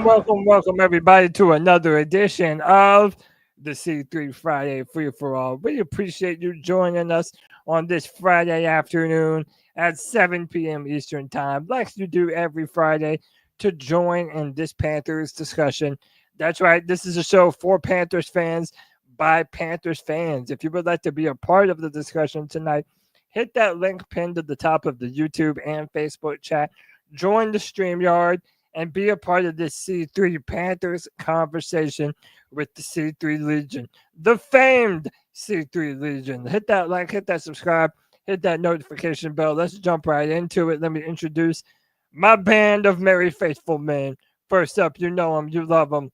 Welcome, everybody, to another edition of the C3 Friday Free for All. We appreciate you joining us on this Friday afternoon at 7 p.m. Eastern Time, like you do every Friday, to join in this Panthers discussion. That's right, this is a show for Panthers fans by Panthers fans. If you would like to be a part of the discussion tonight, hit that link pinned at the top of the YouTube and Facebook chat. Join the Streamyard and be a part of this C3 Panthers conversation with the C3 Legion, the famed C3 Legion. Hit that like, hit that subscribe, hit that notification bell. Let's jump right into it. Let me introduce my band of merry faithful men. First up, you know him, you love him.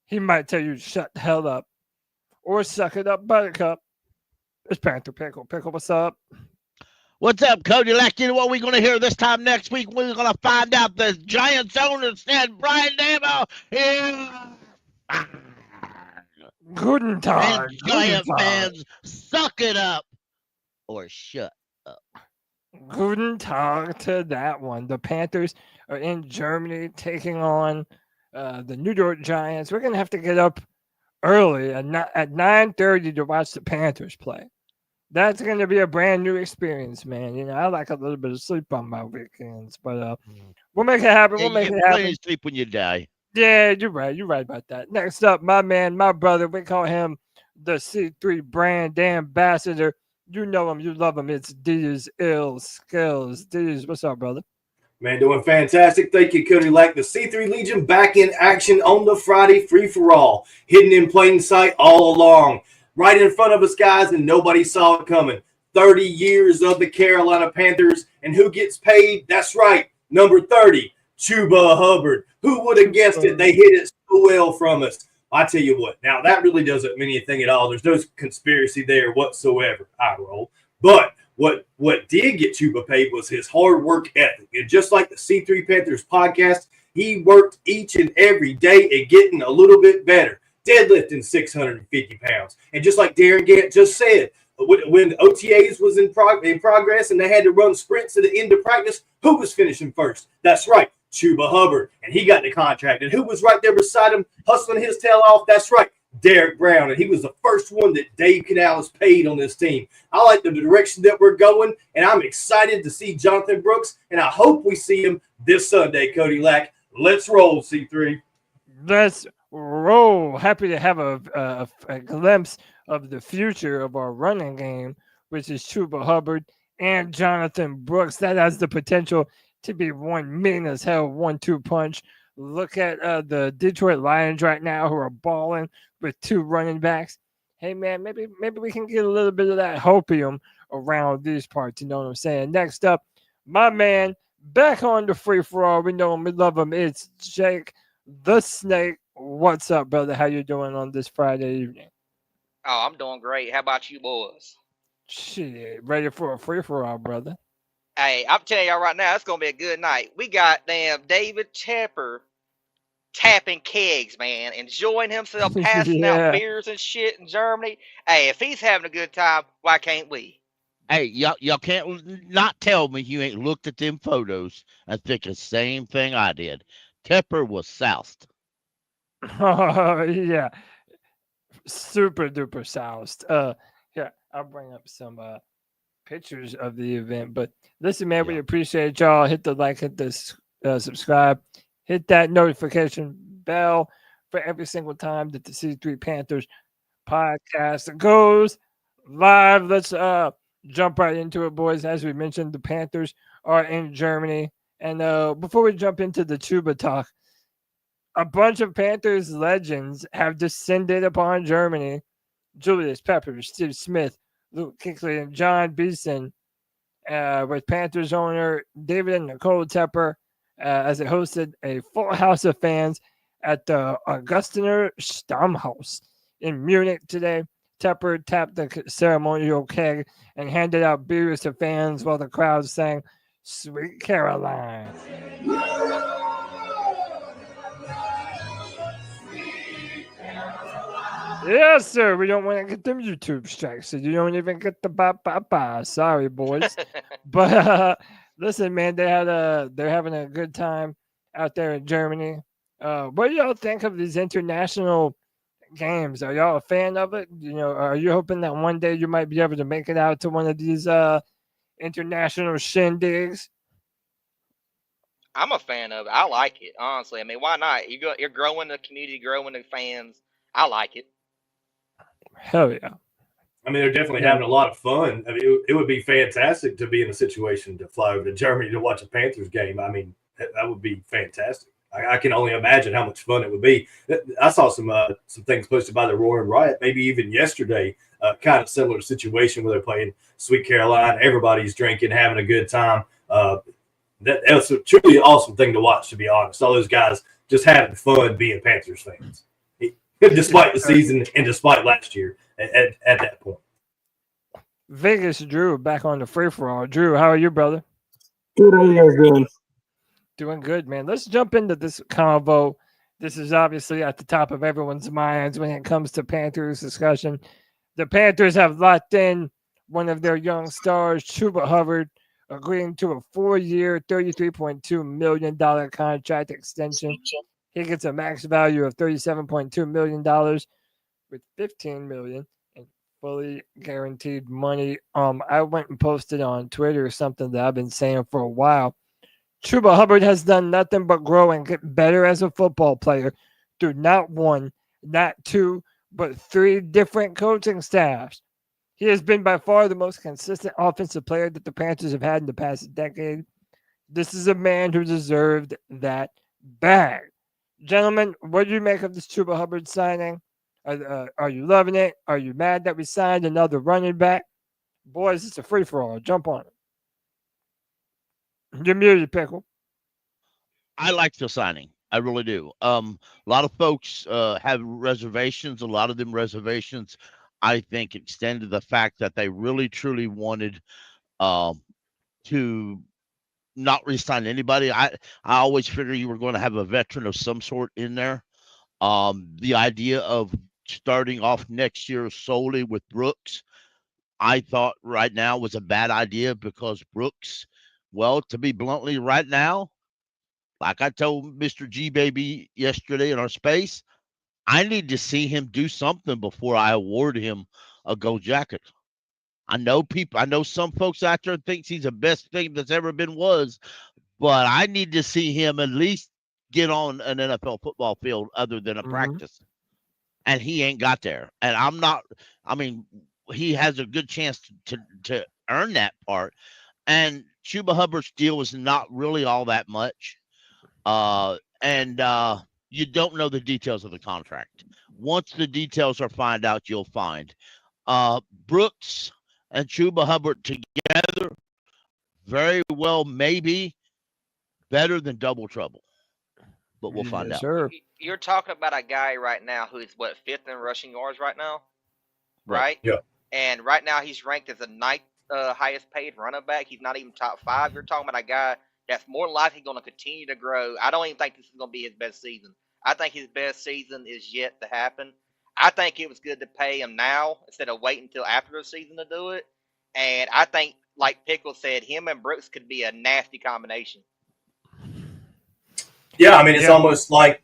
He might tell you shut the hell up or suck it up, Buttercup. It's Panther Pickle. Pickle, what's up? What's up, Cody? Like, you know what we're going to hear this time next week? We're going to find out the Giants owner said Brian Damo is... Guten Tag. And Giant fans, suck it up or shut up. Guten Tag to that one. The Panthers are in Germany taking on the New York Giants. We're going to have to get up early at 9:30 to watch the Panthers play. That's going to be a brand new experience, man. You know, I like a little bit of sleep on my weekends, but we'll make it happen. Yeah, we'll make it happen. Sleep when you die. Yeah, you're right. You're right about that. Next up, my man, my brother. We call him the C3 brand ambassador. You know him. You love him. It's D's Ill Skills. D's, what's up, brother? Man, doing fantastic. Thank you, Cody. Like the C3 Legion back in action on the Friday free-for-all. Hidden in plain sight all along. Right in front of us, guys, and nobody saw it coming. 30 years of the Carolina Panthers, and who gets paid? That's right, number 30, Chuba Hubbard. Who would have guessed it? They hit it so well from us. I tell you what, now that really doesn't mean anything at all. There's no conspiracy there whatsoever, I roll. But what did get Chuba paid was his hard work ethic. And just like the C3 Panthers podcast, he worked each and every day at getting a little bit better. Deadlifting 650 pounds. And just like Darren Gant just said, when OTAs was in progress and they had to run sprints at the end of practice, who was finishing first? That's right, Chuba Hubbard. And he got the contract. And who was right there beside him, hustling his tail off? That's right, Derek Brown. And he was the first one that Dave Canales paid on this team. I like the direction that we're going, and I'm excited to see Jonathan Brooks, and I hope we see him this Sunday, Cody Lack. Let's roll, C3. Let's roll. Happy to have a glimpse of the future of our running game, which is Chuba Hubbard and Jonathan Brooks. That has the potential to be one mean as hell 1-2 punch. Look at the Detroit Lions right now, who are balling with two running backs. Hey man, maybe we can get a little bit of that hopium around these parts. You know what I'm saying? Next up, my man, back on the free for all. We know him, we love him. It's Jake the Snake. What's up, brother? How you doing on this Friday evening? Oh, I'm doing great. How about you boys? Shit, ready for a free-for-all, brother. Hey, I'm telling y'all right now, it's going to be a good night. We got damn David Tepper tapping kegs, man, enjoying himself, passing out beers and shit in Germany. Hey, if he's having a good time, why can't we? Hey, y'all can't not tell me you ain't looked at them photos and think the same thing I did. Tepper was soused. Oh, yeah. Super duper soused. Yeah, I'll bring up some pictures of the event. But listen, man, we appreciate y'all. Hit the like, hit the subscribe, hit that notification bell for every single time that the C3 Panthers podcast goes live. Let's jump right into it, boys. As we mentioned, the Panthers are in Germany. And before we jump into the Chuba talk, a bunch of Panthers legends have descended upon Germany. Julius Peppers, Steve Smith, Luke Kuechly, and John Beeson, with Panthers owner David and Nicole Tepper, as it hosted a full house of fans at the Augustiner Stammhaus in Munich today. Tepper tapped the ceremonial keg and handed out beers to fans while the crowd sang Sweet Caroline. Yes, sir. We don't want to get them YouTube strikes, so you don't even get the ba. Sorry, boys. But listen, man, they're having a good time out there in Germany. What do y'all think of these international games? Are y'all a fan of it? Are you hoping that one day you might be able to make it out to one of these international shindigs? I'm a fan of it. I like it, honestly. I mean, why not? You're growing the community, growing the fans. I like it. Hell yeah. I mean, they're definitely having a lot of fun. I mean, it would be fantastic to be in a situation to fly over to Germany to watch a Panthers game. I mean, that would be fantastic. I can only imagine how much fun it would be. I saw some things posted by the Roaring Riot, maybe even yesterday, kind of similar situation where they're playing Sweet Carolina. Everybody's drinking, having a good time. That's a truly awesome thing to watch, to be honest. All those guys just having fun being Panthers fans, despite the season and despite last year at that point. Vegas Drew back on the free-for-all. Drew, how are you, brother? Good, how you guys doing? Doing good, man. Let's jump into this convo. This is obviously at the top of everyone's minds when it comes to Panthers discussion. The Panthers have locked in one of their young stars, Chuba Hubbard, agreeing to a 4-year, $33.2 million contract extension. He gets a max value of $37.2 million with $15 million in fully guaranteed money. I went and posted on Twitter something that I've been saying for a while. Chuba Hubbard has done nothing but grow and get better as a football player through not one, not two, but 3 different coaching staffs. He has been by far the most consistent offensive player that the Panthers have had in the past decade. This is a man who deserved that bag. Gentlemen, what do you make of this Chuba Hubbard signing? Are you loving it? Are you mad that we signed another running back? Boys, it's a free-for-all. Jump on it. You're muted, Pickle. I like the signing. I really do. A lot of folks have reservations. A lot of them reservations, I think, extend to the fact that they really, truly wanted to not re-sign anybody. I always figured you were going to have a veteran of some sort in there. The idea of starting off next year solely with Brooks, I thought right now was a bad idea because Brooks, well, to be bluntly right now, like I told Mr. G Baby yesterday in our space, I need to see him do something before I award him a gold jacket. I know some folks out there thinks he's the best thing that's ever been but I need to see him at least get on an NFL football field other than a practice. And he ain't got there. And he has a good chance to earn that part. And Chuba Hubbard's deal was not really all that much. You don't know the details of the contract. Once the details are found out, you'll find. Brooks and Chuba Hubbard together, very well, maybe better than double trouble. But we'll find out. Sure. You're talking about a guy right now who's, 5th in rushing yards right now? Right? Yeah. And right now he's ranked as the 9th highest paid running back. He's not even top 5. You're talking about a guy that's more likely going to continue to grow. I don't even think this is going to be his best season. I think his best season is yet to happen. I think it was good to pay him now instead of waiting until after the season to do it. And I think, like Pickle said, him and Brooks could be a nasty combination. Yeah, I mean, it's almost like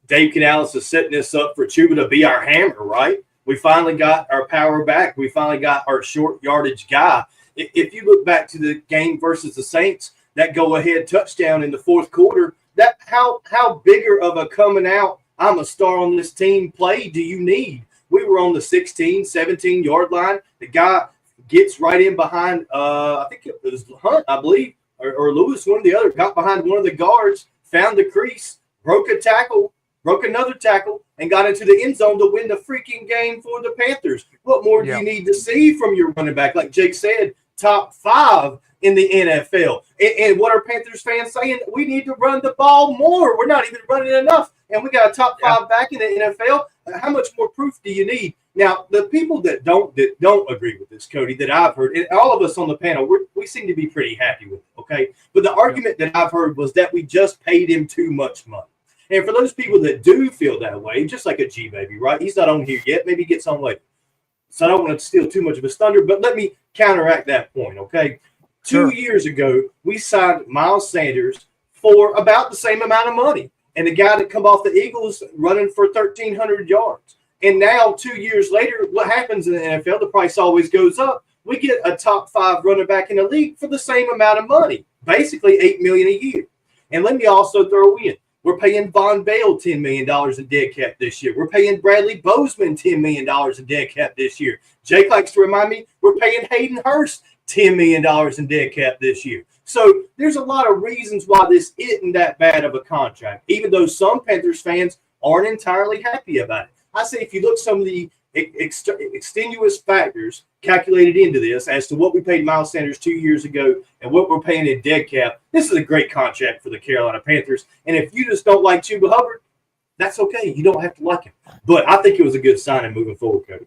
Dave Canales is setting this up for Chuba to be our hammer, right? We finally got our power back. We finally got our short yardage guy. If you look back to the game versus the Saints, that go-ahead touchdown in the 4th quarter, that how bigger of a coming out, I'm a star on this team play do you need? We were on the 16, 17-yard line. The guy gets right in behind, I think it was Hunt, I believe, or Lewis, one of the other, got behind one of the guards, found the crease, broke another tackle, and got into the end zone to win the freaking game for the Panthers. What more do you need to see from your running back? Like Jake said, top 5 in the NFL. And what are Panthers fans saying? We need to run the ball more. We're not even running enough. And we got a top 5 back in the NFL. How much more proof do you need? Now, the people that don't agree with this, Cody, that I've heard, and all of us on the panel, we seem to be pretty happy with it, okay? But the argument that I've heard was that we just paid him too much money. And for those people that do feel that way, just like a G-Baby, right? He's not on here yet. Maybe he gets on later. So I don't want to steal too much of his thunder, but let me counteract that point, okay? 2 years ago, we signed Miles Sanders for about the same amount of money. and the guy that come off the Eagles running for 1,300 yards. And now 2 years later, what happens in the NFL? The price always goes up. We get a top 5 running back in the league for the same amount of money, basically $8 million a year. And let me also throw in, we're paying Von Bell $10 million in dead cap this year. We're paying Bradley Bozeman $10 million in dead cap this year. Jake likes to remind me we're paying Hayden Hurst $10 million in dead cap this year. So there's a lot of reasons why this isn't that bad of a contract, even though some Panthers fans aren't entirely happy about it. I say if you look some of the extenuous factors calculated into this as to what we paid Miles Sanders 2 years ago and what we're paying in dead cap, this is a great contract for the Carolina Panthers. And if you just don't like Chuba Hubbard, that's okay. You don't have to like him. But I think it was a good signing moving forward, Cody.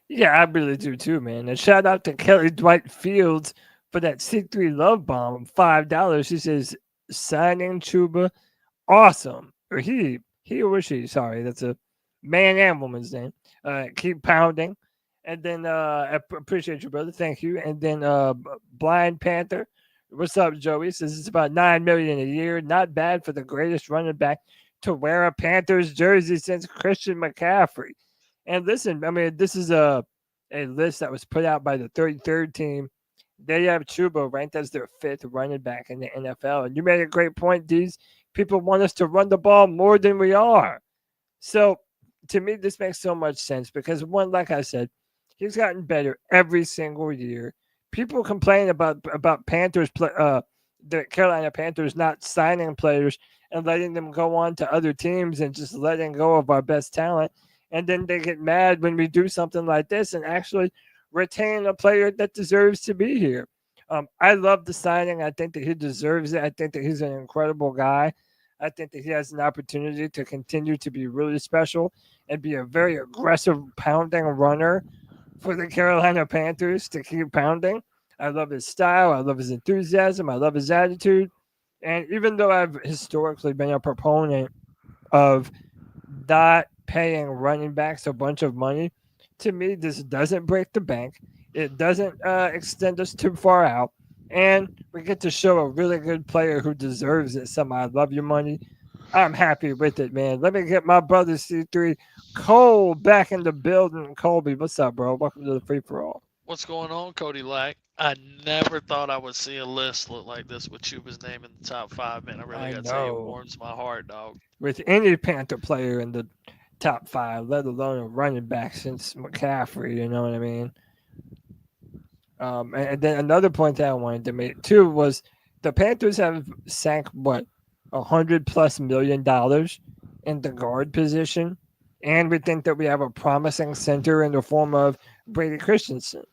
Yeah, I really do too, man. And shout out to Kelly Dwight Fields for that C3 love bomb, $5. He says, signing Chuba, awesome. Or he or she, sorry, that's a man and woman's name. Keep pounding. And then I appreciate you, brother. Thank you. And then Blind Panther. What's up, Joey? Says it's about $9 million a year. Not bad for the greatest running back to wear a Panthers jersey since Christian McCaffrey. And listen, I mean, this is a list that was put out by the 33rd team. They have Chuba ranked as their 5th running back in the NFL. And you made a great point, Deez. People want us to run the ball more than we are. So to me, this makes so much sense because, one, like I said, he's gotten better every single year. People complain about Panthers, the Carolina Panthers not signing players and letting them go on to other teams and just letting go of our best talent. And then they get mad when we do something like this and actually retain a player that deserves to be here. I love the signing. I think that he deserves it. I think that he's an incredible guy. I think that he has an opportunity to continue to be really special and be a very aggressive pounding runner for the Carolina Panthers to keep pounding. I love his style. I love his enthusiasm. I love his attitude. And even though I've historically been a proponent of not paying running backs a bunch of money, to me, this doesn't break the bank. It doesn't extend us too far out. And we get to show a really good player who deserves it. I love your money. I'm happy with it, man. Let me get my brother C3 Cole back in the building. Colby, what's up, bro? Welcome to the Free For All. What's going on, Cody Lack? I never thought I would see a list look like this with Chuba's name in the top 5, man. I really got to say, it warms my heart, dog. With any Panther player in the top 5, let alone a running back since McCaffrey, you know what I mean? And then another point that I wanted to make too was the Panthers have sank $100+ million in the guard position, and we think that we have a promising center in the form of Brady Christensen.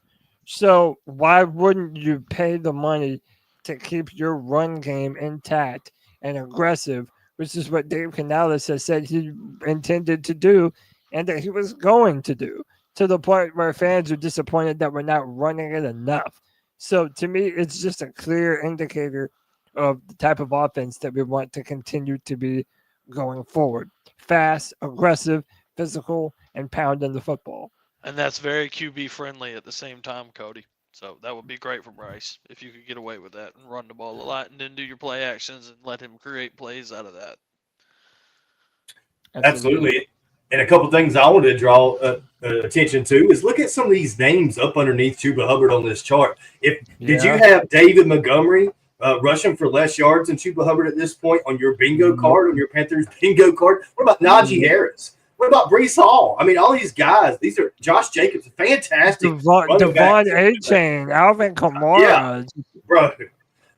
So why wouldn't you pay the money to keep your run game intact and aggressive, which is what Dave Canales has said he intended to do and that he was going to do, to the point where fans are disappointed that we're not running it enough. So to me, it's just a clear indicator of the type of offense that we want to continue to be going forward. Fast, aggressive, physical, and pounding the football. And that's very QB friendly at the same time, Cody. So that would be great for Bryce if you could get away with that and run the ball a lot and then do your play actions and let him create plays out of that. Absolutely. And a couple things I wanted to draw attention to is look at some of these names up underneath Chuba Hubbard on this chart. Did you have David Montgomery rushing for less yards than Chuba Hubbard at this point on your bingo card, on your Panthers bingo card? What about Najee Harris? What about Breece Hall? I mean, all these guys, these are Josh Jacobs, fantastic. Devon A-Chain, Alvin Kamara. Yeah, bro.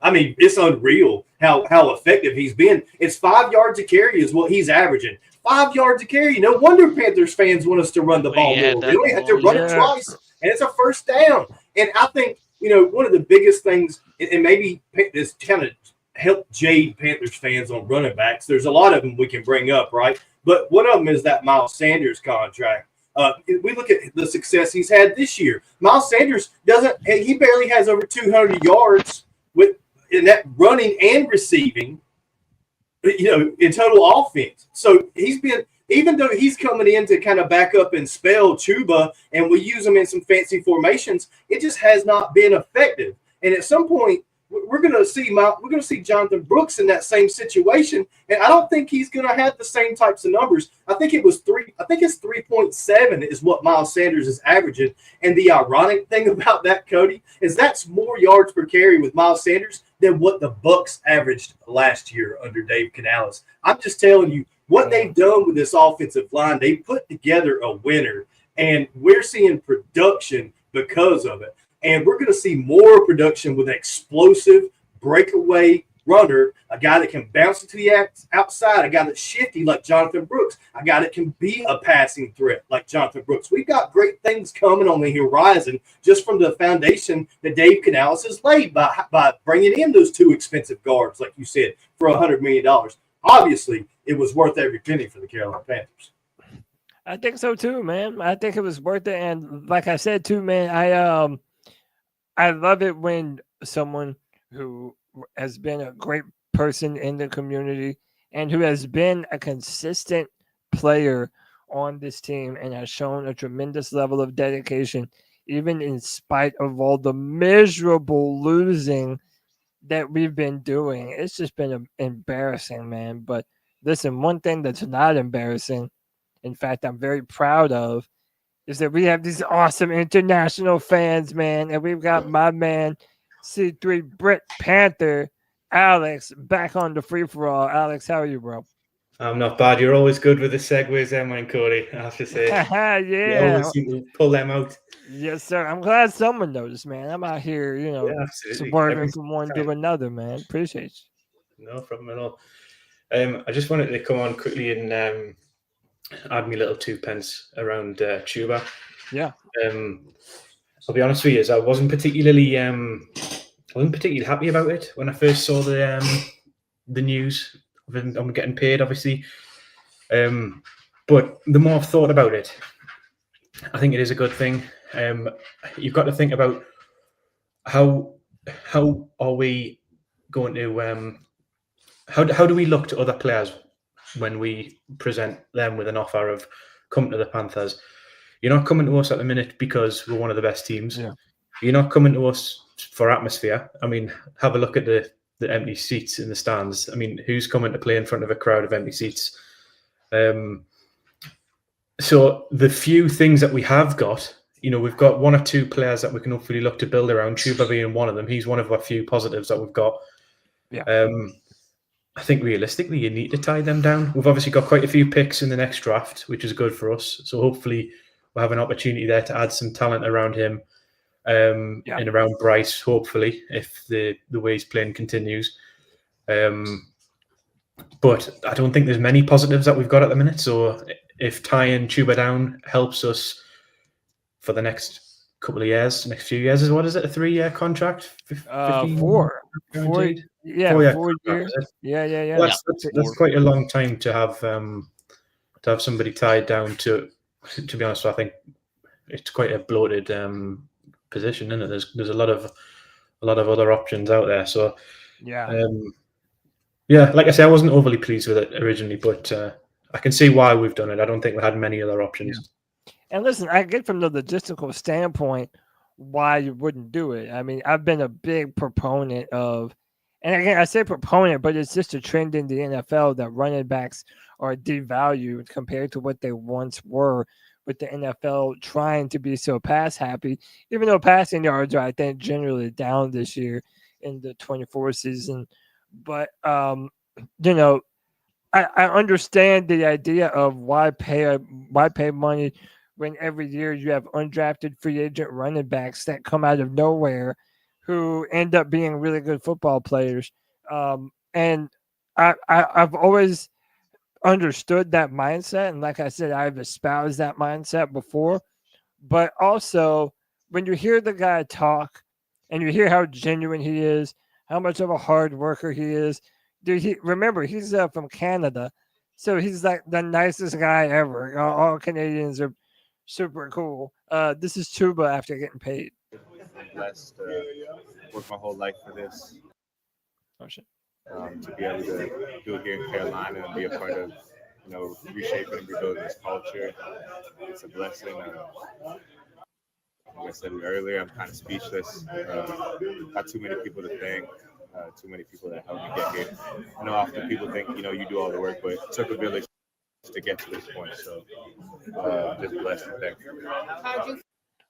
I mean, it's unreal how effective he's been. It's 5 yards a carry is what he's averaging. 5 yards a carry. No wonder Panthers fans want us to run the ball more. We only have to run it twice, and it's a first down. And I think, one of the biggest things, and maybe this kind of helped jade Panthers fans on running backs, there's a lot of them we can bring up, right? But one of them is that Miles Sanders contract. We look at the success he's had this year. Miles Sanders he barely has over 200 yards in that running and receiving, in total offense. So he's been, even though he's coming in to kind of back up and spell Chuba, and we use him in some fancy formations, it just has not been effective. And at some point, we're going to see Jonathan Brooks in that same situation, and I don't think he's going to have the same types of numbers. I think it's 3.7 is what Miles Sanders is averaging. And the ironic thing about that, Cody, is that's more yards per carry with Miles Sanders than what the Bucs averaged last year under Dave Canales. I'm just telling you what they've done with this offensive line. They put together a winner, and we're seeing production because of it. And we're going to see more production with an explosive breakaway runner, a guy that can bounce it to the outside, a guy that's shifty like Jonathan Brooks, a guy that can be a passing threat like Jonathan Brooks. We've got great things coming on the horizon just from the foundation that Dave Canales has laid by bringing in those two expensive guards, like you said, for $100 million. Obviously, it was worth every penny for the Carolina Panthers. I think so too, man. I think it was worth it. And like I said too, man, I love it when someone who has been a great person in the community and who has been a consistent player on this team and has shown a tremendous level of dedication, even in spite of all the miserable losing that we've been doing. It's just been embarrassing, man. But listen, one thing that's not embarrassing, in fact, I'm very proud of, is that we have these awesome international fans, man. And we've got my man, C3 Panther, Alex, back on the free-for-all. Alex, how are you, bro? I'm not bad. You're always good with the segues there, man, Cody, I have to say. Yeah. You always seem to pull them out. Yes, sir. I'm glad someone noticed, man. I'm out here, swerving from one to another, man. Appreciate you. No problem at all. I just wanted to come on quickly and add me little 2 pence around Chuba. Yeah. I'll be honest with you, I wasn't particularly happy about it when I first saw the news of I'm getting paid, obviously. But the more I've thought about it, I think it is a good thing. You've got to think about how are we going to how do we look to other players when we present them with an offer of come to the Panthers? You're not coming to us at the minute because we're one of the best teams. Yeah. You're not coming to us for atmosphere. I mean, have a look at the empty seats in the stands. I mean, who's coming to play in front of a crowd of empty seats? So the few things that we have got, we've got 1 or 2 players that we can hopefully look to build around. Chuba being one of them. He's one of a few positives that we've got. Yeah. I think realistically, you need to tie them down. We've obviously got quite a few picks in the next draft, which is good for us. So hopefully we'll have an opportunity there to add some talent around him and around Bryce, hopefully, if the way he's playing continues. But I don't think there's many positives that we've got at the minute. So if tying Chuba down helps us for the next couple of years, next few years, what is it, a 3-year contract? 4 years. Yeah. That's quite a long time to have somebody tied down to be honest, I think it's quite a bloated position, isn't it? There's a lot of other options out there. So like I said, I wasn't overly pleased with it originally, but I can see why we've done it. I don't think we had many other options. Yeah. And listen, I get from the logistical standpoint why you wouldn't do it. I mean, I've been a big proponent of, and again, I say proponent, but it's just a trend in the NFL that running backs are devalued compared to what they once were, with the NFL trying to be so pass happy, even though passing yards are, I think, generally down this year in the 24 season. But, I understand the idea of why pay money when every year you have undrafted free agent running backs that come out of nowhere who end up being really good football players. And I've always understood that mindset. And like I said, I've espoused that mindset before. But also, when you hear the guy talk and you hear how genuine he is, how much of a hard worker he is, dude, remember, he's from Canada. So he's like the nicest guy ever. All Canadians are super cool. This is Chuba after getting paid. Blessed to work my whole life for this. Oh shit. To be able to do it here in Carolina and be a part of, reshaping and rebuilding this culture. It's a blessing. Like I said earlier, I'm kind of speechless. Got too many people to thank. Too many people that helped me get here. I know often people think, you do all the work, but it took a village to get to this point. So just blessed and thankful.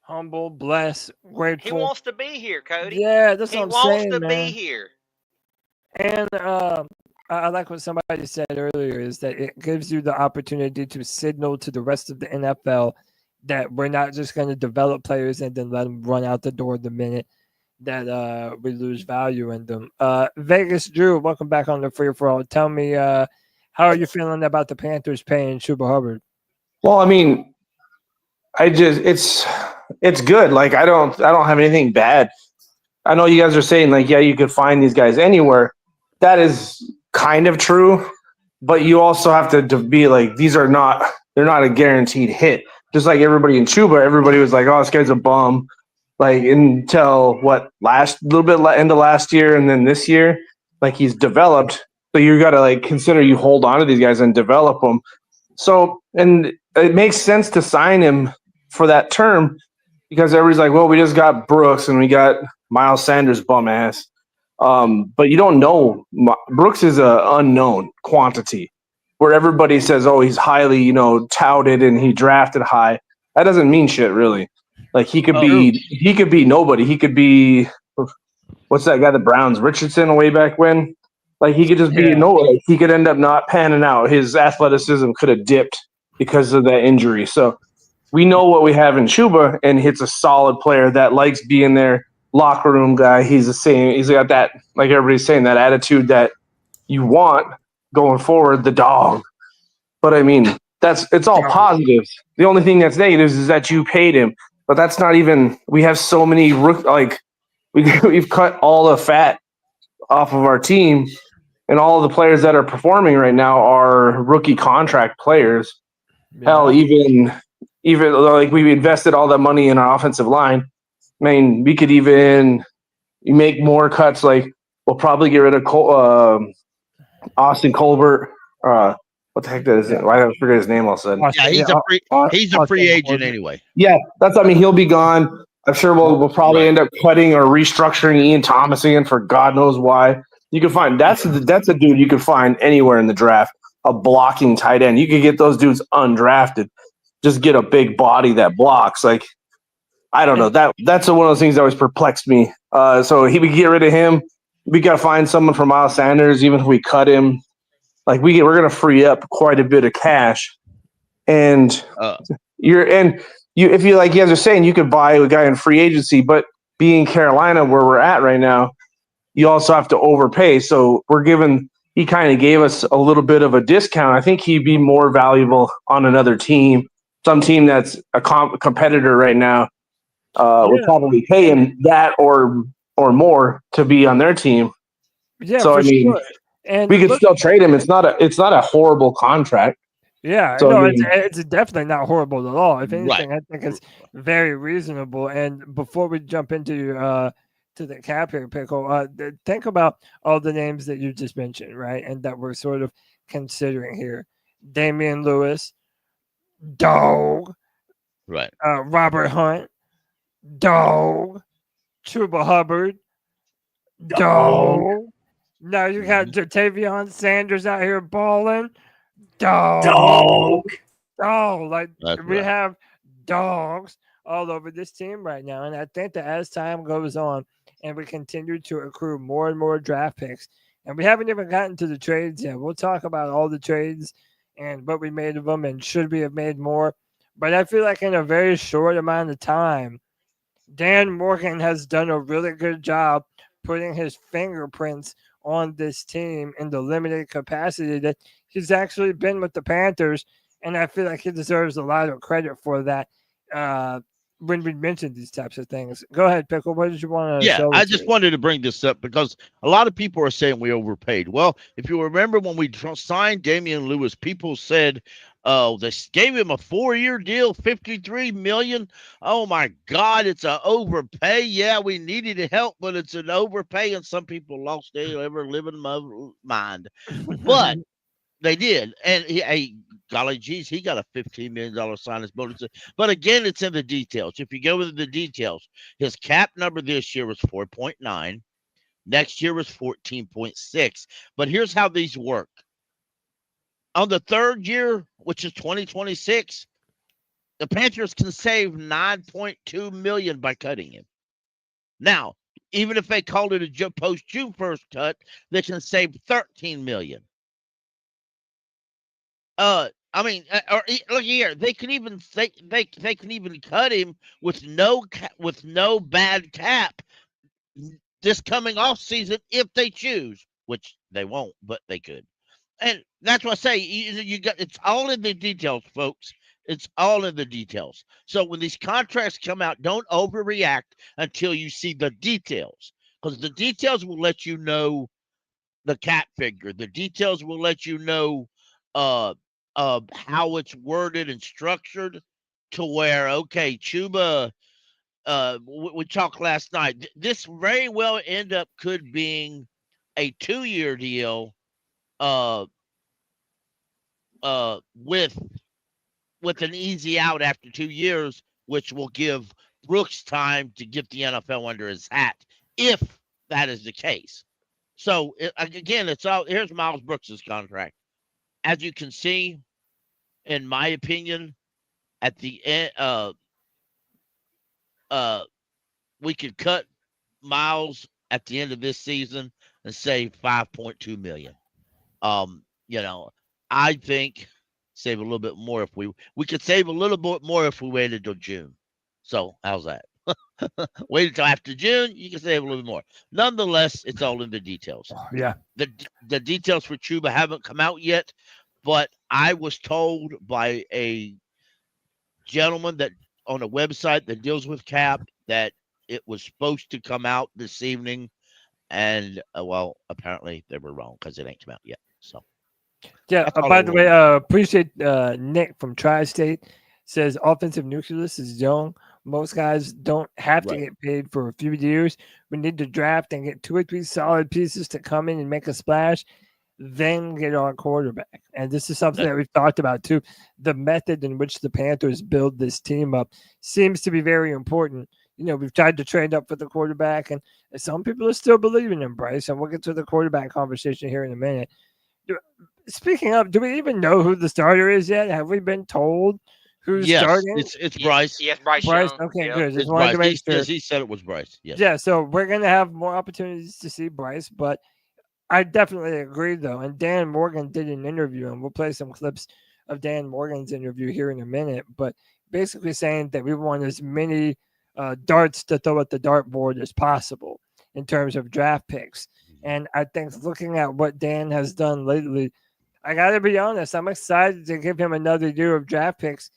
Humble, blessed, grateful. He wants to be here, Cody. Yeah, that's he what I'm wants saying, to man. be here. And I like what somebody said earlier is that it gives you the opportunity to signal to the rest of the NFL that we're not just going to develop players and then let them run out the door the minute that we lose value in them. Vegas Drew, welcome back on the Free For All. Tell me, how are you feeling about the Panthers paying Chuba Hubbard? Well, I mean, it's good. Like I don't have anything bad. I know you guys are saying like, yeah, you could find these guys anywhere. That is kind of true, but you also have to be like, they're not a guaranteed hit. Just like everybody in Chuba, everybody was like, oh, this guy's a bum. Like until little bit end of last year and then this year, like he's developed. So you got to like consider you hold on to these guys and develop them. So, and it makes sense to sign him for that term because everybody's like, well, we just got Brooks and we got Miles Sanders bum ass. But you don't know. Brooks is an unknown quantity where everybody says, oh, he's highly, touted and he drafted high. That doesn't mean shit, really. Like he could be nobody. He could be, what's that guy, the Browns, Richardson way back when? Like he could just be nobody. He could end up not panning out. His athleticism could have dipped because of that injury. So we know what we have in Chuba, and it's a solid player that likes being there. Locker room guy. He's the same. He's got that, like everybody's saying, that attitude that you want going forward, the dog. But I mean, it's all positives. The only thing that's negatives is that you paid him. But that's not even. We have so many we've cut all the fat off of our team, and all the players that are performing right now are rookie contract players. Yeah. Hell, even like we invested all that money in our offensive line. I mean, we could even make more cuts. Like we'll probably get rid of Austin Colbert. What the heck is it? Why did I forget his name all of a sudden? Yeah, he's a free agent anyway. Yeah, he'll be gone. I'm sure we'll probably end up cutting or restructuring Ian Thomas again for God knows why. You can find that's a dude you can find anywhere in the draft. A blocking tight end. You could get those dudes undrafted. Just get a big body that blocks. Like I don't know. That's one of those things that always perplexed me. So we get rid of him. We got to find someone for Miles Sanders. Even if we cut him, like we're going to free up quite a bit of cash. And if you like you guys are saying, you could buy a guy in free agency, but being Carolina where we're at right now, you also have to overpay. So he kind of gave us a little bit of a discount. I think he'd be more valuable on another team, some team that's a competitor right now. Would probably pay him that or more to be on their team. Yeah, so I mean, sure. And we could still trade him. It's not a horrible contract. Yeah, so, no, it's definitely not horrible at all. If anything, I think it's very reasonable. And before we jump into to the cap here, Pickle, think about all the names that you just mentioned, right? And that we're sort of considering here: Damian Lewis, dog, right? Robert Hunt, dog, Chuba Hubbard, dog. Now you got Jatavion Sanders out here balling. Dog. Like we have dogs all over this team right now. And I think that as time goes on and we continue to accrue more and more draft picks, and we haven't even gotten to the trades yet. We'll talk about all the trades and what we made of them and should we have made more. But I feel like in a very short amount of time, Dan Morgan has done a really good job putting his fingerprints on this team in the limited capacity that he's actually been with the Panthers, and I feel like he deserves a lot of credit for that when we mention these types of things. Go ahead, Pickle. What did you want to Yeah, I just wanted to bring this up because a lot of people are saying we overpaid. Well, if you remember when we signed Damian Lewis, people said, oh, they gave him a 4-year deal, $53 million. Oh my God, it's an overpay. Yeah, we needed help, but it's an overpay, and some people lost their ever living mind. But they did, and golly geez, he got a $15 million signing bonus. But again, it's in the details. If you go with the details, his cap number this year was 4.9. Next year was 14.6. But here's how these work. On the third year, which is 2026, the Panthers can save $9.2 million by cutting him. Now, even if they called it a post June 1st cut, they can save $13 million. Look here. They can even they can even cut him with no bad cap this coming off season if they choose, which they won't, but they could. And that's what I say. You got it's all in the details, folks. It's all in the details. So when these contracts come out, don't overreact until you see the details, because the details will let you know the cap figure. The details will let you know how it's worded and structured to where, okay, Chuba, we talked last night. This very well end up could being a 2-year deal with an easy out after 2 years, which will give Brooks time to get the NFL under his hat, if that is the case. So again, it's all here's Miles Brooks's contract. As you can see, in my opinion, at the end, we could cut Miles at the end of this season and save $5.2 million. I think save a little bit more if we could save a little bit more if we waited till June. So how's that? Wait until after June, you can save a little bit more. Nonetheless, it's all in the details. Yeah. The details for Chuba haven't come out yet, but I was told by a gentleman that on a website that deals with cap that it was supposed to come out this evening, and apparently they were wrong because it ain't come out yet. So yeah. By the way, appreciate Nick from Tri-State says offensive nucleus is young. Most guys don't have to get paid for a few years. We need to draft and get 2 or 3 solid pieces to come in and make a splash, then get our quarterback. And this is something that we've talked about too. The method in which the Panthers build this team up seems to be very important. We've tried to trade up for the quarterback, and some people are still believing in Bryce, and we'll get to the quarterback conversation here in a minute. Speaking of, do we even know who the starter is yet? Have we been told who's starting? It's Bryce. Yes, Bryce. Bryce. Young. Okay, Yep. good. Just It's wanted Bryce. to make sure. He said it was Bryce. Yes. Yeah, so we're going to have more opportunities to see Bryce, but I definitely agree, though. And Dan Morgan did an interview, and we'll play some clips of Dan Morgan's interview here in a minute, but basically saying that we want as many darts to throw at the dartboard as possible in terms of draft picks. And I think looking at what Dan has done lately, I got to be honest, I'm excited to give him another year of draft picks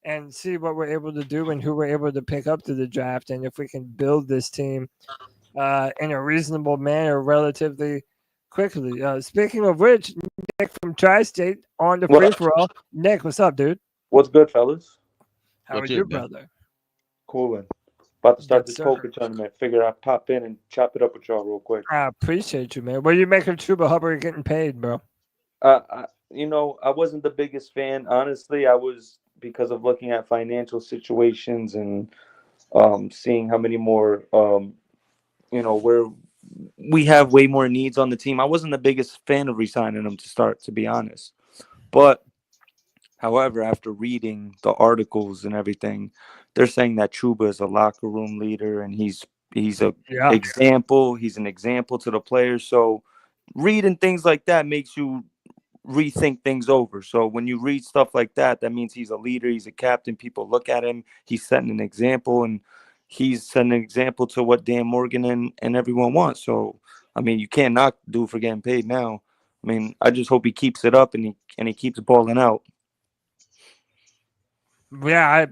and see what we're able to do and who we're able to pick up to the draft, and if we can build this team in a reasonable manner relatively quickly. Speaking of which, Nick from Tri-State on the free-for-all. Nick, what's up, dude? What's good, fellas? How are you, brother? Cool, man. About to start Good, this sir. poker tournament. Figure I'd pop in and chop it up with y'all real quick. I appreciate you, man. What do you make of Chuba Hubbard getting paid, bro? I wasn't the biggest fan. Honestly, I was because of looking at financial situations and seeing how many more, where we have way more needs on the team. I wasn't the biggest fan of re-signing him to start, to be honest. But, however, after reading the articles and everything, they're saying that Chuba is a locker room leader and he's an example. He's an example to the players. So reading things like that makes you rethink things over. So when you read stuff like that, that means he's a leader, he's a captain. People look at him, he's setting an example, and he's setting an example to what Dan Morgan and everyone wants. So you can't knock the dude for getting paid now. I just hope he keeps it up and he keeps balling out. Yeah,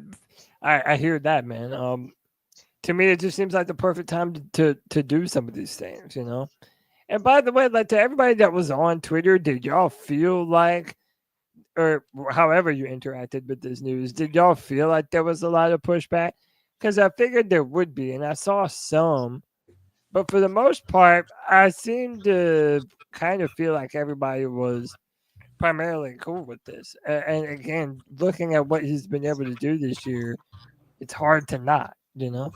I hear that, man. To me, it just seems like the perfect time to do some of these things, And by the way, to everybody that was on Twitter, did y'all feel like, or however you interacted with this news, did y'all feel like there was a lot of pushback? Because I figured there would be, and I saw some. But for the most part, I seemed to kind of feel like everybody was primarily cool with this. And again, looking at what he's been able to do this year, it's hard to not, you know?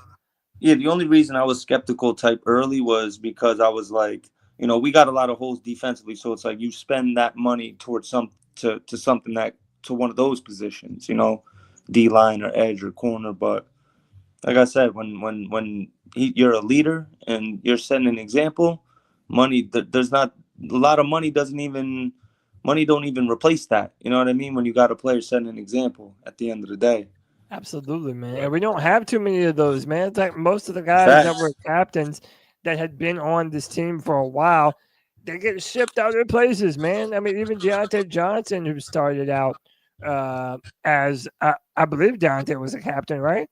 Yeah, the only reason I was skeptical type early was because I was like, you know, we got a lot of holes defensively, so it's like you spend that money towards to something that to one of those positions, you know, D line or edge or corner. But like I said, when you're a leader and you're setting an example, there's not a lot of money don't even replace that. You know what I mean? When you got a player setting an example at the end of the day. Absolutely, man. And we don't have too many of those, man. It's like most of the guys that were captains that had been on this team for a while, they get shipped out of places, man. I mean, even Deontay Johnson, who started out as I believe Deontay was a captain, right?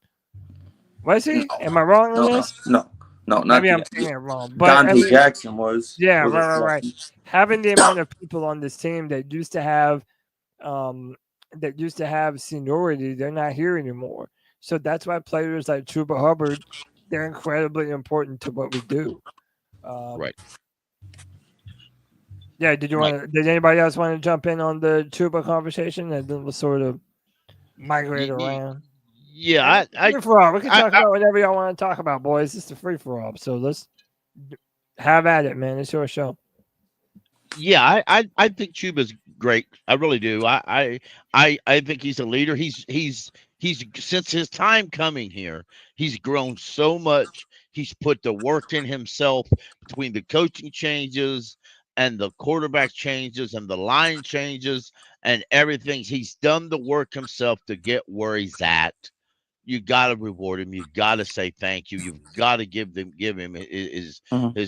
Was he? Am I wrong on this? No, not Maybe I'm saying it wrong. But Dante Jackson was. Yeah, was right. Having the amount of people on this team that used to have seniority, they're not here anymore. So that's why players like Chuba Hubbard, they're incredibly important to what we do. Right. Yeah. Did anybody else want to jump in on the Chuba conversation, and then we'll sort of migrate around? Yeah, free for all. We can talk about whatever y'all want to talk about, boys. It's a free for all. So let's have at it, man. It's your show. Yeah, I think Chuba's great. I really do. I think he's a leader. He's since his time coming here, he's grown so much. He's put the work in himself between the coaching changes and the quarterback changes and the line changes and everything. He's done the work himself to get where he's at. You got to reward him. You got to say thank you. You've got to give him his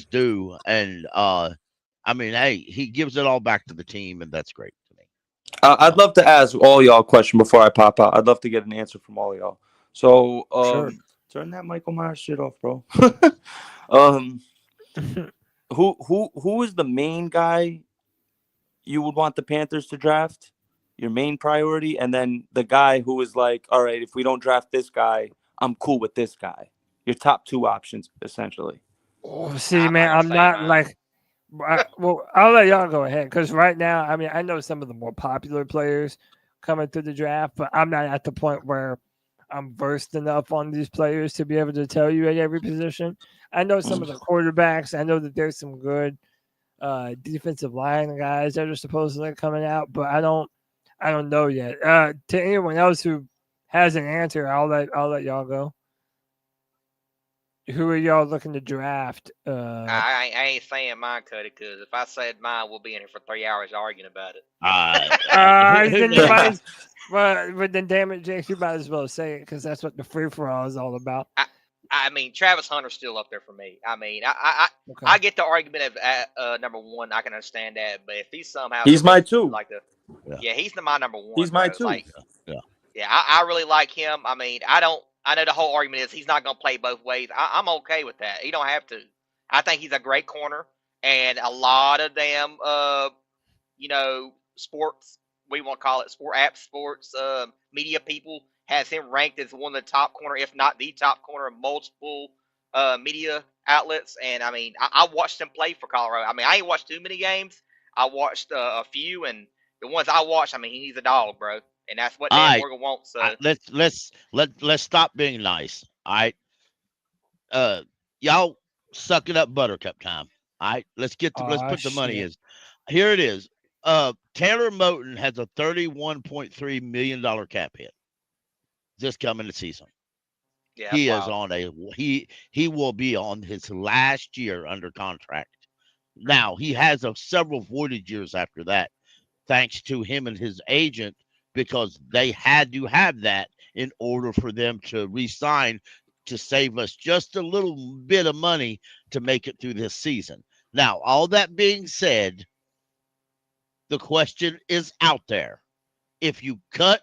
due. And I mean, hey, he gives it all back to the team, and that's great to me. I'd love to ask all y'all a question before I pop out. I'd love to get an answer from all y'all. So, sure. Turn that Michael Myers shit off, bro. Who is the main guy you would want the Panthers to draft? Your main priority, and then the guy who is like, all right, if we don't draft this guy, I'm cool with this guy. Your top two options, essentially. Oh, see, man, I'm not like. Well, I'll let y'all go ahead because right now, I mean, I know some of the more popular players coming through the draft, but I'm not at the point where I'm versed enough on these players to be able to tell you at every position. I know some of the quarterbacks. I know that there's some good defensive line guys that are supposedly coming out, but I don't know yet. To anyone else who has an answer, I'll let y'all go. Who are y'all looking to draft? I ain't saying mine, Cody, because if I said mine, we'll be in here for 3 hours arguing about it. But then, damn it, Jake, you might as well say it because that's what the free for all is all about. I mean, Travis Hunter's still up there for me. I mean, I get the argument of number one. I can understand that, but if he's somehow my two. He's my number one. He's my two. I really like him. I mean, I know the whole argument is he's not going to play both ways. I'm okay with that. He don't have to. I think he's a great corner, and a lot of them, sports, we want to call it sports media people has him ranked as one of the top corner, if not the top corner of multiple media outlets. And I mean, I watched him play for Colorado. I mean, I ain't watched too many games. I watched a few, and the ones I watched, I mean, he's a dog, bro. And that's what Dan Morgan wants. So let's stop being nice. All right. Y'all suck it up, Buttercup time. All right. Let's put the money in. Here it is. Taylor Moton has a $31.3 million cap hit this coming season. Yeah, he is on he will be on his last year under contract. Now he has several voided years after that, thanks to him and his agent, because they had to have that in order for them to re-sign to save us just a little bit of money to make it through this season. Now, all that being said, the question is out there. If you cut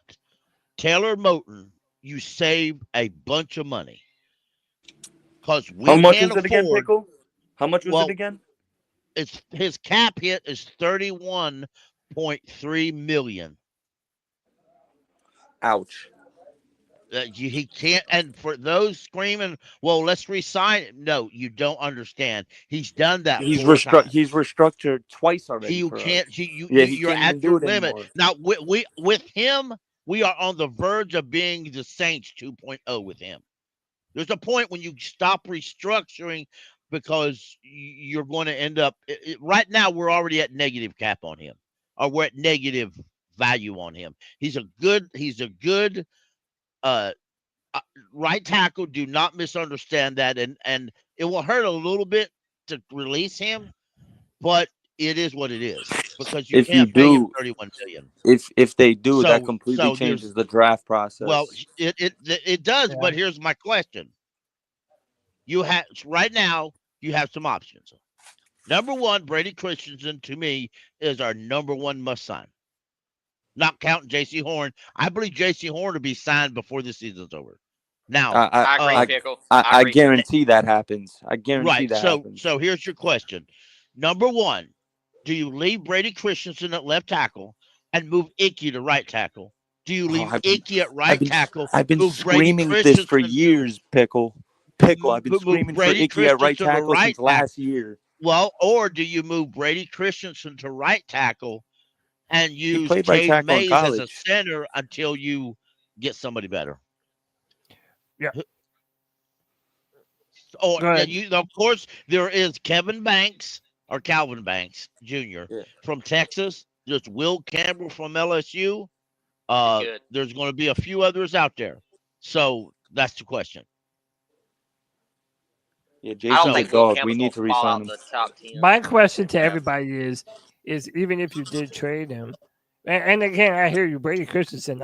Taylor Moton, you save a bunch of money. Because we How much can't was it again, Pickle? How much was it again? His cap hit is $31.3 million. Ouch. He can't. And for those screaming, well, let's resign it. No, you don't understand. He's done that. He's 4 times. He's restructured twice already. You for us. can't. You're can't at even do your it limit anymore. now. With him, we are on the verge of being the Saints 2.0 with him. There's a point when you stop restructuring because you're going to end up. Right now, we're already at negative cap on him, or we're at negative value on him. He's a good right tackle. Do not misunderstand that, and it will hurt a little bit to release him, but it is what it is because you can't pay him $31 million. If they do, So- that completely so changes the draft process. Well, it does, Yeah. but here's my question. You have right now, you have some options. Number one, Brady Christensen to me is our number one must sign. Not counting J.C. Horn. I believe J.C. Horn will be signed before the season's over. Now, I agree, Pickle. I agree. guarantee that happens. I guarantee right. that happens. So here's your question. Number one, do you leave Brady Christensen at left tackle and move Icky to right tackle? Do you leave Icky at right tackle? I've been move Brady screaming this for Christensen- years, Pickle. I've been move screaming for Brady Icky at right Christensen to tackle right since last year. Well, or do you move Brady Christensen to right tackle and use played right Cade tackle in Mays as a college. center until you get somebody better? Yeah. Or Go ahead. of course, there is Calvin Banks Jr. Yeah. from Texas. There's Will Campbell from LSU. Good. There's going to be a few others out there. So that's the question. Yeah, I don't Jason's a think Will dog. We Campbell's need to gonna fall re-sign out him. the top 10. My question to everybody is even if you did trade him, and again, I hear you, Brady Christensen.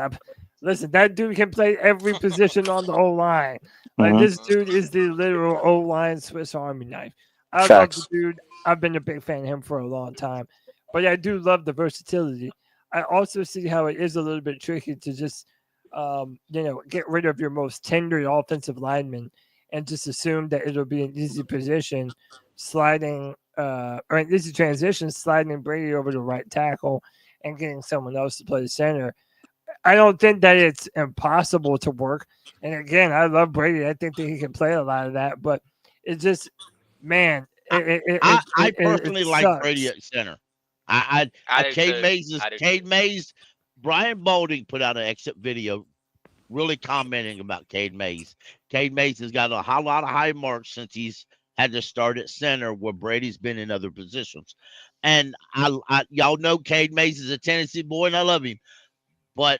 Listen, that dude can play every position on the O line. Like Mhm. this dude is the literal O line Swiss Army knife. I love Facts. the dude. I've been a big fan of him for a long time, but I do love the versatility. I also see how it is a little bit tricky to just, get rid of your most tenured offensive lineman and just assume that it'll be an easy position sliding or an easy transition, sliding Brady over to right tackle and getting someone else to play center. I don't think that it's impossible to work. And again, I love Brady. I think that he can play a lot of that, but it just, man, I personally it like sucks. Brady at center. I do Cade too. Mays I do Cade too. Mays. Brian Balding put out an exit video really commenting about Cade Mays. Cade Mays has got a whole lot of high marks since he's had to start at center where Brady's been in other positions. And I y'all know Cade Mays is a Tennessee boy and I love him. But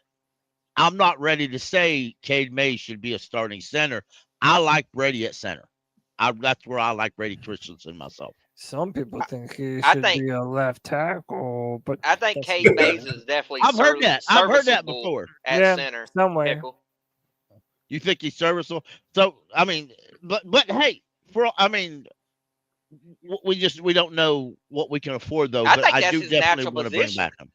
I'm not ready to say Cade Mays should be a starting center. I like Brady at center. That's where I like Brady Christensen myself. Some people think he I should think- be a left tackle, but I think that's- Cade Mays is definitely I've heard that. I've heard that serviceable before. at Yeah. center. somewhere. Pickle. You think he's serviceable? So I mean, but hey, we don't know what we can afford though. I But think I that's do his definitely natural want to bring position. back him.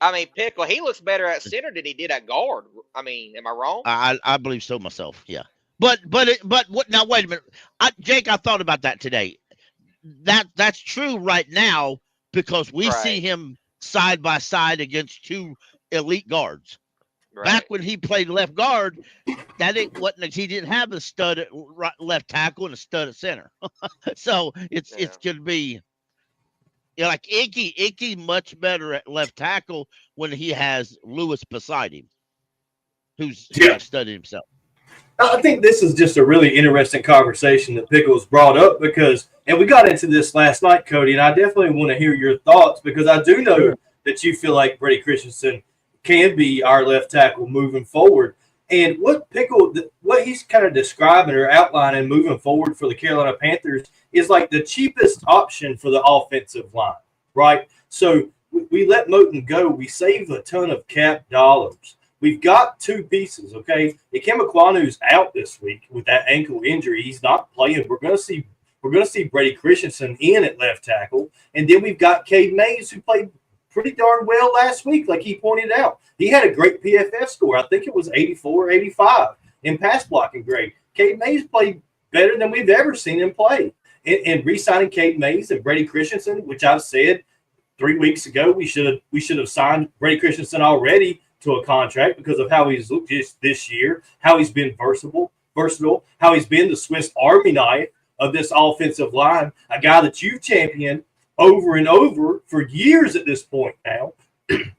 I mean, Pickle, he looks better at center than he did at guard. I mean, am I wrong? I believe so myself. Yeah. But what now? Wait a minute, Jake. I thought about that today. That's true right now because we see Right. him side by side against two elite guards. Right. Back when he played left guard, he didn't have a stud at left tackle and a stud at center. So it's going to be like Icky much better at left tackle when he has Lewis beside him, who's studied himself. I think this is just a really interesting conversation that Pickles brought up because, and we got into this last night, Cody, and I definitely want to hear your thoughts because I do know that you feel like Brady Christensen can be our left tackle moving forward. And what he's kind of describing or outlining moving forward for the Carolina Panthers is like the cheapest option for the offensive line, right? So we let Moten go. We save a ton of cap dollars. We've got two pieces, okay? Ikemekwanu's out this week with that ankle injury. He's not playing. We're going to see Brady Christensen in at left tackle, and then we've got Cade Mays who played pretty darn well last week, like he pointed out. He had a great PFF score. I think it was 84, 85 in pass blocking grade. Cade Mays played better than we've ever seen him play. And re-signing Cade Mays and Brady Christensen, which I've said 3 weeks ago, we should have signed Brady Christensen already to a contract because of how he's looked this year, how he's been versatile, how he's been the Swiss Army knife of this offensive line, a guy that you've championed over and over for years at this point now.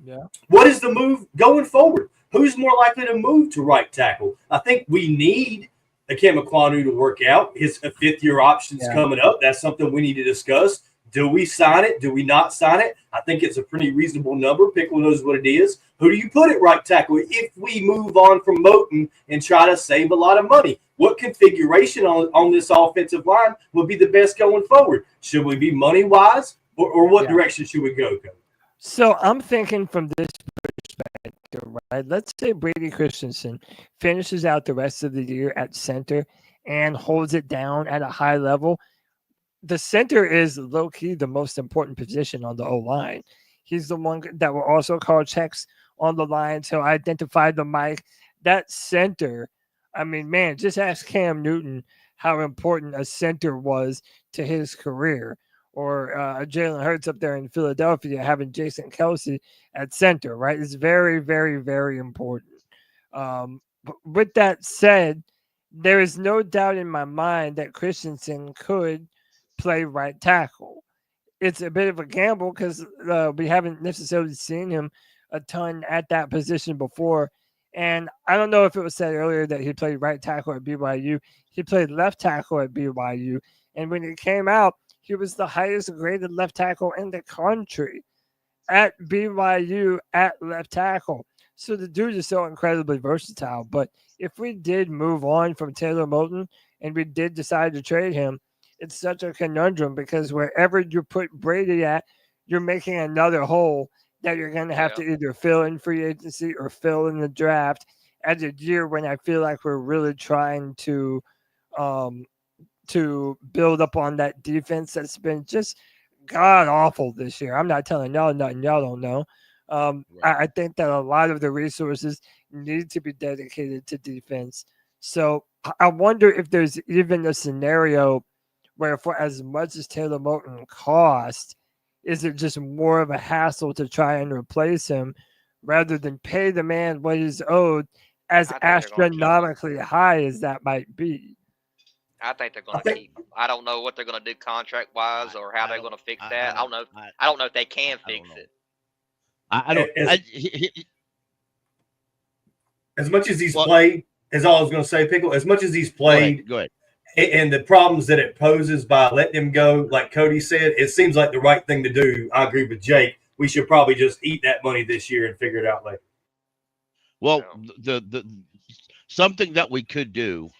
Yeah. What is the move going forward? Who's more likely to move to right tackle? I think we need Ikem Ekwonu to work out. His fifth-year option's coming up. That's something we need to discuss. Do we sign it? Do we not sign it? I think it's a pretty reasonable number. Pickle knows what it is. Who do you put at right tackle if we move on from Moten and try to save a lot of money? What configuration on this offensive line would be the best going forward? Should we be money-wise, or what direction should we go, Cody? So I'm thinking from this perspective, right? Let's say Brady Christensen finishes out the rest of the year at center and holds it down at a high level. The center is low-key the most important position on the O-line. He's the one that will also call checks on the line to identify the mic. That center, I mean, man, just ask Cam Newton how important a center was to his career. Or Jalen Hurts up there in Philadelphia having Jason Kelsey at center, right? It's very, very, very important. But with that said, there is no doubt in my mind that Christensen could play right tackle. It's a bit of a gamble because we haven't necessarily seen him a ton at that position before. And I don't know if it was said earlier that he played right tackle at BYU. He played left tackle at BYU. And when he came out, he was the highest graded left tackle in the country at BYU at left tackle. So the dude is so incredibly versatile. But if we did move on from Taylor Moten and we did decide to trade him, it's such a conundrum because wherever you put Brady at, you're making another hole that you're going to have to either fill in free agency or fill in the draft at a year when I feel like we're really trying to build up on that defense that's been just god awful this year. I'm not telling y'all nothing y'all don't know. I think that a lot of the resources need to be dedicated to defense. So I wonder if there's even a scenario where for as much as Taylor Moten cost, is it just more of a hassle to try and replace him rather than pay the man what is owed, as astronomically high as that might be? I think they're going to keep him. I don't know what they're going to do contract-wise or how they're going to fix that. I don't know. I don't know if they can fix it. I don't. As much as he's played, as all I was going to say, Pickle, as much as he's played, go ahead. And the problems that it poses by letting him go, like Cody said, it seems like the right thing to do. I agree with Jake. We should probably just eat that money this year and figure it out later. Well, the something that we could do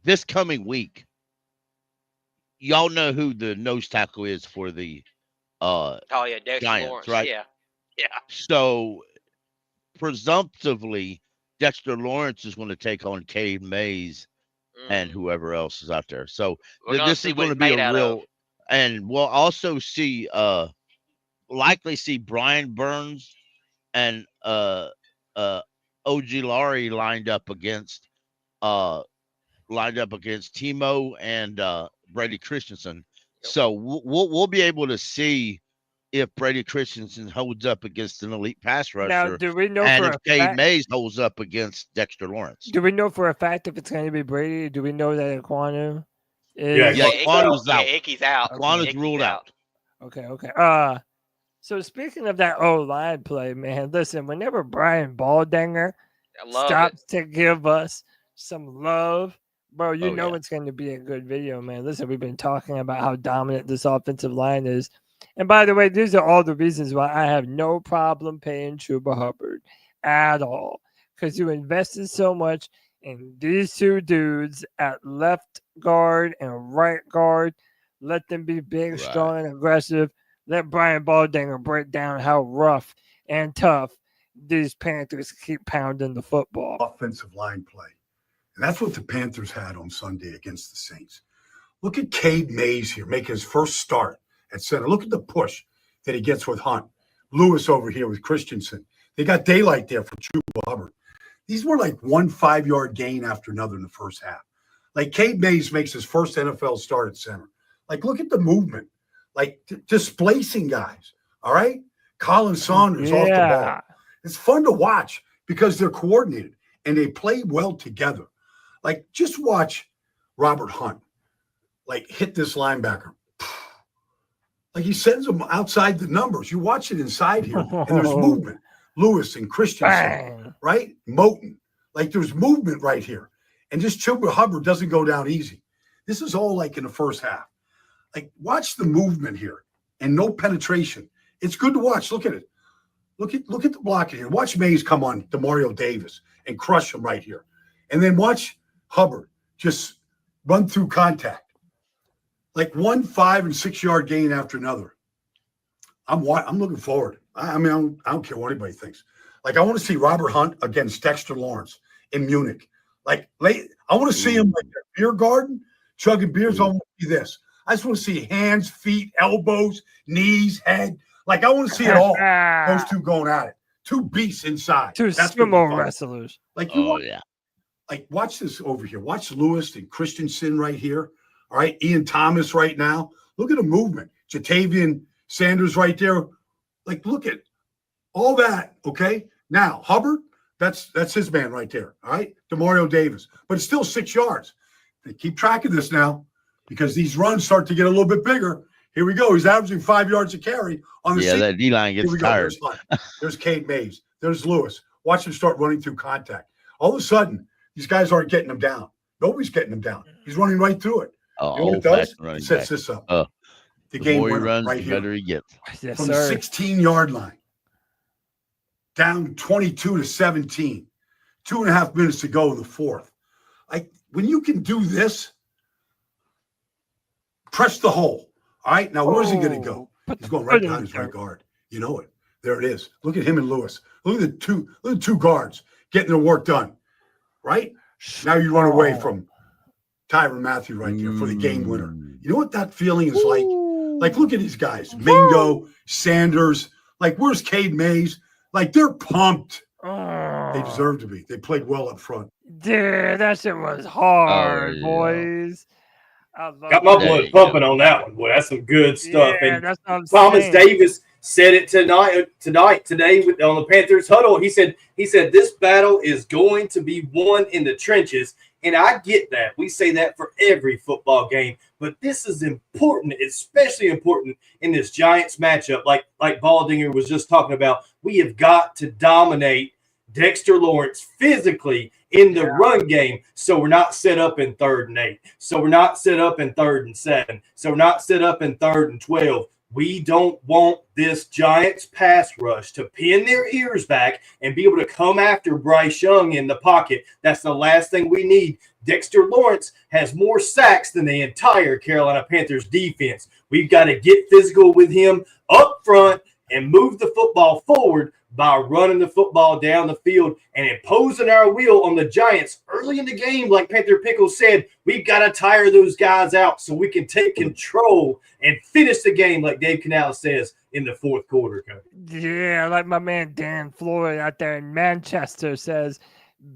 this coming week, y'all know who the nose tackle is for the Dexter Giants, Lawrence, right? Yeah. So presumptively, Dexter Lawrence is going to take on Cade Mays and whoever else is out there. So this is going to be a real, and we'll also see likely see Brian Burns and OG Laurie lined up against Timo and Brady Christensen. So we'll be able to see if Brady Christensen holds up against an elite pass rusher. Now, do we know and for if a Cade fact, Mays holds up against Dexter Lawrence? do we know for a fact if it's going to be Brady? Do we know that Ekwonu is? Yeah, Ekwonu's out. Icky's out. Ekwonu's ruled out. Okay. So speaking of that O-line play, man, listen, whenever Brian Baldinger stops to give us some love, bro, you know it's going to be a good video, man. Listen, we've been talking about how dominant this offensive line is. And by the way, these are all the reasons why I have no problem paying Chuba Hubbard at all. Because you invested so much in these two dudes at left guard and right guard. Let them be big, strong, and aggressive. Let Brian Baldinger break down how rough and tough these Panthers keep pounding the football. Offensive line play. And that's what the Panthers had on Sunday against the Saints. Look at Cade Mays here making his first start at center. Look at the push that he gets with Hunt. Lewis over here with Christensen. They got daylight there for Chuba Hubbard. These were like 1 5-yard gain after another in the first half. Like Cade Mays makes his first NFL start at center. Like, look at the movement. Like displacing guys. All right? Colin Saunders off the ball. It's fun to watch because they're coordinated and they play well together. Like, just watch Robert Hunt, like, hit this linebacker. Like, he sends them outside the numbers. You watch it inside here, and there's movement. Lewis and Christensen, right? Moten. Like, there's movement right here. And just Chuba Hubbard doesn't go down easy. This is all like in the first half. Like, watch the movement here and no penetration. It's good to watch. Look at it. Look at the blocking here. Watch Mays come on Demario Davis and crush him right here. And then watch Hubbard just run through contact. Like 1 5 and 6 yard gain after another. I'm looking forward. I mean, I don't care what anybody thinks. Like, I want to see Robert Hunt against Dexter Lawrence in Munich. Like, I want to see him like a beer garden, chugging beers. I want to see this. I just want to see hands, feet, elbows, knees, head. Like, I want to see it all. Those two going at it. Two beasts inside. Two sumo wrestlers. Like, watch this over here. Watch Lewis and Christensen right here. All right, Ian Thomas right now. Look at the movement. Jatavian Sanders right there. Like, look at all that, okay? Now, Hubbard, that's his man right there, all right? Demario Davis. But it's still 6 yards. They keep track of this now because these runs start to get a little bit bigger. Here we go. He's averaging 5 yards a carry on the that D-line gets tired. There's Cade Mays. There's Lewis. Watch him start running through contact. All of a sudden, these guys aren't getting him down. Nobody's getting him down. He's running right through it. You know what it does? It sets this up. The game more he winner runs, right the here. better he gets. Yes, From the 16-yard line, down 22-17. 2.5 minutes to go in the fourth. Like, when you can do this, press the hole. All right, now where's he going to go? He's going right behind his right guard. You know it. There it is. Look at him and Lewis. Look at the two guards getting their work done. Right? Now you run away from Tyrann Mathieu right there for the game winner. You know what that feeling is like? Like, look at these guys. Mingo, Sanders. Like, where's Cade Mays? Like, they're pumped. They deserve to be. They played well up front. Dude, that shit was hard, boys. Got my blood pumping on that one. Boy, that's some good stuff. Yeah, and that's what I'm Thomas saying. Davis said it today on the Panthers huddle. He said this battle is going to be won in the trenches. And I get that. We say that for every football game. But this is important, especially important in this Giants matchup. Like Baldinger was just talking about, we have got to dominate Dexter Lawrence physically in the run game, so we're not set up in 3rd and 8. So we're not set up in 3rd and 7. So we're not set up in 3rd and 12. We don't want this Giants pass rush to pin their ears back and be able to come after Bryce Young in the pocket. That's the last thing we need. Dexter Lawrence has more sacks than the entire Carolina Panthers defense. We've got to get physical with him up front and move the football forward by running the football down the field and imposing our will on the Giants early in the game. Like Panther Pickles said, we've got to tire those guys out so we can take control and finish the game, like Dave Canales says, in the 4th quarter. Yeah, like my man Dan Floyd out there in Manchester says,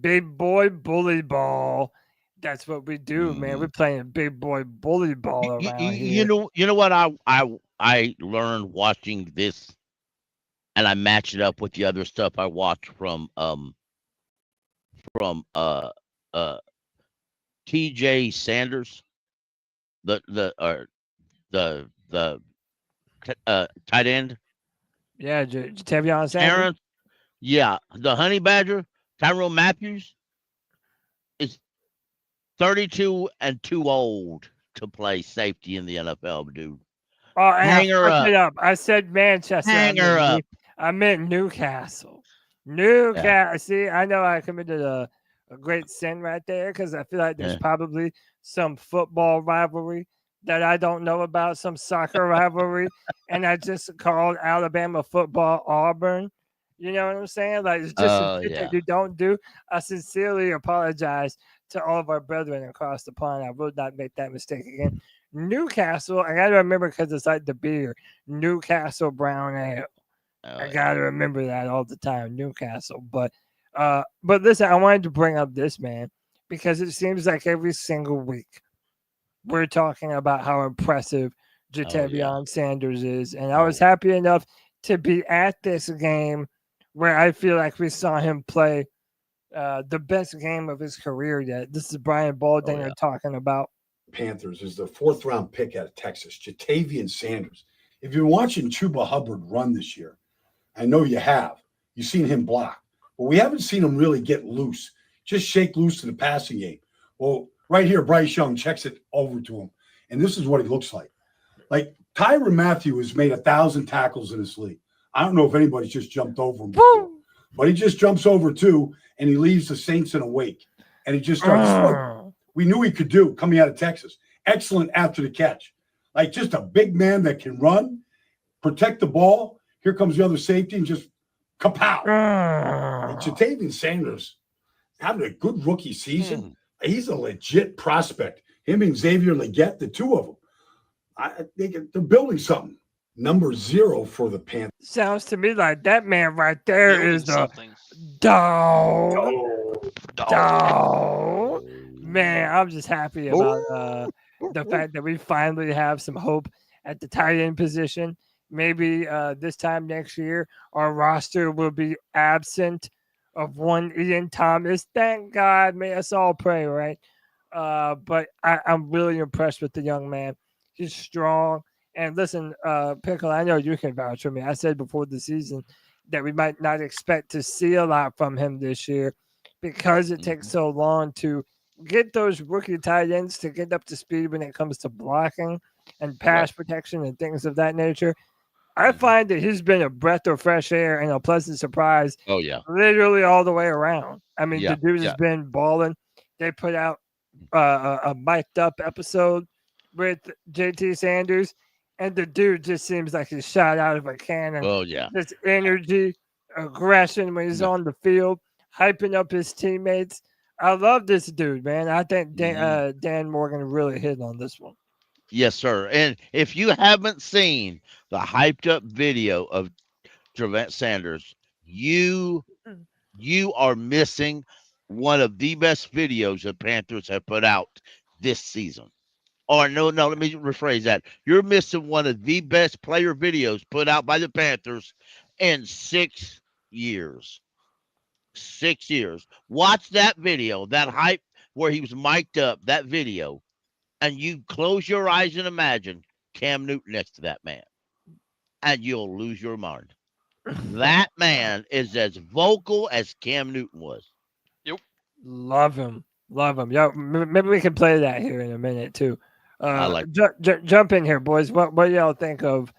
big boy bully ball. That's what we do, man. We're playing big boy bully ball around here. You know what I learned watching this, and I match it up with the other stuff I watched from T.J. Sanders, the tight end. Yeah, Jatavian Sanders. Yeah, the Honey Badger, Tyrann Mathieu is 32 and too old to play safety in the NFL, dude. Oh, hang her up. I said Manchester. Hang her up. I meant Newcastle. Yeah. See, I know I committed a great sin right there because I feel like there's probably some football rivalry that I don't know about, some soccer rivalry, and I just called Alabama football Auburn. You know what I'm saying? Like, it's just some shit that you don't do. I sincerely apologize to all of our brethren across the pond. I will not make that mistake again. Newcastle, I got to remember because it's like the beer, Newcastle Brown Ale. I got to remember that all the time, Newcastle. But listen, I wanted to bring up this, man, because it seems like every single week we're talking about how impressive Jatavian Sanders is. And I was happy enough to be at this game where I feel like we saw him play the best game of his career yet. This is Brian Baldinger talking about. Panthers is the 4th round pick out of Texas, Jatavian Sanders. If you're watching Chuba Hubbard run this year, I know you have. You've seen him block, but we haven't seen him really get loose, just shake loose in the passing game. Well, right here, Bryce Young checks it over to him, and this is what he looks like. Like Tyrann Mathieu has made 1,000 tackles in this league. I don't know if anybody's just jumped over him before, but he just jumps over two, and he leaves the Saints in a wake, and he just starts what we knew he could do coming out of Texas. Excellent after the catch. Like just a big man that can run, protect the ball. Here comes the other safety and just kapow. And Jatavian Sanders having a good rookie season. He's a legit prospect. Him and Xavier Leggett, the two of them, they're building something. Number 0 for the Panthers. Sounds to me like that man right there is the dog. Man, I'm just happy about the fact that we finally have some hope at the tight end position. Maybe this time next year, our roster will be absent of one Ian Thomas. Thank God. May us all pray, right? But I'm really impressed with the young man. He's strong. And listen, Pickle, I know you can vouch for me. I said before the season that we might not expect to see a lot from him this year because it takes so long to get those rookie tight ends to get up to speed when it comes to blocking and pass protection and things of that nature. I find that he's been a breath of fresh air and a pleasant surprise. Oh, yeah. Literally all the way around. I mean, the dude has been balling. They put out a mic'd up episode with JT Sanders, and the dude just seems like he's shot out of a cannon. Oh, yeah. This energy, aggression when he's on the field, hyping up his teammates. I love this dude, man. I think Dan Morgan really hit on this one. Yes, sir. And if you haven't seen the hyped up video of Jatavian Sanders, you are missing one of the best videos the Panthers have put out this season. Or no, let me rephrase that. You're missing one of the best player videos put out by the Panthers in 6 years. 6 years. Watch that video, that hype where he was mic'd up, that video, and you close your eyes and imagine Cam Newton next to that man, and you'll lose your mind. That man is as vocal as Cam Newton was. Yep. Love him. Yo, maybe we can play that here in a minute too. I like jump in here, boys. What do y'all think of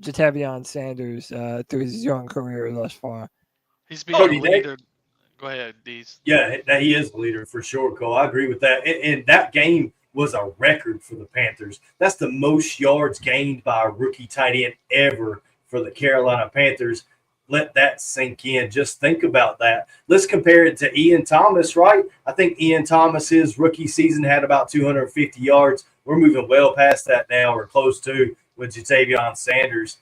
Jatavian Sanders through his young career thus far? He's been a leader. Go ahead, Deez. Yeah, he is a leader for sure, Cole. I agree with that. And that game was a record for the Panthers. That's the most yards gained by a rookie tight end ever for the Carolina Panthers. Let that sink in. Just think about that. Let's compare it to Ian Thomas, right? I think Ian Thomas, his rookie season, had about 250 yards. We're moving well past that now, or close to, with Jatavian Sanders.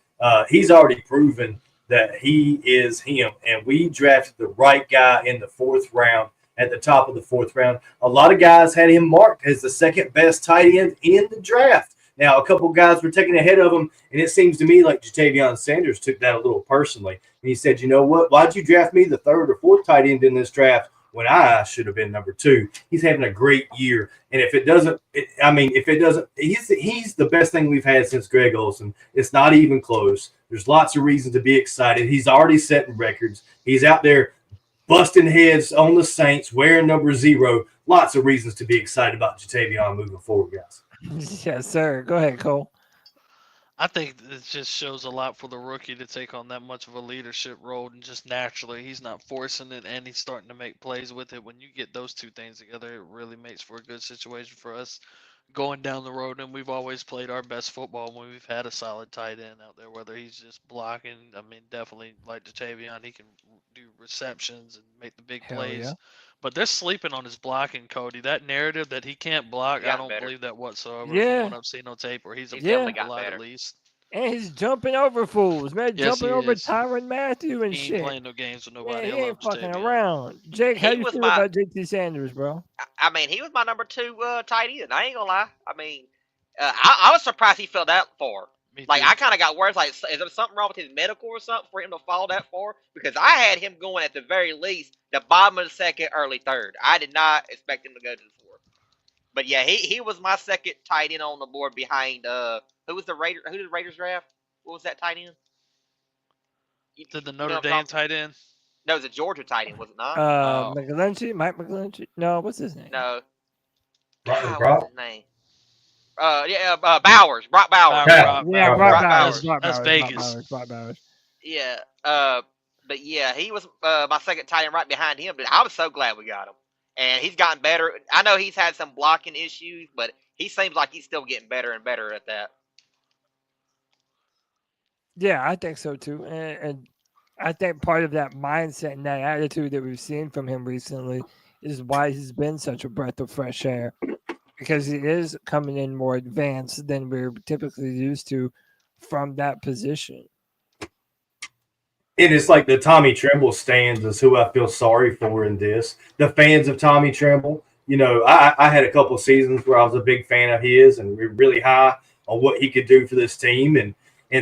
He's already proven that he is him, and we drafted the right guy in the 4th round, at the top of the 4th round. A lot of guys had him marked as the second best tight end in the draft. Now, a couple guys were taken ahead of him, and it seems to me like Jatavian Sanders took that a little personally. And he said, you know what, why'd you draft me the 3rd or 4th tight end in this draft when I should have been number 2? He's having a great year. And if it doesn't, he's the best thing we've had since Greg Olsen. It's not even close. There's lots of reason to be excited. He's already setting records. He's out there busting heads on the Saints, wearing number 0. Lots of reasons to be excited about Jatavian moving forward, guys. Yes, sir. Go ahead, Cole. I think it just shows a lot for the rookie to take on that much of a leadership role, and just naturally he's not forcing it and he's starting to make plays with it. When you get those two things together, it really makes for a good situation for us going down the road. And we've always played our best football when we've had a solid tight end out there, whether he's just blocking. I mean, definitely like Jatavian, he can do receptions and make the big plays. Yeah. But they're sleeping on his blocking, Cody. That narrative that he can't block, I don't believe that whatsoever from what I've seen on tape, or he's a lot at least. And he's jumping over fools, man. Jumping over Tyrann Mathieu and he shit. ain't playing no games with nobody. Yeah, he ain't fucking around. Jake, how you feel about JT Sanders, bro? I mean, he was my number 2 tight end. I ain't gonna lie. I mean, I was surprised he fell that far. Me Like, too. I kind of got worse. Like, is there something wrong with his medical or something for him to fall that far? Because I had him going at the very least the bottom of the second, early third. I did not expect him to go to the fourth. But yeah, he was my second tight end on the board behind who was the Raider? Who did the Raiders draft? What was that tight end? Did the You know Notre what I'm Dame talking- tight end? No, it was a Georgia tight end, was it not? Oh. McGlinchey, Mike McGlinchey. No, what's his name? No. Brock- God, Brock? what's his name? Bowers. Brock Bowers. Yeah. Yeah, Brock Brock Bowers. Bowers. That's Vegas. Brock Bowers. Yeah. But yeah, he was my second tight end right behind him. But I was so glad we got him, and he's gotten better. I know he's had some blocking issues, but he seems like he's still getting better and better at that. Yeah, I think so too. And I think part of that mindset and that attitude that we've seen from him recently is why he's been such a breath of fresh air, because he is coming in more advanced than we're typically used to from that position. And it's like the Tommy Tremble stands is who I feel sorry for in this. The fans of Tommy Tremble, you know, I had a couple of seasons where I was a big fan of his and we're really high on what he could do for this team. And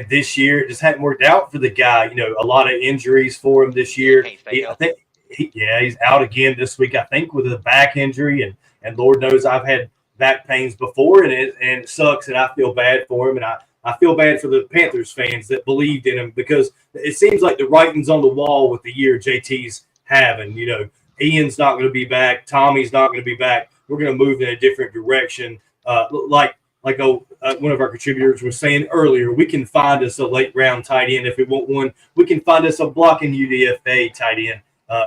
this year it just hadn't worked out for the guy. You know, a lot of injuries for him this year. I think he's out again this week, I think, with a back injury. And Lord knows I've had back pains before, and it sucks, and I feel bad for him. And I feel bad for the Panthers fans that believed in him, because it seems like the writing's on the wall with the year JT's having. You know, Ian's not going to be back. Tommy's not going to be back. We're going to move in a different direction. Like one of our contributors was saying earlier, we can find us a late round tight end if we want one. We can find us a blocking UDFA tight end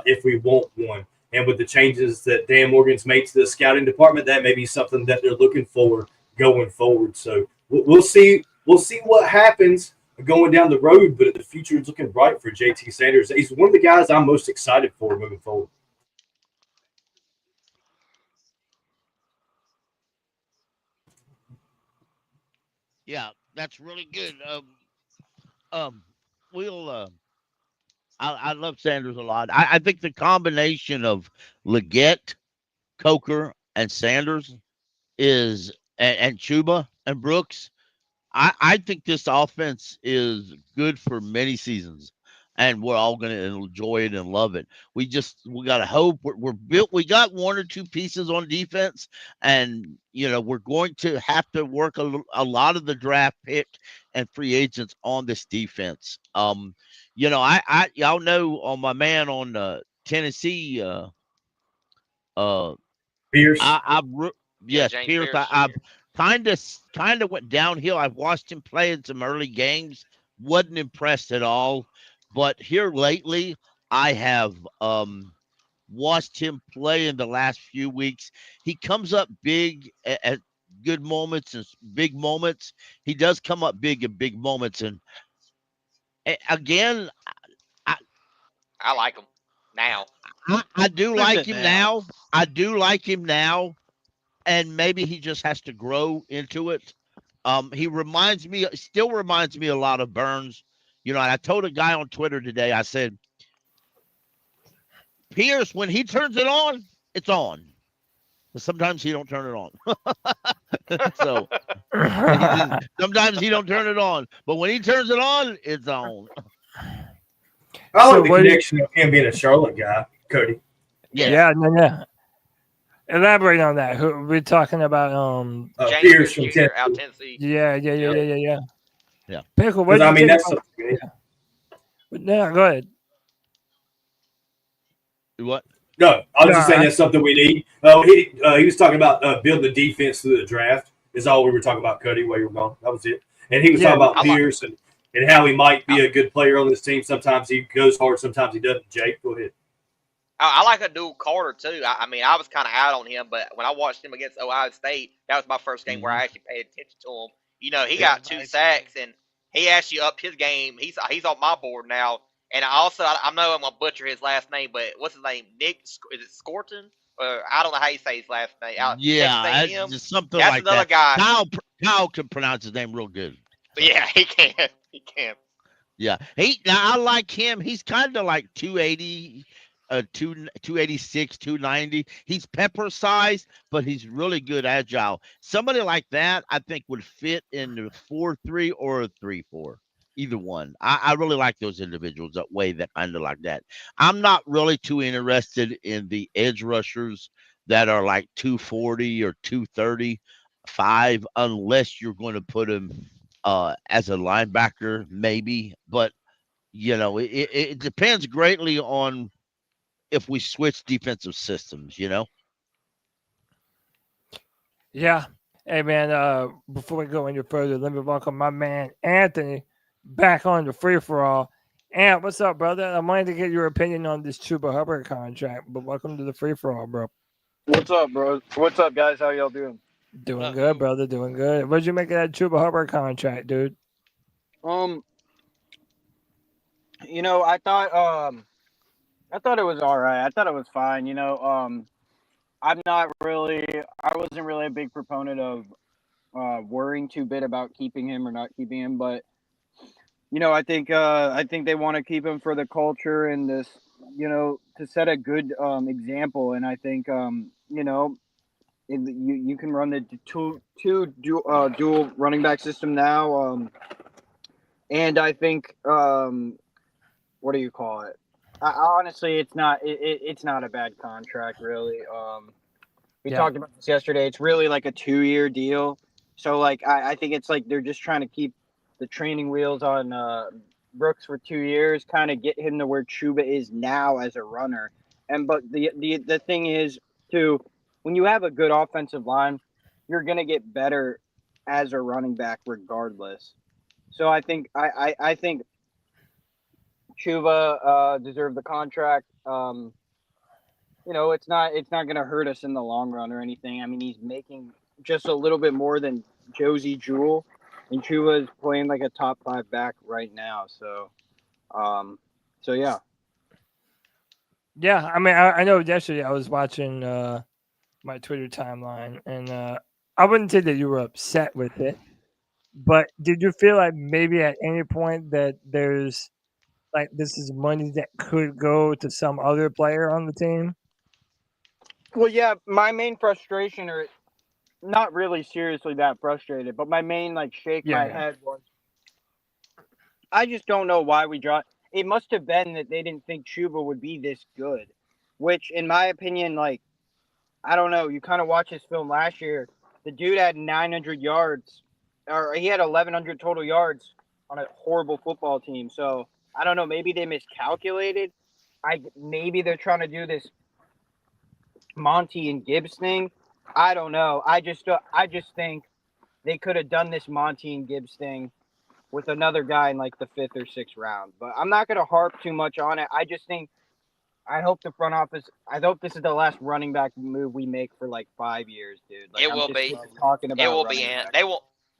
if we want one. And with the changes that Dan Morgan's made to the scouting department, that may be something that they're looking for going forward. So we'll see. We'll see what happens going down the road, but the future is looking bright for JT Sanders. He's one of the guys I'm most excited for moving forward. Yeah, that's really good. I love Sanders a lot. I think the combination of Leggett, Coker, and Sanders and Chuba and Brooks. I think this offense is good for many seasons, and we're all going to enjoy it and love it. We got to hope we're built. We got one or two pieces on defense, and we're going to have to work a lot of the draft pick and free agents on this defense. Y'all know on my man on Tennessee, Pierce. Yes, James Pierce. Pierce, I've kind of went downhill. I've watched him play in some early games. Wasn't impressed at all. But here lately, I have watched him play in the last few weeks. He comes up big at good moments and big moments. He does come up big at big moments. And again, I like him now. I do like him Now. now. I do like him now. And maybe he just has to grow into it. He still reminds me a lot of Burns. I told a guy on Twitter today, I said, Pierce, when he turns it on, it's on. But sometimes he don't turn it on. So sometimes he don't turn it on. But when he turns it on, it's on. I like So the what- connection of him being a Charlotte guy, Cody. Yeah. Elaborate on that. Who we're talking about? James Pierce Pierce from Jr. out Tennessee. Yeah. Yeah. Pickle. What Because, do you think that's about- something. No, go ahead. What? No, I was just saying No, that's something we need. He was talking about building the defense through the draft. Is all we were talking about, Cody, while you were gone. That was it. And he was talking about Pierce and how he might be a good player on this team. Sometimes he goes hard, sometimes he doesn't. Jake, go ahead. I like a dual Carter too. I mean, I was kind of out on him, but when I watched him against Ohio State, that was my first game where I actually paid attention to him. He got 2 sacks and he actually upped his game. He's on my board now. And I know I'm gonna butcher his last name, but what's his name? Nick? Is it Scorton? Or I don't know how you say his last name. Just something That's like another that. guy. Kyle can pronounce his name real good. But yeah, he can. He can. Yeah, I like him. He's kind of like 280. 286, 290. He's pepper sized, but he's really good agile. Somebody like that, I think, would fit in the 4-3 or a 3-4. Either one. I really like those individuals that weigh that kind of like that. I'm not really too interested in the edge rushers that are like 240 or 235, unless you're going to put them as a linebacker, maybe. But it depends greatly on if we switch defensive systems. Yeah. Hey man, before we go any further, let me welcome my man Anthony back on the free for all. Ant, what's up, brother? I wanted to get your opinion on this Chuba Hubbard contract, but welcome to the free for all, bro. What's up, bro? What's up, guys? How y'all doing? Doing good, brother. Doing good. What'd you make of that Chuba Hubbard contract, dude? I thought it was all right. I thought it was fine. I wasn't really a big proponent of worrying too bit about keeping him or not keeping him, but I think they want to keep him for the culture and this, to set a good example. And I think you can run the dual running back system now. And I think what do you call it? Honestly, it's not a bad contract, really. We talked about this yesterday. It's really like a 2-year deal. So, like, I think it's like they're just trying to keep the training wheels on Brooks for 2 years, kind of get him to where Chuba is now as a runner. But the thing is, too, when you have a good offensive line, you're going to get better as a running back regardless. So I think Chuba deserved the contract. It's not going to hurt us in the long run or anything. I mean, he's making just a little bit more than Josie Jewell, and Chuba is playing like a top 5 back right now. So yeah. Yeah, I mean, I know yesterday I was watching my Twitter timeline, and I wouldn't say that you were upset with it, but did you feel like maybe at any point that there's like this is money that could go to some other player on the team? Well, yeah, my main frustration, or not really seriously that frustrated, but my main my head was I just don't know why we dropped. It must have been that they didn't think Chuba would be this good, which in my opinion, I don't know. You kind of watch his film last year. The dude had 900 yards, or he had 1,100 total yards on a horrible football team. So I don't know. Maybe they miscalculated. Maybe they're trying to do this Monty and Gibbs thing. I don't know. I just think they could have done this Monty and Gibbs thing with another guy in like the 5th or 6th round. But I'm not going to harp too much on it. I just think I hope the front office. I hope this is the last running back move we make for like 5 years, dude. It will be. Talking about it will be.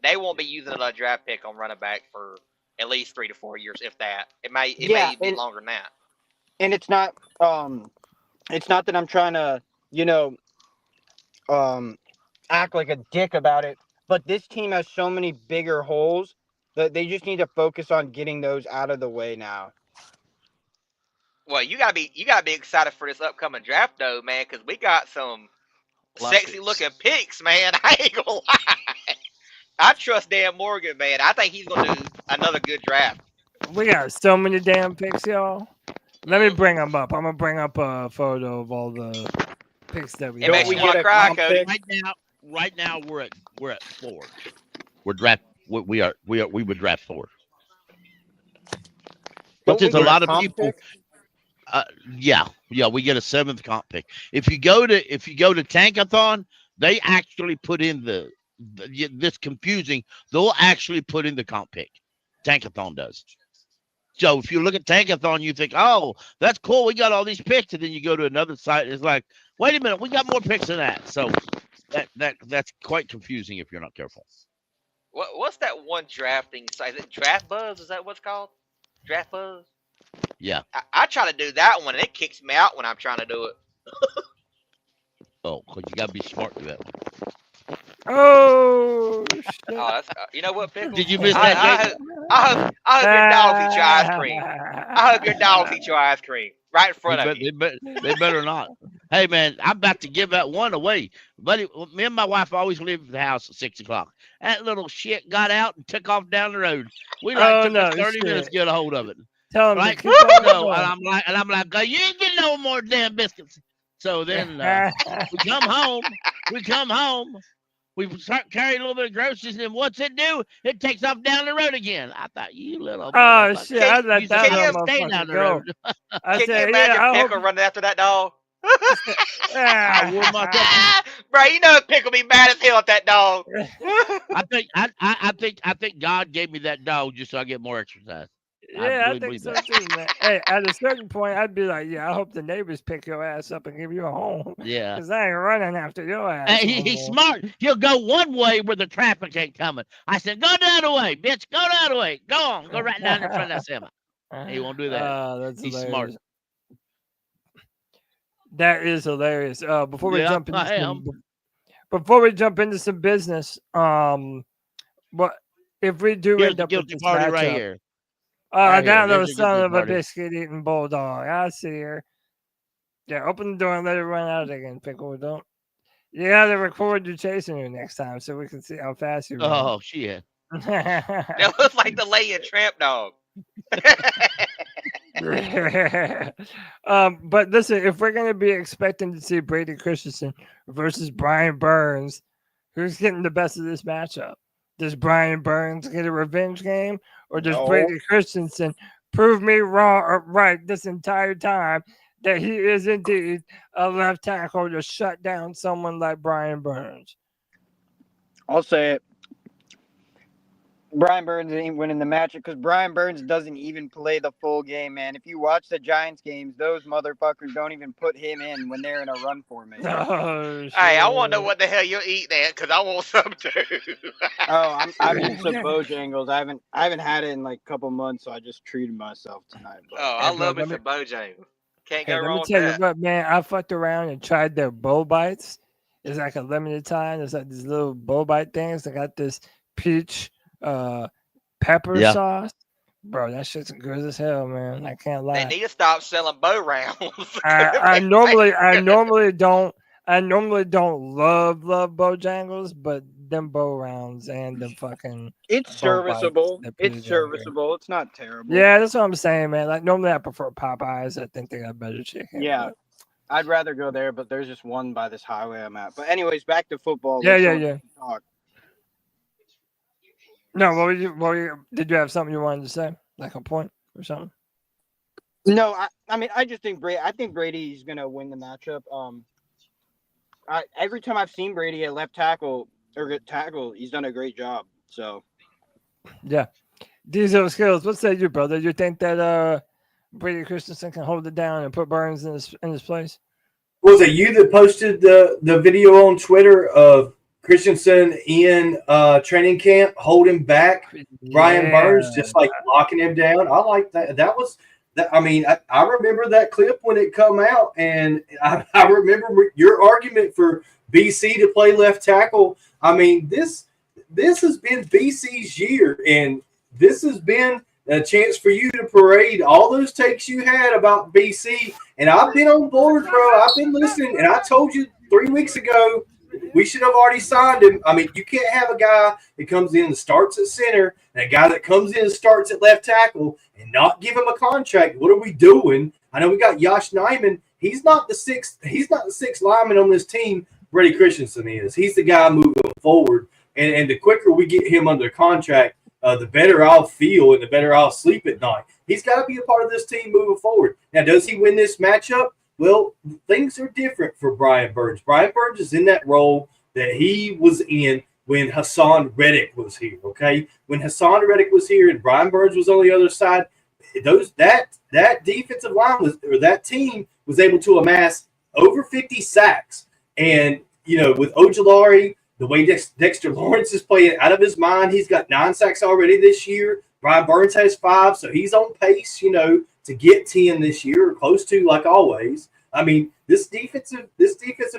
They won't be using a draft pick on running back for at least 3 to 4 years, if that. It may be longer than that. And it's not that I'm trying to act like a dick about it, but this team has so many bigger holes that they just need to focus on getting those out of the way now. Well, you gotta be excited for this upcoming draft though, man, because we got some sexy looking picks, man. I ain't gonna lie. I trust Dan Morgan, man. I think he's gonna do another good draft. We got so many damn picks, y'all. Let me bring them up. I'm gonna bring up a photo of all the picks that we. It makes you want to cry, Cody. Right now we're at 4. We would draft 4. But there's a lot of people. Yeah, we get a 7th comp pick. If you go to Tankathon, they actually put in this confusing. They'll actually put in the comp pick. Tankathon does. So if you look at Tankathon, you think, oh, that's cool. We got all these picks, and then you go to another site, and it's like, wait a minute, we got more picks than that. So that's quite confusing if you're not careful. What's that one drafting site? Is it Draft Buzz? Is that what's called? Draft Buzz? Yeah. I try to do that one, and it kicks me out when I'm trying to do it. Oh, because you got to be smart to that one. Oh, shit. Oh, that's, you know what, Pickle? Did you miss that? I hug your dogs eat your ice cream. I hug your dogs eat your ice cream. right in front of you. They better not. Hey, man, I'm about to give that one away. Buddy, me and my wife always leave the house at 6 o'clock. That little shit got out and took off down the road. We took us 30 minutes to get a hold of it. Tell him right? to keep on So, going. and I'm like, you ain't getting no more damn biscuits. So then we come home. We start carrying a little bit of groceries, and then what's it do? It takes off down the road again. I thought, you little Oh shit! I you let that stay little down motherfucker the go. road. I Can said, you imagine yeah, I Pickle hope. running after that dog? I wore myself. Bro, you know Pickle be mad as hell at that dog. I think God gave me that dog just so I get more exercise. Yeah, I really think believe so that. too, man. Hey, at a certain point, I'd be like, yeah, I hope the neighbors pick your ass up and give you a home. Yeah. Because I ain't running after your ass. Hey, no he's more. smart. He'll go one way where the traffic ain't coming. I said, go the other way, bitch. Go the other way. Go on. Go right down in front of that semi. He won't do that. That's He's hilarious. smart. That is hilarious. Before we Yeah, jump into I am. some business, what if we do Here's end the up with guilty this party right matchup? here. Oh, Right that here. little There's the son guilty of a party. biscuit eating bulldog. I see her. Yeah, open the door and let it run out again, Pickle. Don't. You gotta record you chasing her next time so we can see how fast you run. Oh, shit. That looks like the lay in tramp dog. But listen, if we're gonna be expecting to see Brady Christensen versus Brian Burns, who's getting the best of this matchup? Does Brian Burns get a revenge game, or does No. Brady Christensen prove me wrong or right this entire time that he is indeed a left tackle to shut down someone like Brian Burns? I'll say it. Brian Burns ain't winning the matchup because Brian Burns doesn't even play the full game, man. If you watch the Giants games, those motherfuckers don't even put him in when they're in a run formation. Oh, Hey, I want to know what the hell you're eating at because I want some too. I've eaten some Bojangles. I haven't had it in like a couple months, so I just treated myself tonight. But Oh, I love me some Bojangles. Can't Hey, go let wrong me with tell you that. what, man. I fucked around and tried their bow bites. It's like a limited time. It's like these little bow bite things. They got this peach pepper Yeah. sauce. Bro, that shit's good as hell, man. I can't They lie. need to stop selling bow rounds. I normally don't love Bojangles, but them bow rounds and the fucking it's bow bites, serviceable. they're pretty It's damn good. serviceable. It's not terrible. Yeah, that's what I'm saying, man. Like normally I prefer Popeyes. I think they got better chicken. Yeah. but- I'd rather go there, but there's just one by this highway I'm at. But anyways, back to football. Yeah, Let's yeah, let yeah. them talk. No, did you have something you wanted to say? Like a point or something? No, I mean, I just think I think Brady's gonna win the matchup. Every time I've seen Brady at left tackle or at tackle, he's done a great job. So Yeah. Diesel skills. What say you, brother? You think that Brady Christensen can hold it down and put Burns in his place? Was it you that posted the video on Twitter of Christensen in training camp holding back Brian Burns, just like locking him down? I like that. That was that. I mean, I remember that clip when it come out, and I remember your argument for BC to play left tackle. I mean, this has been BC's year, and this has been a chance for you to parade all those takes you had about BC. And I've been on board, bro. I've been listening, and I told you 3 weeks ago we should have already signed him. I mean, you can't have a guy that comes in and starts at center and a guy that comes in and starts at left tackle and not give him a contract. What are we doing? I know we got Josh Nijman. He's not the sixth lineman on this team. Brady Christensen is. He's the guy moving forward. And the quicker we get him under contract, the better I'll feel and the better I'll sleep at night. He's got to be a part of this team moving forward. Now, does he win this matchup? Well, things are different for Brian Burns. Brian Burns is in that role that he was in when Hassan Reddick was here, okay? When Hassan Reddick was here and Brian Burns was on the other side, that defensive line that team was able to amass over 50 sacks. And, with Ojulari, the way Dexter Lawrence is playing out of his mind, he's got 9 sacks already this year. Brian Burns has 5, so he's on pace, to get 10 this year, or close to, like always. I mean, this defensive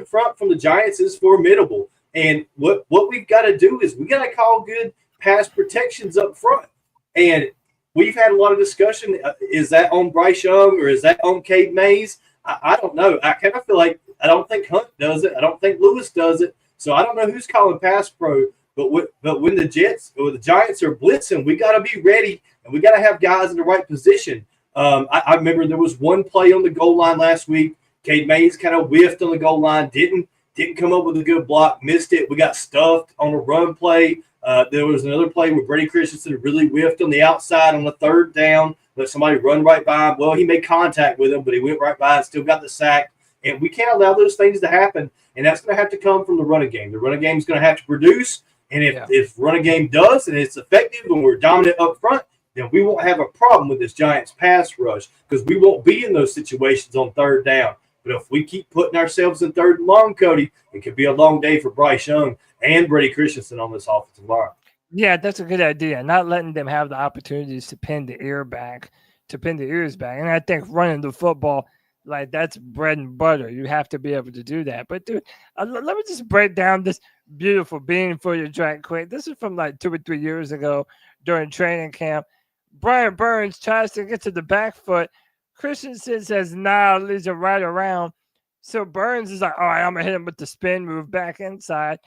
front from the Giants is formidable. And what we've got to do is we got to call good pass protections up front. And we've had a lot of discussion. Is that on Bryce Young or is that on Cade Mays? I don't know. I kind of feel like I don't think Hunt does it. I don't think Lewis does it. So I don't know who's calling pass pro. But when the Giants are blitzing, we got to be ready and we got to have guys in the right position. I remember there was one play on the goal line last week. Cade Mays kind of whiffed on the goal line, didn't come up with a good block, missed it. We got stuffed on a run play. There was another play where Brady Christensen really whiffed on the outside on the third down. Let somebody run right by him. Well, he made contact with him, but he went right by and still got the sack. And we can't allow those things to happen. And that's going to have to come from the running game. The running game is going to have to produce. And if running game does and it's effective and we're dominant up front, then we won't have a problem with this Giants pass rush because we won't be in those situations on third down. But if we keep putting ourselves in third and long, Cody, it could be a long day for Bryce Young and Brady Christensen on this offensive line. Yeah, that's a good idea. Not letting them have the opportunities to pin the ears back. And I think running the football, like that's bread and butter. You have to be able to do that. But dude, let me just break down this beautiful bean for you, right quick. This is from like 2 or 3 years ago during training camp. Brian Burns tries to get to the back foot. Christensen says, nah, leads him right around. So Burns is like, all right, I'm going to hit him with the spin move back inside.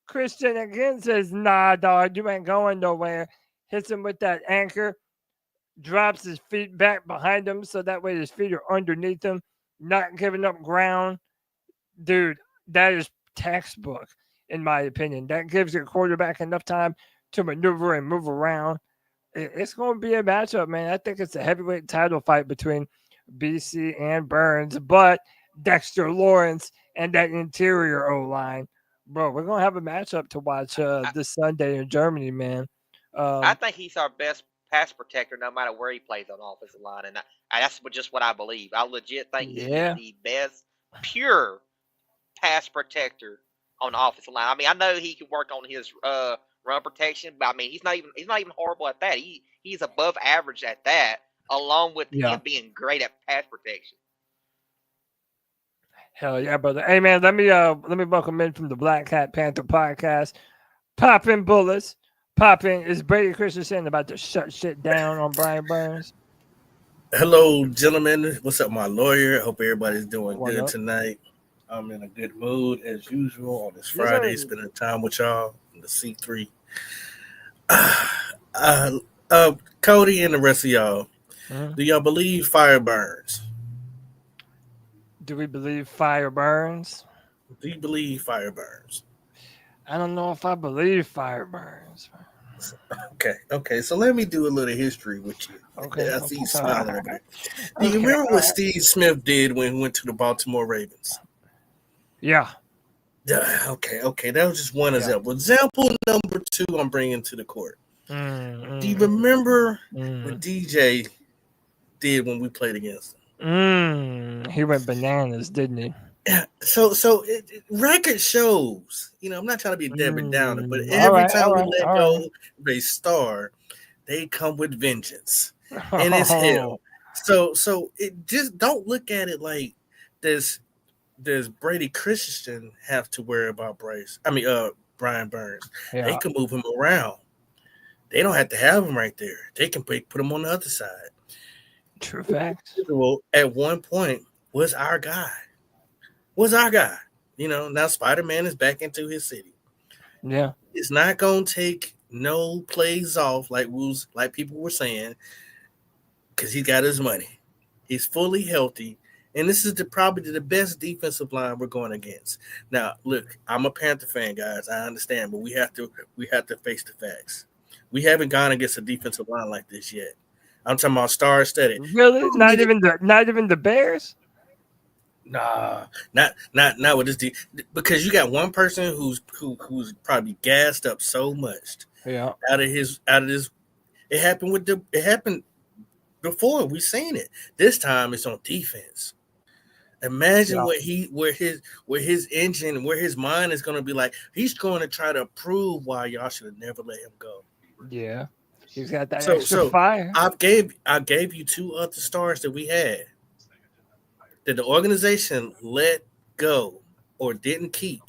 Christian again says, nah, dog, you ain't going nowhere. Hits him with that anchor. Drops his feet back behind him so that way his feet are underneath him, not giving up ground. Dude, that is textbook, in my opinion. That gives your quarterback enough time to maneuver and move around. It's going to be a matchup, man. I think it's a heavyweight title fight between BC and Burns, but Dexter Lawrence and that interior O-line. Bro, we're going to have a matchup to watch this Sunday in Germany, man. I think he's our best pass protector no matter where he plays on the offensive line. And that's just what I believe. I legit think he's the best pure pass protector on the offensive line. I mean, I know he can work on his run protection, but I mean, he's not even horrible at that. He's above average at that, along with him being great at pass protection. Hell yeah, brother. Hey man, let me welcome in from the Black Hat Panther Podcast. Popping bullets. Is Brady Christensen about to shut shit down on Brian Burns? Hello, gentlemen. What's up, my lawyer? Hope everybody's doing good tonight. I'm in a good mood as usual on this Friday, spending time with y'all in the C3. Cody and the rest of y'all, do y'all believe fire burns? Do we believe fire burns? Do you believe fire burns? I don't know if I believe fire burns. Okay. So let me do a little history with you. Okay. I see you smiling over there. Do you remember what Steve Smith did when he went to the Baltimore Ravens? Yeah. Okay. That was just one example. Example number 2 I'm bringing to the court. Do you remember what DJ did when we played against him? He went bananas, didn't he? Yeah. So record shows, I'm not trying to be a Debbie Downer, but every time we let go of a star, they come with vengeance. And it's hell. So it just don't look at it like does Brady Christensen have to worry about Brian Burns. Yeah. They can move him around. They don't have to have him right there. They can put him on the other side. True facts. At one point was our guy. Now Spider-Man is back into his city. Yeah. It's not going to take no plays off like people were saying because he got his money. He's fully healthy. And this is probably the best defensive line we're going against. Now, look, I'm a Panther fan, guys. I understand, but we have to face the facts. We haven't gone against a defensive line like this yet. I'm talking about star-studded. Really? Not even the Bears? Nah, not with this because you got one person who's probably gassed up so much. Yeah. Out of this, it happened before. We've seen it. This time it's on defense. Imagine where his engine, where his mind is going to be like. He's going to try to prove why y'all should have never let him go. Yeah, he's got that extra fire. I gave you 2 other stars that we had that the organization let go or didn't keep.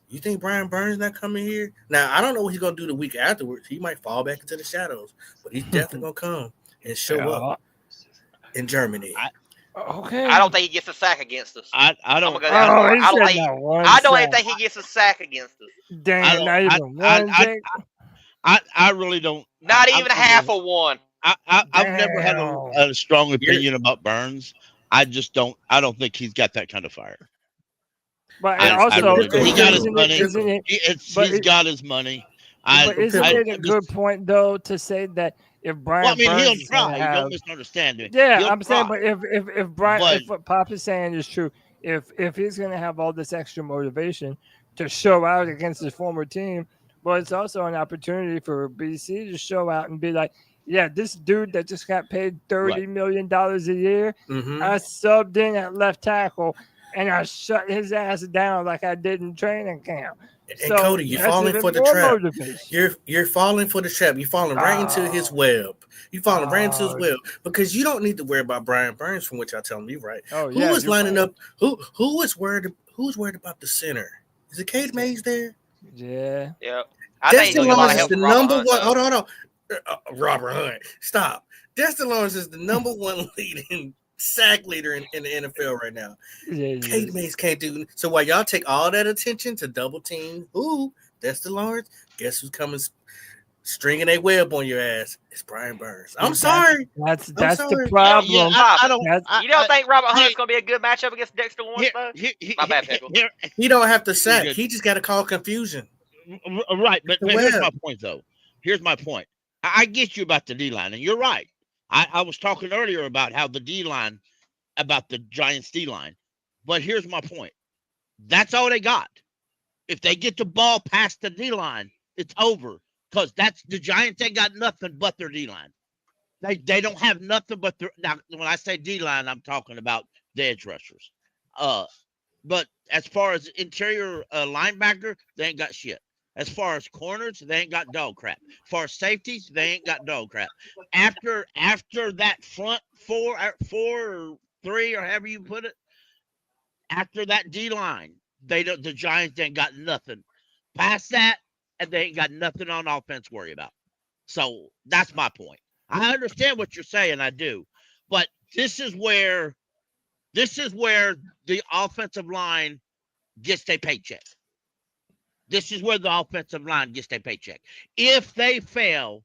You think Brian Burns not coming here? Now I don't know what he's going to do the week afterwards. He might fall back into the shadows, but he's definitely going to come. and show up in Germany. Okay. I don't think he gets a sack against us. I don't. I'm gonna go that far. he said not one I don't even sack. think he gets a sack against us. Damn, not even one. Jake. I really don't. Not even half of one. I've never had a strong opinion about Burns. I just don't. I don't think he's got that kind of fire. But I also, really don't. He got his isn't money. it- He's got his money. But isn't it a good point though to say that if Brian Well, I mean, Burns he'll is gonna try. have, Don't misunderstand me. yeah, He'll I'm saying, try. but if Brian, But- if what Pop is saying is true, if he's gonna have all this extra motivation to show out against his former team, well, it's also an opportunity for BC to show out and be like, yeah, this dude that just got paid $30 million a year, I subbed in at left tackle and I shut his ass down like I did in training camp. And Cody, you're falling for the trap. You're falling for the trap. You're falling right into his web. You're falling right into his web because you don't need to worry about Brian Burns, from which I tell me right. Oh, who is lining up? Who is worried? Who's worried about the center? Is it Cade Mays there? Yeah. Yeah. Destin Lawrence is the number one. Hold on. Robert Hunt. Stop. Destin Lawrence is the number one leading sack leader in the NFL right now. Cade Mays can't do so. While y'all take all that attention to double team, Destin Lawrence, guess who's coming stringing a web on your ass? It's Brian Burns. I'm sorry. That's the problem. Yeah, you don't think Robert Hunt's gonna be a good matchup against Dexter Lawrence, though? My bad, Pickle. He don't have to sack. He just got to call confusion. Right, but here's my point, though. Here's my point. I get you about the D-line, and you're right. I was talking earlier about how the D-line, about the Giants D-line. But here's my point. That's all they got. If they get the ball past the D-line, it's over. Because that's the Giants ain't got nothing but their D-line. They don't have nothing but their. Now, when I say D-line, I'm talking about the edge rushers. But as far as interior linebacker, they ain't got shit. As far as corners, they ain't got dog crap. As far as safeties, they ain't got dog crap. After that front four or three, or however you put it, after that D line, the Giants ain't got nothing. Past that, and they ain't got nothing on offense to worry about. So that's my point. I understand what you're saying, I do, but this is where the offensive line gets their paycheck. This is where the offensive line gets their paycheck. If they fail,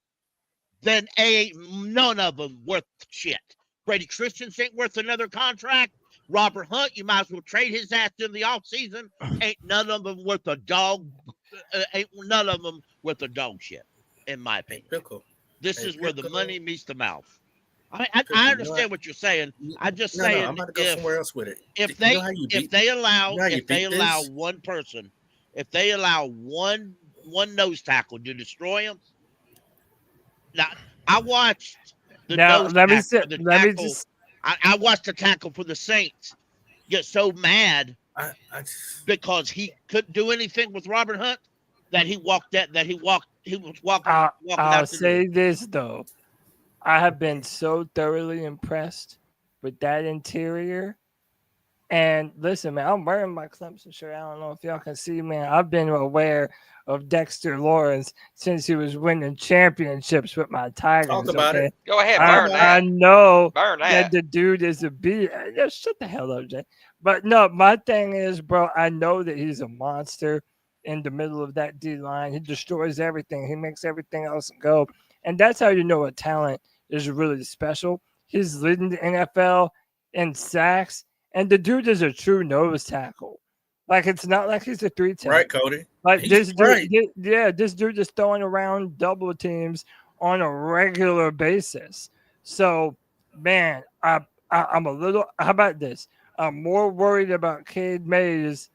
then none of them worth shit. Brady Christensen ain't worth another contract. Robert Hunt, you might as well trade his ass in the offseason. Ain't none of them worth a dog. Ain't none of them worth a dog shit, in my opinion. This is where the money meets the mouth. I understand what you're saying. I'm just saying. I'm about to go somewhere else with it. If they allow one person. If they allow one nose tackle to destroy him, now I watched the I watched the tackle for the Saints get so mad because he couldn't do anything with Robert Hunt that he was walking. I'll say this though, I have been so thoroughly impressed with that interior. And listen, man, I'm wearing my Clemson shirt. I don't know if y'all can see, man. I've been aware of Dexter Lawrence since he was winning championships with my Tigers. Talk about it. Go ahead, burn that. I know burn that the dude is a beast. Just shut the hell up, Jay. But no, my thing is, bro, I know that he's a monster in the middle of that D line. He destroys everything. He makes everything else go. And that's how you know a talent is really special. He's leading the NFL in sacks. And the dude is a true nose tackle. Like, it's not like he's a 3-10. Right, Cody. Like, this dude is throwing around double teams on a regular basis. So, man, I'm a little – how about this? I'm more worried about Cade Mays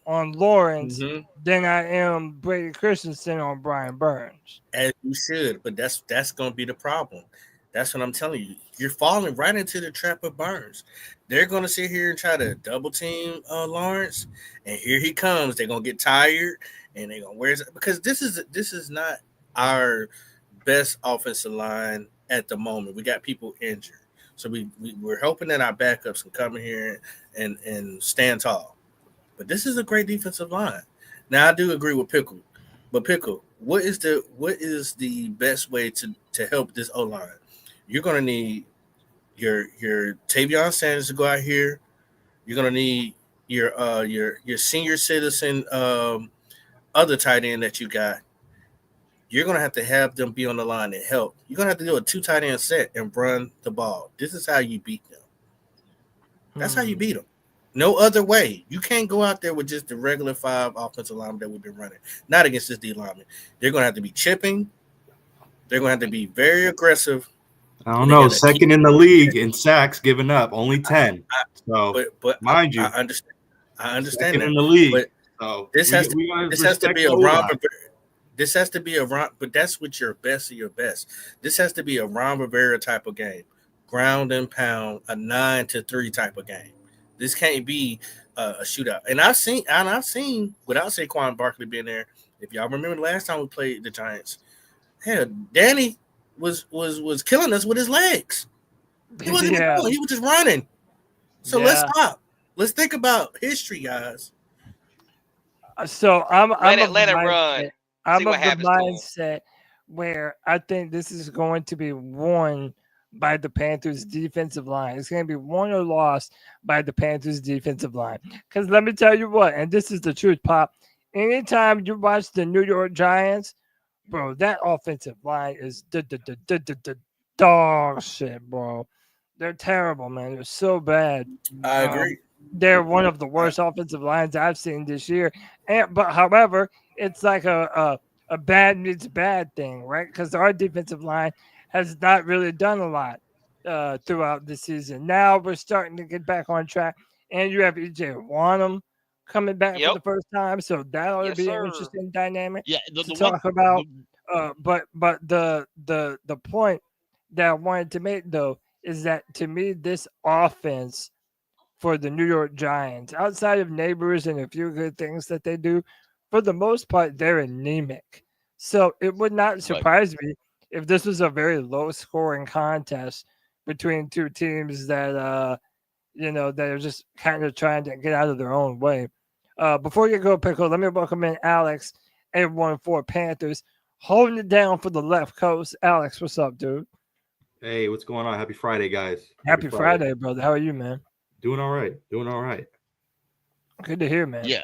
on Lawrence than I am Brady Christensen on Brian Burns. As you should, but that's going to be the problem. That's what I'm telling you. You're falling right into the trap of Burns. They're going to sit here and try to double team Lawrence, and here he comes. They're going to get tired, and they're going to wear it because this is not our best offensive line at the moment. We got people injured, so we're hoping that our backups can come in here and stand tall. But this is a great defensive line. Now I do agree with Pickle, but Pickle, what is the best way to help this O-line? you're going to need your Tavion Sanders to go out here. You're going to need your senior citizen other tight end that you got. You're going to have them be on the line and help. You're going to have to do a 2 tight end set and run the ball. This is how you beat them. That's how you beat them. No other way. You can't go out there with just the regular 5 offensive linemen that we've been running. Not against this D lineman. They're going to have to be chipping. They're going to have to be very aggressive. I don't know. Second in the league in sacks given up, only 10. So, but mind you, I understand. Second that. in the league. But so this has to be a Ron. This has to be a Ron, but that's with your best of your best. This has to be a Ron Rivera type of game, ground and pound, a 9-3 type of game. This can't be a shootout. And I've seen without Saquon Barkley being there. If y'all remember the last time we played the Giants, hell, Danny was killing us with his legs. He wasn't even going, he was just running. So let's stop. Let's think about history, guys. So I'm let it run. I'm of the mindset where I think this is going to be won by the Panthers defensive line. It's going to be won or lost by the Panthers defensive line. Because let me tell you what, and this is the truth, Pop. Anytime you watch the New York Giants, bro, that offensive line is dog shit, bro. They're terrible, man. They're so bad. I agree. They're one of the worst offensive lines I've seen this year. But however, it's like a bad meets bad thing, right? Because our defensive line has not really done a lot throughout the season. Now we're starting to get back on track, and you have EJ Wanham coming back for the first time, so that ought to be an interesting dynamic to talk about. But the point that I wanted to make though is that to me this offense for the New York Giants, outside of neighbors and a few good things that they do, for the most part they're anemic. So it would not surprise me if this was a very low scoring contest between two teams that that are just kind of trying to get out of their own way. Before you go, Pickle, let me welcome in Alex, 814 Panthers, holding it down for the left coast. Alex, what's up, dude? Hey, what's going on? Happy Friday, guys. Happy Friday, brother. How are you, man? Doing all right. Good to hear, man. Yeah.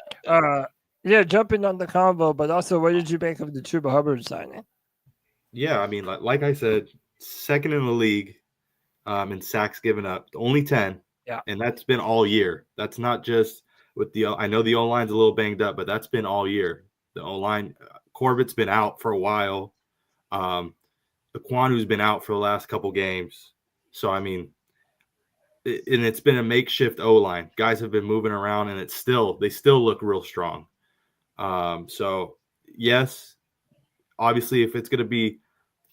Jumping on the convo, but also, what did you make of the Chuba Hubbard signing? Yeah, I mean, like I said, second in the league in sacks given up, only 10. Yeah. And that's been all year. That's not just with I know the O-line's a little banged up, but that's been all year. The O-line, Corbett's been out for a while. Aquanu's been out for the last couple games. So, I mean, and it's been a makeshift O-line. Guys have been moving around, and they still look real strong. So, yes, obviously, if it's going to be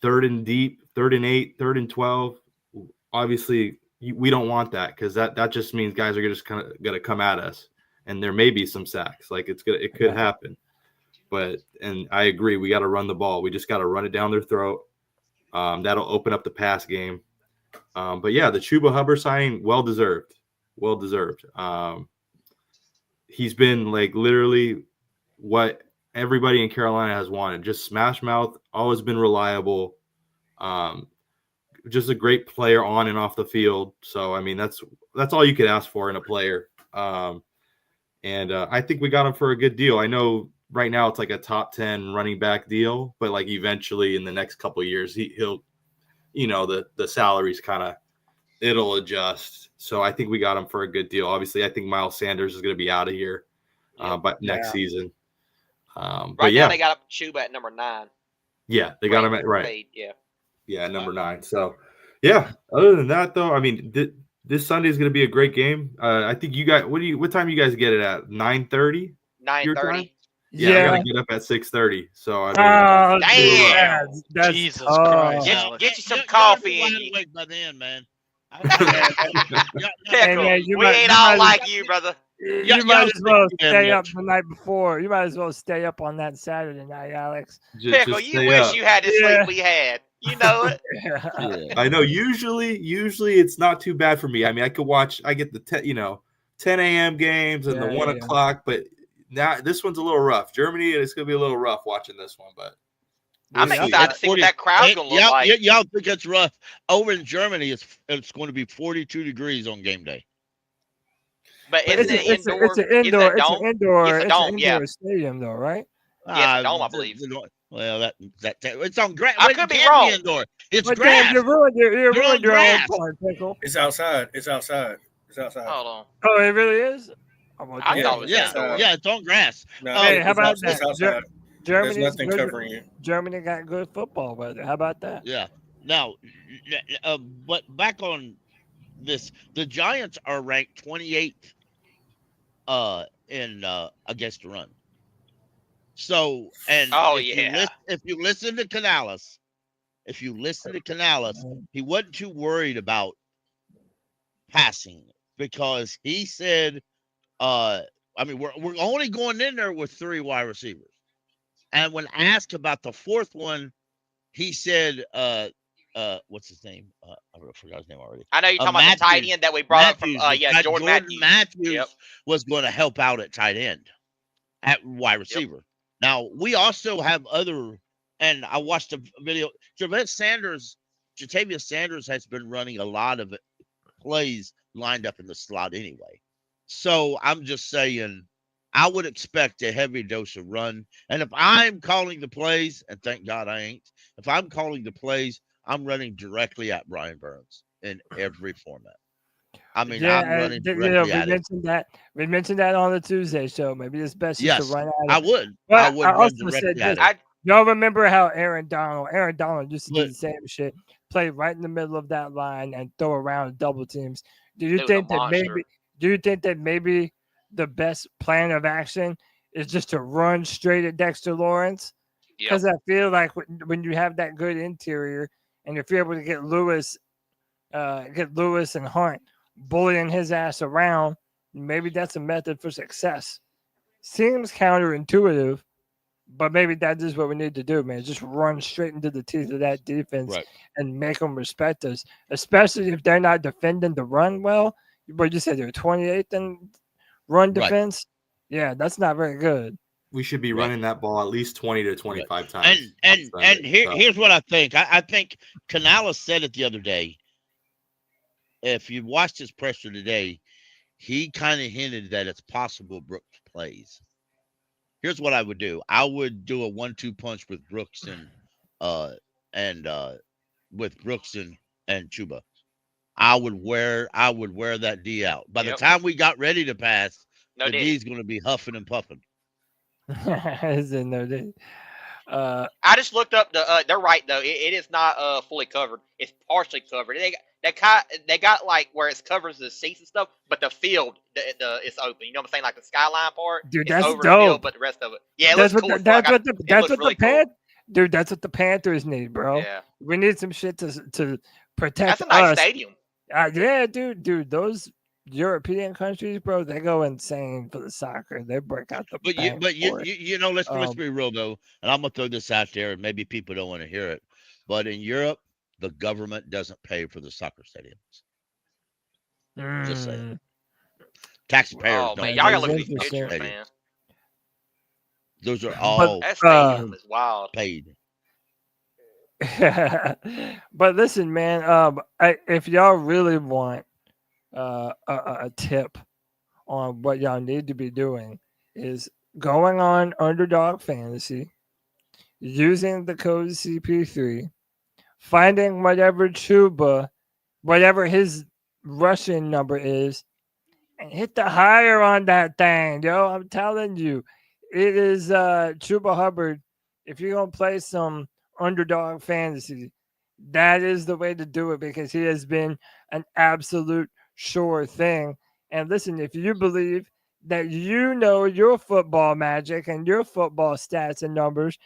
3rd and deep, 3rd and 8, 3rd and 12, obviously we don't want that because that just means guys are just kind of going to come at us, and there may be some sacks. Like it could happen. And I agree, we got to run the ball. We just got to run it down their throat. That'll open up the pass game. But yeah, the Chuba Hubbard signing, well deserved. He's been like literally what everybody in Carolina has wanted. Just smash mouth, always been reliable. Just a great player on and off the field. So I mean, that's all you could ask for in a player. And I think we got him for a good deal. I know right now it's like a top 10 running back deal, but like eventually in the next couple of years, he'll, the salaries it'll adjust. So I think we got him for a good deal. Obviously, I think Miles Sanders is going to be out of here but next season. Right now they got up Chuba at number 9. Yeah, they got him at right. Paid, Yeah, number 9. So yeah, other than that though, I mean, this Sunday is going to be a great game. I think you guys, what time you guys get it at? 9:30? 9:30. Yeah, I gotta get up at 6:30. So I mean, damn, Jesus Christ! Get you some coffee in you. Wait by then, man. We ain't all like you, brother. You might as well stay up the night before. You might as well stay up on that Saturday night, Alex. Pickle, you wish you had the sleep we had. You know it. Yeah. I know. Usually it's not too bad for me. I mean, I get the 10 a.m. games and the 1 o'clock, but now this one's a little rough. Germany, it's going to be a little rough watching this one, but I'm excited to see what that crowd's going to look like. Y'all think it's rough. Over in Germany, it's going to be 42 degrees on game day. But it's an indoor. It's an indoor stadium, though, right? Yeah, it's a dome, I believe. Well, that it's on grass. I could be wrong. Indoor. It's but grass. Damn, you ruined your own part, Pickle. It's outside. Hold on. Oh, it really is? I thought it was indoor. Yeah, it's on grass. No, hey, how about it's that? outside. There's nothing covering you. Germany got good football weather. How about that? Yeah. Now, but back on this, the Giants are ranked 28th in against the run. So, and if you listen to Canales, he wasn't too worried about passing because he said, I mean, we're only going in there with 3 wide receivers. And when asked about the fourth one, he said, what's his name? I forgot his name already. I know you're talking about the tight end that we brought up from Jordan Matthews was going to help out at tight end, at wide receiver. Yep. Now, we also have other, and I watched a video. Jatavius Sanders has been running a lot of plays lined up in the slot anyway. So I'm just saying, I would expect a heavy dose of run. And if I'm calling the plays, and thank God I ain't, if I'm calling the plays, I'm running directly at Brian Burns in every format. I mean, I'm running directly at him. We mentioned that on the Tuesday show. Maybe it's best to run at I him. would. But I would run directly at him. Y'all remember how Aaron Donald used to do the same shit, play right in the middle of that line and throw around double teams. Do you think that maybe the best plan of action is just to run straight at Dexter Lawrence? Because I feel like when you have that good interior, and if you're able to get Lewis and Hunt bullying his ass around, maybe that's a method for success. Seems counterintuitive, but maybe that is what we need to do, man. Just run straight into the teeth of that defense and make them respect us, especially if they're not defending the run well. But you said they're 28th in run defense. Yeah, that's not very good. We should be running that ball at least 20 to 25 times. And here's what I think. I think Canales said it the other day. If you watched his presser today, he kind of hinted that it's possible Brooks plays. Here's what I would do. I would do a 1-2 punch with Brooks and Chuba. I would wear that D out. By the time we got ready to pass, the D's going to be huffing and puffing. I just looked up they're right though. It is not fully covered. It's partially covered. They got like where it covers the seats and stuff, but the field it's open. You know what I'm saying? Like the skyline part. Dude, it's that's over dope. the field, but the rest of it. Yeah, it looks cool. That's what the Panthers need, bro. Yeah. We need some shit to protect That's a nice us. stadium. Yeah, dude, those European countries, bro, they go insane for the soccer. They break out the let's be real though, and I'm gonna throw this out there, and maybe people don't want to hear it, but in Europe, the government doesn't pay for the soccer stadiums. Just saying, taxpayers. Oh man, y'all gotta look at these pictures, man. Those are all that stadium is wild. Paid. But listen, man, if y'all really want a tip on what y'all need to be doing is going on Underdog Fantasy, using the code CP3, finding whatever Chuba, whatever his Russian number is, and hit the higher on that thing, yo. I'm telling you, it is Chuba Hubbard. If you're gonna play some Underdog Fantasy, that is the way to do it because he has been an absolute sure thing. And listen, if you believe that you know your football magic and your football stats and numbers,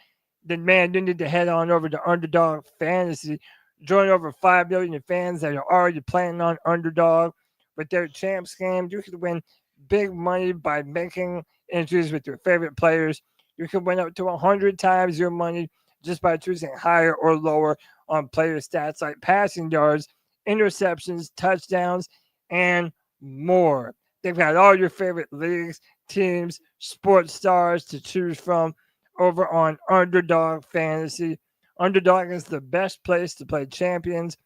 then man, you need to head on over to Underdog Fantasy. Join over 5 million fans that are already playing on Underdog with their champs game. You can win big money by making entries with your favorite players. You can win up to 100 times your money just by choosing higher or lower on player stats like passing yards, interceptions, touchdowns, and more. They've got all your favorite leagues, teams, sports stars to choose from over on Underdog Fantasy. Underdog is the best place to play champions.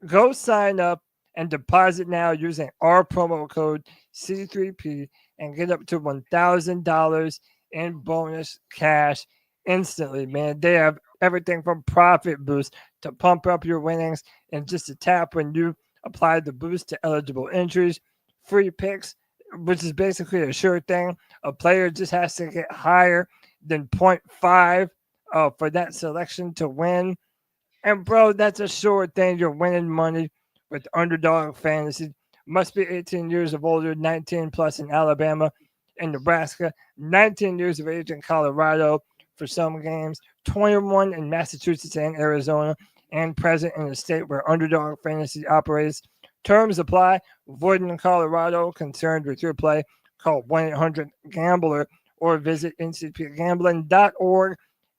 Go sign up and deposit now using our promo code C3P and get up to $1,000 in bonus cash instantly, man. They have everything from profit boost to pump up your winnings and just a tap when you apply the boost to eligible entries. Free picks, which is basically a sure thing. A player just has to get higher than 0.5 for that selection to win. And, bro, that's a sure thing. You're winning money with Underdog Fantasy. Must be 18 years of older, 19 plus in Alabama and Nebraska, 19 years of age in Colorado for some games, 21 in Massachusetts and Arizona, and present in a state where Underdog Fantasy operates. Terms apply. Void in Colorado. Concerned with your play? Call 1-800-GAMBLER or visit ncpgambling.org.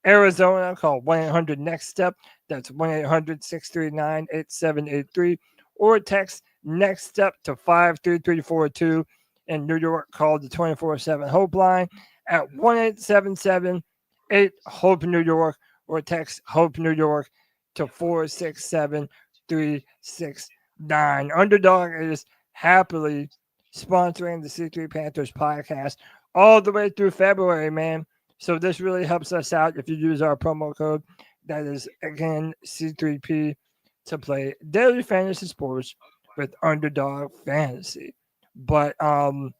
Arizona, call 1-800-NEXT-STEP. That's 1-800-639-8783. Or text Next Step to 53342. In New York, call the 24/7 Hope line at 1-877-8-HOPE-NEW YORK or text Hope New York to 467-369. Underdog is happily sponsoring the C3 Panthers podcast all the way through February, man. So this really helps us out if you use our promo code. That is, again, C3P to play daily fantasy sports with Underdog Fantasy. But I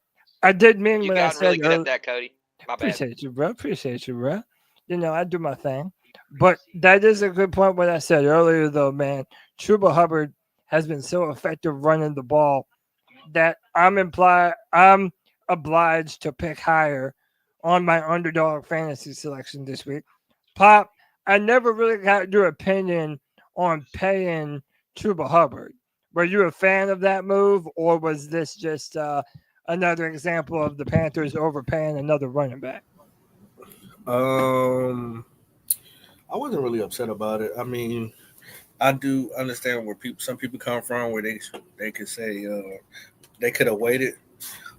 did mean You when I got said really good earlier, at that, Cody. My bad. appreciate you, bro. Appreciate you, bro. You know, I do my thing. But that is a good point what I said earlier, though, man. Chuba Hubbard has been so effective running the ball that I'm obliged to pick higher on my Underdog Fantasy selection this week. Pop, I never really got your opinion on paying Chuba Hubbard. Were you a fan of that move, or was this just another example of the Panthers overpaying another running back? I wasn't really upset about it. I mean, I do understand where some people come from, where they could say they could have waited,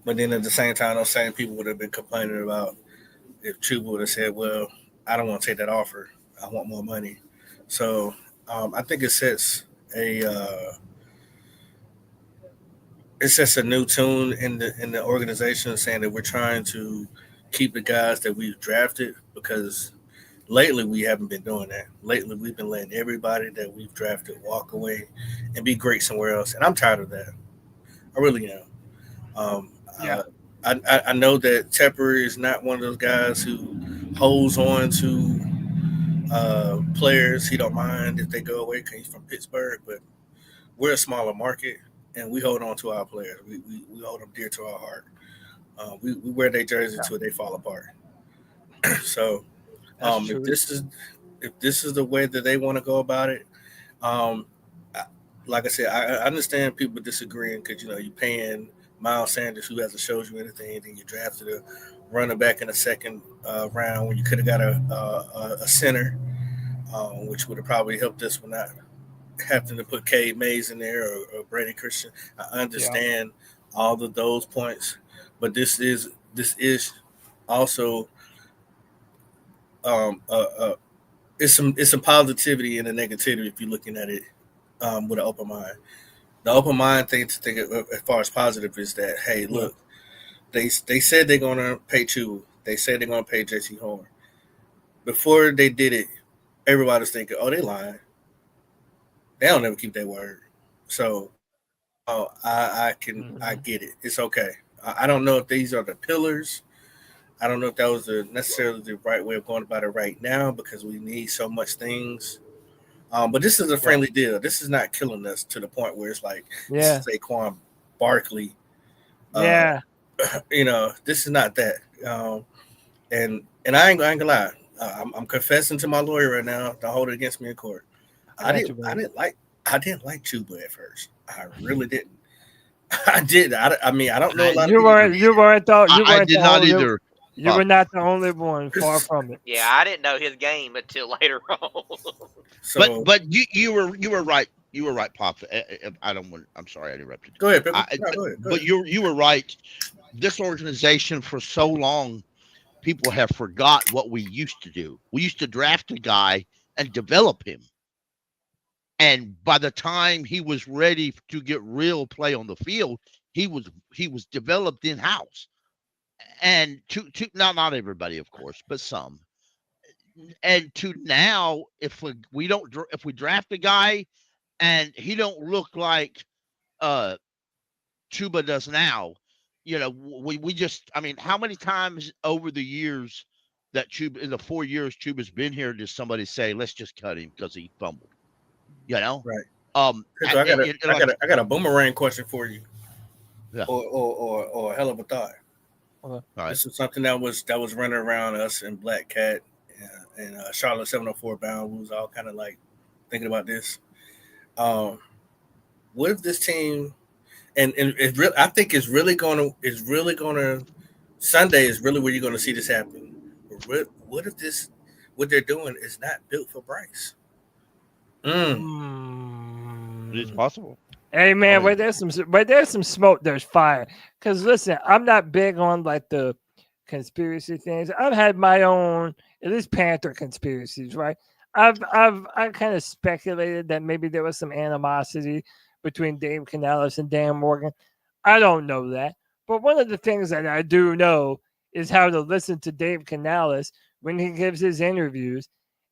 but then at the same time, those same people would have been complaining about if Chuba would have said, "Well, I don't want to take that offer. I want more money." So I think it sets a new tune in the organization, saying that we're trying to keep the guys that we've drafted, because lately we haven't been doing that. Lately we've been letting everybody that we've drafted walk away and be great somewhere else, and I'm tired of that. I really am. I know that Tepper is not one of those guys who holds on to players. He don't mind if they go away because he's from Pittsburgh, but we're a smaller market, and we hold on to our players. We hold them dear to our heart. We wear their jerseys until they fall apart. So if this is the way that they want to go about it, like I said, I understand people disagreeing because you're paying Miles Sanders, who hasn't showed you anything, and then you drafted a running back in the second round when you could have got a center, which would have probably helped us with not having to put Cade Mays in there or Brady Christensen. I understand all of those points, but this is also it's some positivity and a negativity if you're looking at it with an open mind. The open mind thing to think of, as far as positive, is that, hey, look, they said they're going to pay Chuba. They said they're going to pay J.C. Horn. Before they did it, everybody was thinking, oh, they lying. They don't never keep their word. So I get it. It's okay. I don't know if these are the pillars. I don't know if that was necessarily the right way of going about it right now, because we need so much things. But this is a friendly deal. This is not killing us to the point where it's like, this is Saquon Barkley. This is not that. And I ain't gonna lie. I'm confessing to my lawyer right now to hold it against me in court. I didn't like Chuba at first. I really didn't. I did. I mean, I don't know a lot of people. I did not either. You were not the only one. Far from it. Yeah, I didn't know his game until later on. But you were right. You were right, Pop. I'm sorry I interrupted. Go ahead. Go ahead. But you were right. This organization, for so long, people have forgot what we used to do. We used to draft a guy and develop him. And by the time he was ready to get real play on the field, he was developed in house. And to not everybody, of course, but some. And to now, if we draft a guy and he don't look like Chuba does now, we just, I mean, how many times over the years that Chuba, in the 4 years Chuba's been here, does somebody say, let's just cut him because he fumbled? Right. I got a boomerang question for you. Yeah. Or a hell of a thought. All right. This is something that was running around us in Black Cat and Charlotte 704 Bound. We was all kind of like thinking about this. What if this team, and it's real? I think it's really gonna. Sunday is really where you're gonna see this happen. What if what they're doing is not built for Bryce? It's possible. Hey man, where there's some smoke, there's fire. Because listen, I'm not big on like the conspiracy things. I've had my own, at least Panther conspiracies, right? I've kind of speculated that maybe there was some animosity between Dave Canales and Dan Morgan. I don't know that, but one of the things that I do know is how to listen to Dave Canales when he gives his interviews,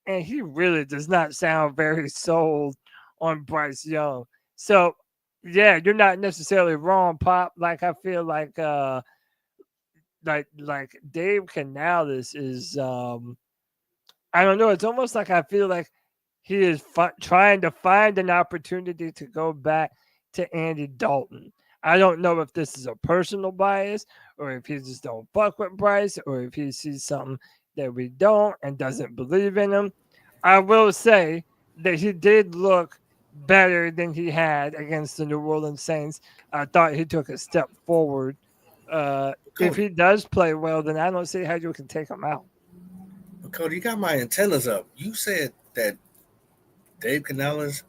and he really does not sound very sold on Bryce Young. So, yeah, you're not necessarily wrong, Pop. Like I feel like Dave Canales is I don't know. It's almost like I feel like he is trying to find an opportunity to go back to Andy Dalton. I don't know if this is a personal bias or if he just don't fuck with Bryce or if he sees something that we don't and doesn't believe in him. I will say that he did look better than he had against the New Orleans Saints. I thought he took a step forward. If he does play well, then I don't see how you can take him out. But Cody, you got my antennas up. You said that Dave Canales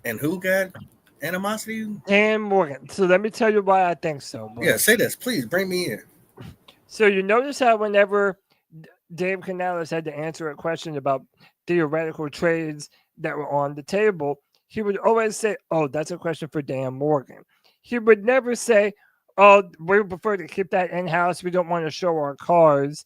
and who got animosity? Dan Morgan. So let me tell you why I think so. Bro. Yeah, say this. Please bring me in. So you notice how whenever Dave Canales had to answer a question about theoretical trades that were on the table, he would always say, oh, that's a question for Dan Morgan. He would never say, oh, we prefer to keep that in-house. We don't want to show our cards.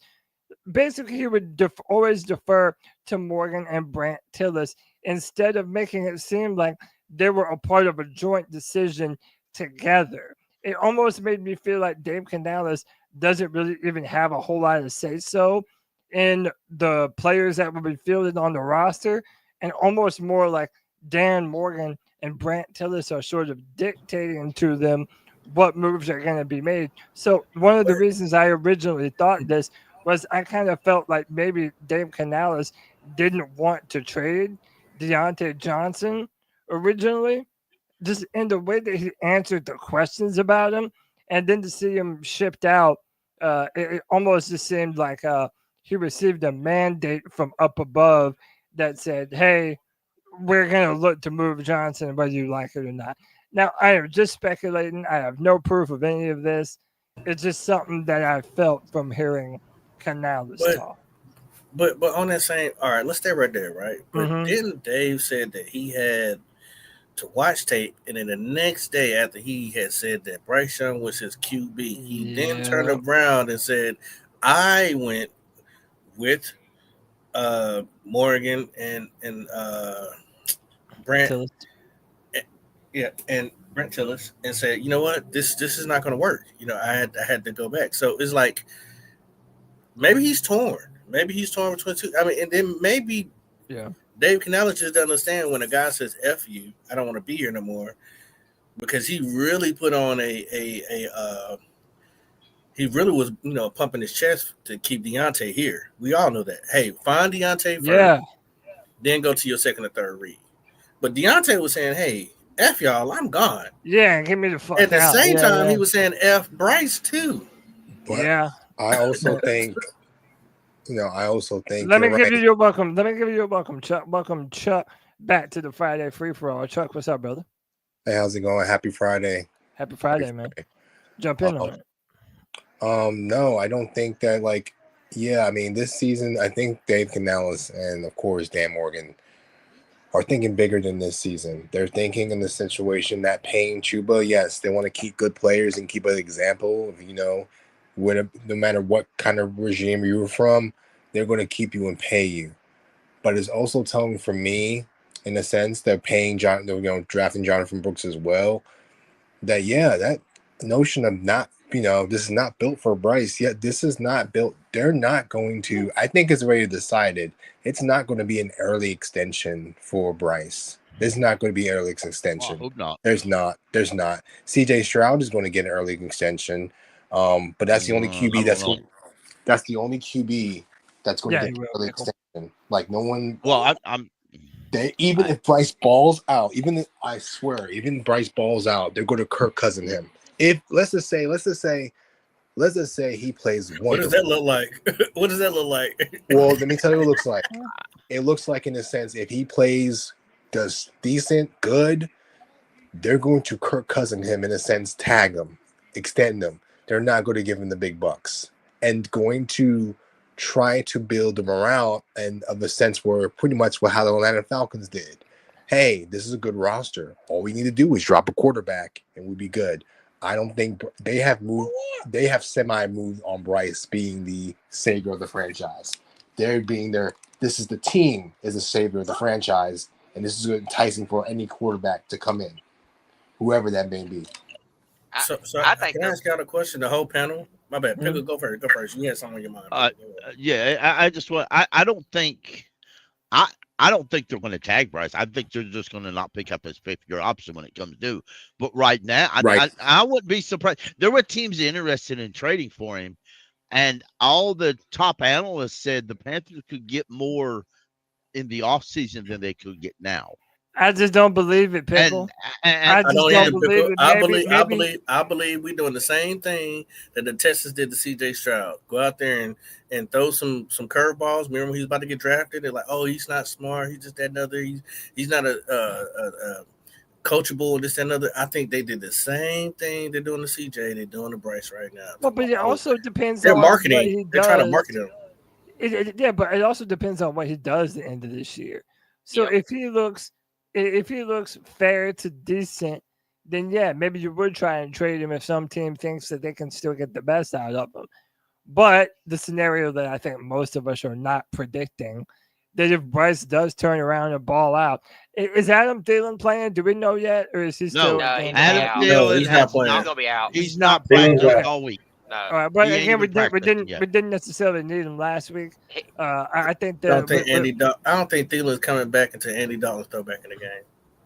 Basically, he would always defer to Morgan and Brant Tillis instead of making it seem like they were a part of a joint decision together. It almost made me feel like Dave Canales doesn't really even have a whole lot of say-so in the players that will be fielded on the roster, and almost more like Dan Morgan and Brant Tillis are sort of dictating to them what moves are going to be made. So one of the reasons I originally thought this was I kind of felt like maybe Dave Canales didn't want to trade Deontay Johnson originally, just in the way that he answered the questions about him, and then to see him shipped out, it almost just seemed like he received a mandate from up above that said, hey, we're going to look to move Johnson whether you like it or not. Now, I am just speculating. I have no proof of any of this. It's just something that I felt from hearing Canales talk. But on that same, all right, let's stay right there, right? But didn't Dave said that he had to watch tape, and then the next day after he had said that Bryce Young was his QB, he then turned around and said, I went with Morgan and Brant Tillis. And Brant Tillis, and said, you know what, this is not going to work. You know, I had to go back. So it's like maybe he's torn. Maybe he's torn between two. I mean, and then maybe Dave Canales just doesn't understand when a guy says "F you," I don't want to be here no more, because he really put on he really was, you know, pumping his chest to keep Deontay here. We all know that. Hey, find Deontay first, then go to your second or third read. But Deontay was saying, hey, F y'all, I'm gone. Yeah, give me the fuck At the out. same time, he was saying F Bryce too. But I also think, Let me give you your welcome. Let me give you your welcome, Chuck. Welcome, Chuck, back to the Friday Free For All. Chuck, what's up, brother? Hey, how's it going? Happy Friday. Happy Friday, man. Jump in on it. No, I don't think that, like, Yeah, I mean, this season, I think Dave Canales and, of course, Dan Morgan are thinking bigger than this season. They're thinking in the situation that paying Chuba, yes, they want to keep good players and keep an example of, no matter what kind of regime you were from, they're going to keep you and pay you. But it's also telling for me, in a sense, they're drafting Jonathan Brooks as well, that notion of not, this is not built for Bryce. Yet this is not built. They're not going to, I think it's already decided, it's not going to be an early extension for Bryce. There's not going to be an early extension. I hope not. There's not. CJ Stroud is going to get an early extension. But that's the only QB that's the only QB that's going to get an early extension. Like no one. Well, if Bryce balls out, I swear, even Bryce balls out, they're going to Kirk Cousins him. If let's just say he plays one. What does that look like? What does that look like? Well, let me tell you what it looks like. It looks like, in a sense, if he does decent, good, they're going to Kirk Cousins him, in a sense, tag him, extend him. They're not going to give him the big bucks and going to try to build the morale and of a sense where pretty much how the Atlanta Falcons did. Hey, this is a good roster. All we need to do is drop a quarterback and we'll be good. I don't think they have moved. They have semi-moved on Bryce being the savior of the franchise. They're being this is the team is the savior of the franchise, and this is enticing for any quarterback to come in, whoever that may be. So I think can I ask y'all a question? The whole panel. My bad. Pickle, go first. Go first. You had something on your mind. I just want. I don't think. I don't think they're going to tag Bryce. I think they're just going to not pick up his fifth-year option when it comes due. But right now, I wouldn't be surprised. There were teams interested in trading for him, and all the top analysts said the Panthers could get more in the offseason than they could get now. I just don't believe it, Pickle. I just don't believe it. I believe we're doing the same thing that the Texans did to C.J. Stroud. Go out there and throw some curveballs. Remember when he was about to get drafted? They're like, oh, he's not smart. He's just that another. He's not a coachable. This and another. I think they did the same thing they're doing to C.J. They're doing to Bryce right now. Well, but it also depends. They're on marketing. They're trying to market him. Yeah, but it also depends on what he does at the end of this year. So if he looks fair to decent, then yeah, maybe you would try and trade him if some team thinks that they can still get the best out of him. But the scenario that I think most of us are not predicting, that if Bryce does turn around and ball out, is Adam Thielen playing? Do we know yet, or is he still? No, Adam Thielen he's not playing. He's gonna be out. He's not playing all week. No. All right, but again, we didn't necessarily need him last week. I think that I don't think Thielen's coming back until Andy Dalton's throw back in the game.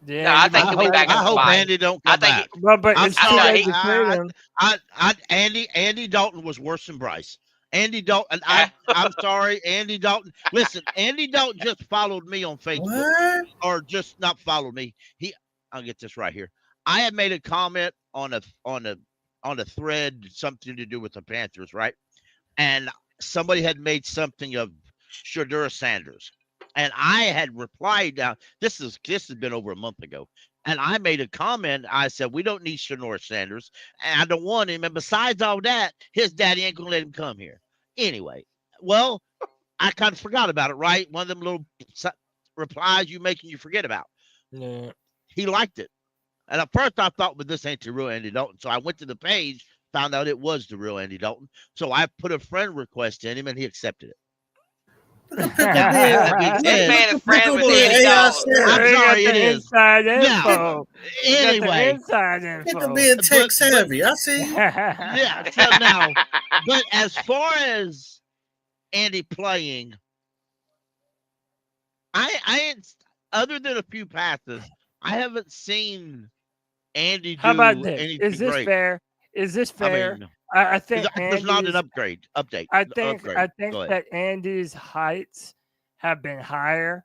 Yeah, no, I think he'll be back. I hope Andy don't come back. But it's too late to trade him. Andy Dalton was worse than Bryce. Andy Dalton, I'm sorry, Andy Dalton. Listen, Andy Dalton just followed me on Facebook, or just not followed me. I'll get this right here. I had made a comment on a thread, something to do with the Panthers, right? And somebody had made something of Shedeur Sanders, and I had replied. Now this has been over a month ago, and I made a comment. I said we don't need Shedeur Sanders, and I don't want him. And besides all that, his daddy ain't gonna let him come here anyway. Well, I kind of forgot about it, right? One of them little replies you make and you forget about. Yeah. He liked it. And at first I thought, well, this ain't the real Andy Dalton. So I went to the page, found out it was the real Andy Dalton. So I put a friend request in him and he accepted it. This man is friends with Andy Dalton. I'm sorry, it is. Inside info. Anyway. Inside info. Look at being tech savvy. I see. Yeah. So now, but as far as Andy playing, I ain't, other than a few passes, I haven't seen Andy do How about this? anything Is this great. fair? Is this fair? I mean, I think there's not an update. I think that Andy's heights have been higher.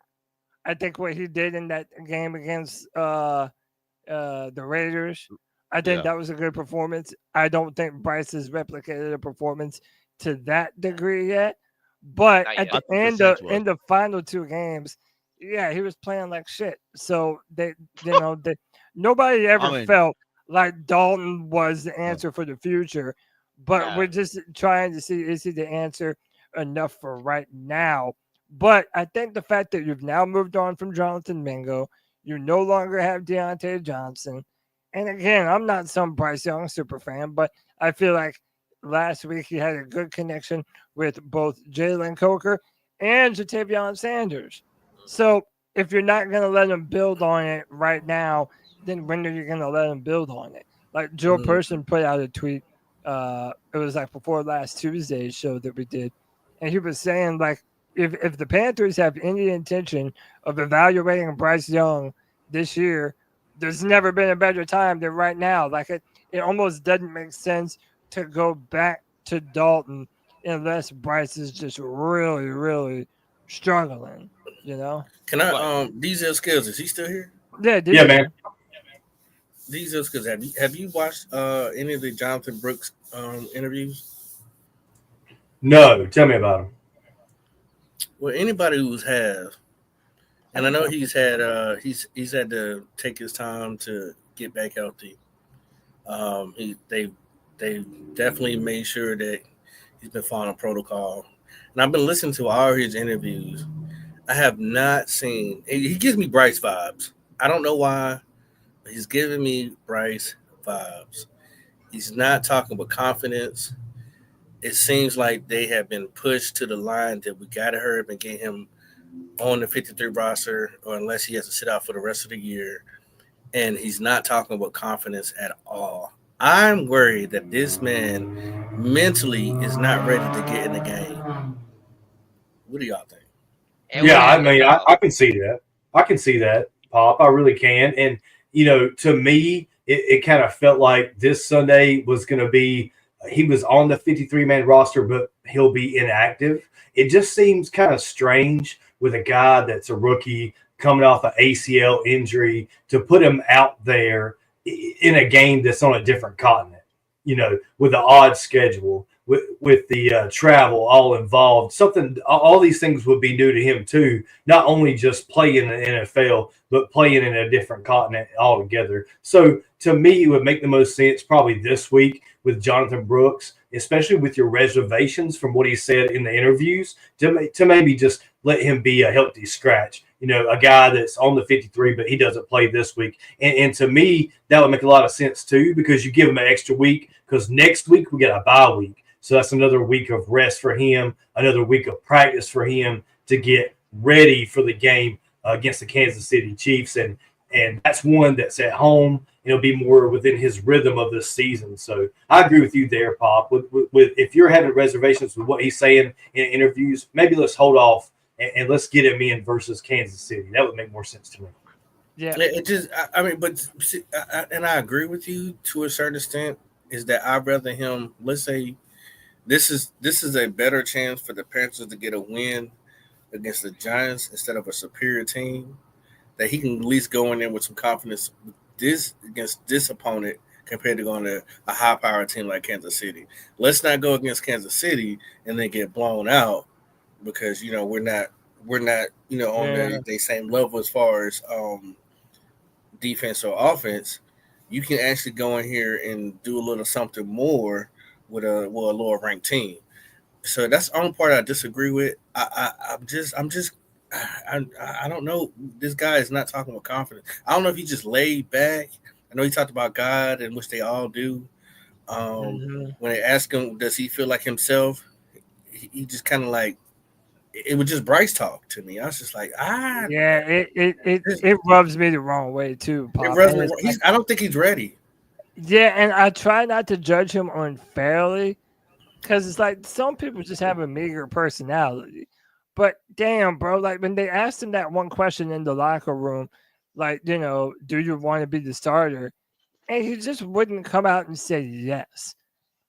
I think what he did in that game against the Raiders, I think that was a good performance. I don't think Bryce has replicated a performance to that degree yet. But at the end of in the final two games, yeah, he was playing like shit. So nobody ever felt like Dalton was the answer for the future. But we're just trying to see, is he the answer enough for right now. But I think the fact that you've now moved on from Jonathan Mingo, you no longer have Deontay Johnson. And again, I'm not some Bryce Young super fan, but I feel like last week he had a good connection with both Jalen Coker and Jatavion Sanders. So if you're not going to let him build on it right now, then when are you going to let him build on it? Like Joe Person put out a tweet. It was like before last Tuesday's show that we did. And he was saying, like, if the Panthers have any intention of evaluating Bryce Young this year, there's never been a better time than right now. Like it almost doesn't make sense to go back to Dalton unless Bryce is just really, really struggling, you know? Can I Diesel Skills, is he still here? Yeah, Yeah, man. Diesel Skills, have you watched any of the Jonathan Brooks interviews? No, tell me about him. Well, anybody who's have, and I know he's had to take his time to get back healthy. They definitely made sure that he's been following protocol, and I've been listening to all his interviews. I have not seen. He gives me Bryce vibes. I don't know why, but he's giving me Bryce vibes. He's not talking with confidence. It seems like they have been pushed to the line that we got to hurry up and get him on the 53 roster, or unless he has to sit out for the rest of the year. And he's not talking about confidence at all. I'm worried that this man mentally is not ready to get in the game. What do y'all think? Yeah, I mean, I can see that. I can see that, Pop. I really can. And, you know, to me, it kind of felt like this Sunday was going to be, he was on the 53-man roster, but he'll be inactive. It just seems kind of strange with a guy that's a rookie coming off an ACL injury to put him out there in a game that's on a different continent, you know, with an odd schedule, with the travel all involved. All these things would be new to him too, not only just playing in the NFL, but playing in a different continent altogether. So to me, it would make the most sense probably this week with Jonathan Brooks, especially with your reservations from what he said in the interviews, to maybe just let him be a healthy scratch. You know, a guy that's on the 53, but he doesn't play this week. And to me, that would make a lot of sense too, because you give him an extra week, because next week we get a bye week. So that's another week of rest for him, another week of practice for him to get ready for the game against the Kansas City Chiefs. And that's one that's at home. It'll be more within his rhythm of this season. So I agree with you there, Pop. With if you're having reservations with what he's saying in interviews, maybe let's hold off and let's get him in versus Kansas City. That would make more sense to me. Yeah, it just, I mean, but see, and I agree with you to a certain extent. Is that I'd rather him. Let's say this is a better chance for the Panthers to get a win against the Giants instead of a superior team. That he can at least go in there with some confidence against this opponent compared to going to a high-powered team like Kansas City. Let's not go against Kansas City and then get blown out because you know we're not you know on the same level as far as defense or offense. You can actually go in here and do a little something more with a lower ranked team. So that's the only part I disagree with. I don't know. This guy is not talking with confidence. I don't know if he just laid back. I know he talked about God, and which they all do. When they ask him, does he feel like himself? He just kind of like it was just Bryce talk to me. I was just like, it rubs me the wrong way too. Pop. It rubs me. I don't think he's ready. Yeah, and I try not to judge him unfairly because it's like some people just have a meager personality. But damn, bro, like when they asked him that one question in the locker room, like, you know, do you want to be the starter? And he just wouldn't come out and say yes.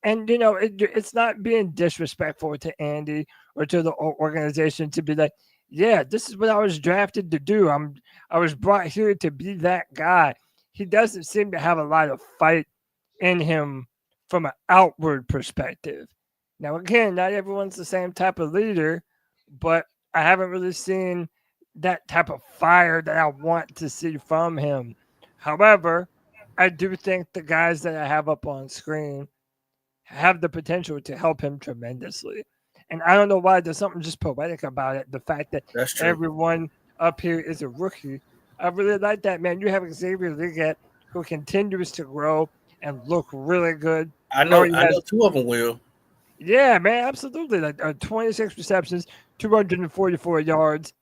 And, you know, it's not being disrespectful to Andy or to the organization to be like, yeah, this is what I was drafted to do. I was brought here to be that guy. He doesn't seem to have a lot of fight in him from an outward perspective. Now, again, not everyone's the same type of leader, but I haven't really seen that type of fire that I want to see from him. However, I do think the guys that I have up on screen have the potential to help him tremendously. And I don't know why there's something just poetic about it. The fact that That's true. everyone up here is a rookie. I really like that, man. You have Xavier Leggett, who continues to grow and look really good. I know 2 of them will. Yeah, man, absolutely. Like 26 receptions, 244 yards,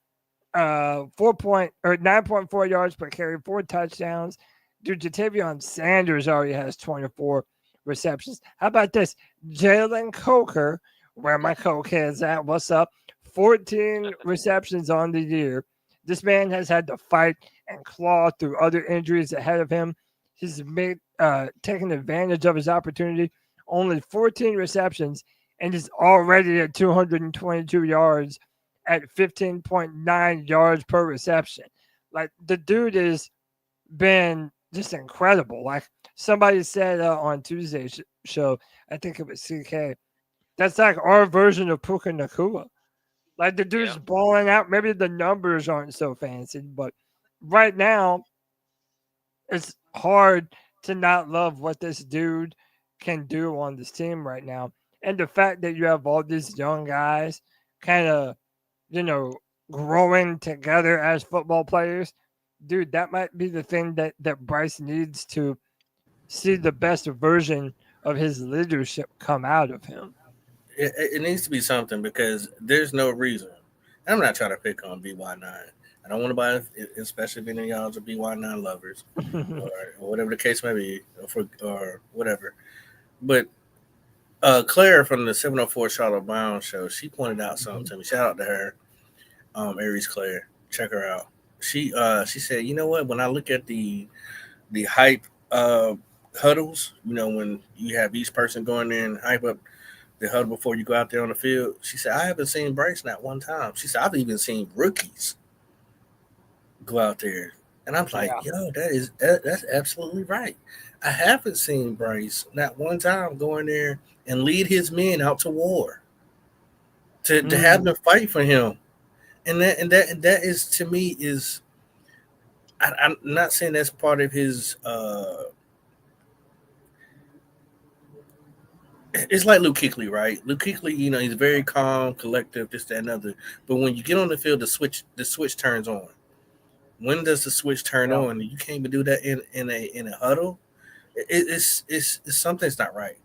9.4 yards per carry, 4 touchdowns. Dude, Jatavion Sanders already has 24 receptions. How about this? Jalen Coker, where my cokehead's at, what's up? 14 receptions on the year. This man has had to fight and claw through other injuries ahead of him. He's taken advantage of his opportunity. Only 14 receptions, and he's already at 222 yards at 15.9 yards per reception. Like, the dude has been just incredible. Like, somebody said on Tuesday's show, I think it was CK, that's like our version of Puka Nacua. Like, the dude's balling out. Maybe the numbers aren't so fancy, but right now, it's hard to not love what this dude can do on this team right now. And the fact that you have all these young guys kind of, growing together as football players, dude, that might be the thing that Bryce needs to see the best version of his leadership come out of him. It needs to be something, because there's no reason. I'm not trying to pick on BY9. I don't want to buy, especially being in y'all, to BY9 lovers, or whatever the case may be, or whatever. But Claire from the 704 Charlotte Brown show, she pointed out something to me. Shout out to her, Aries Claire. Check her out. She said, you know what? When I look at the hype huddles, when you have each person going there and hype up the huddle before you go out there on the field, she said, I haven't seen Bryce not one time. She said, I've even seen rookies go out there. And I'm like, yo, that's absolutely right. I haven't seen Bryce not one time go in there and lead his men out to war, to have them fight for him. And that is, to me, is, I'm not saying that's part of his it's like Luke Kuechly, right? Luke Kuechly, he's very calm, collective, this, that, and other. But when you get on the field, the switch turns on. When does the switch turn on? You can't even do that in a huddle. It's something's not right.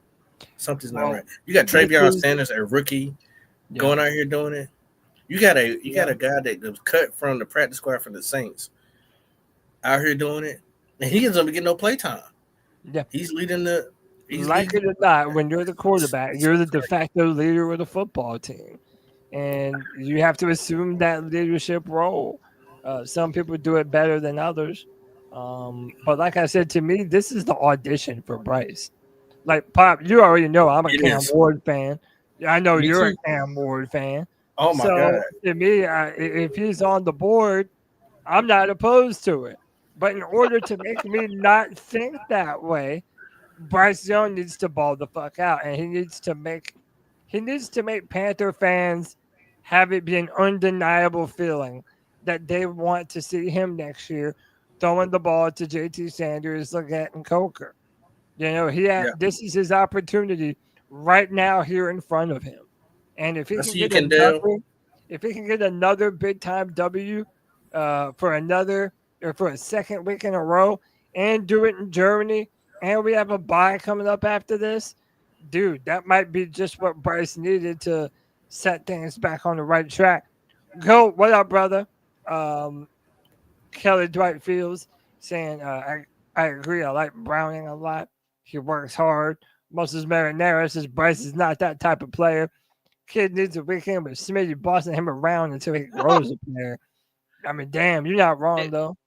Something's not right. You got Travion Sanders, a rookie, going out here doing it. You got a guy that was cut from the practice squad for the Saints, out here doing it, and he doesn't get no play time. Yeah, he's leading the. Like it or not, when you're the quarterback, you're the de facto leader of the football team, and you have to assume that leadership role. Some people do it better than others, but like I said, to me, this is the audition for Bryce. Like, Pop, you already know I'm a Cam Ward fan. I know you're a Cam Ward fan. Oh my God! To me, if he's on the board, I'm not opposed to it. But in order to make me not think that way, Bryce Young needs to ball the fuck out, and he needs to make Panther fans have it be an undeniable feeling that they want to see him next year throwing the ball to JT Sanders, Leggett, and Coker. This is his opportunity right now here in front of him. And if he can get another big time W for a second week in a row and do it in Germany, and we have a bye coming up after this, dude, that might be just what Bryce needed to set things back on the right track. Go, what up, brother? Kelly Dwight Fields saying, I agree. I like Browning a lot. He works hard. Moses Marinara says Bryce is not that type of player. Kid needs a weekend with Smitty bossing him around until he grows a player. I mean, damn, you're not wrong, though.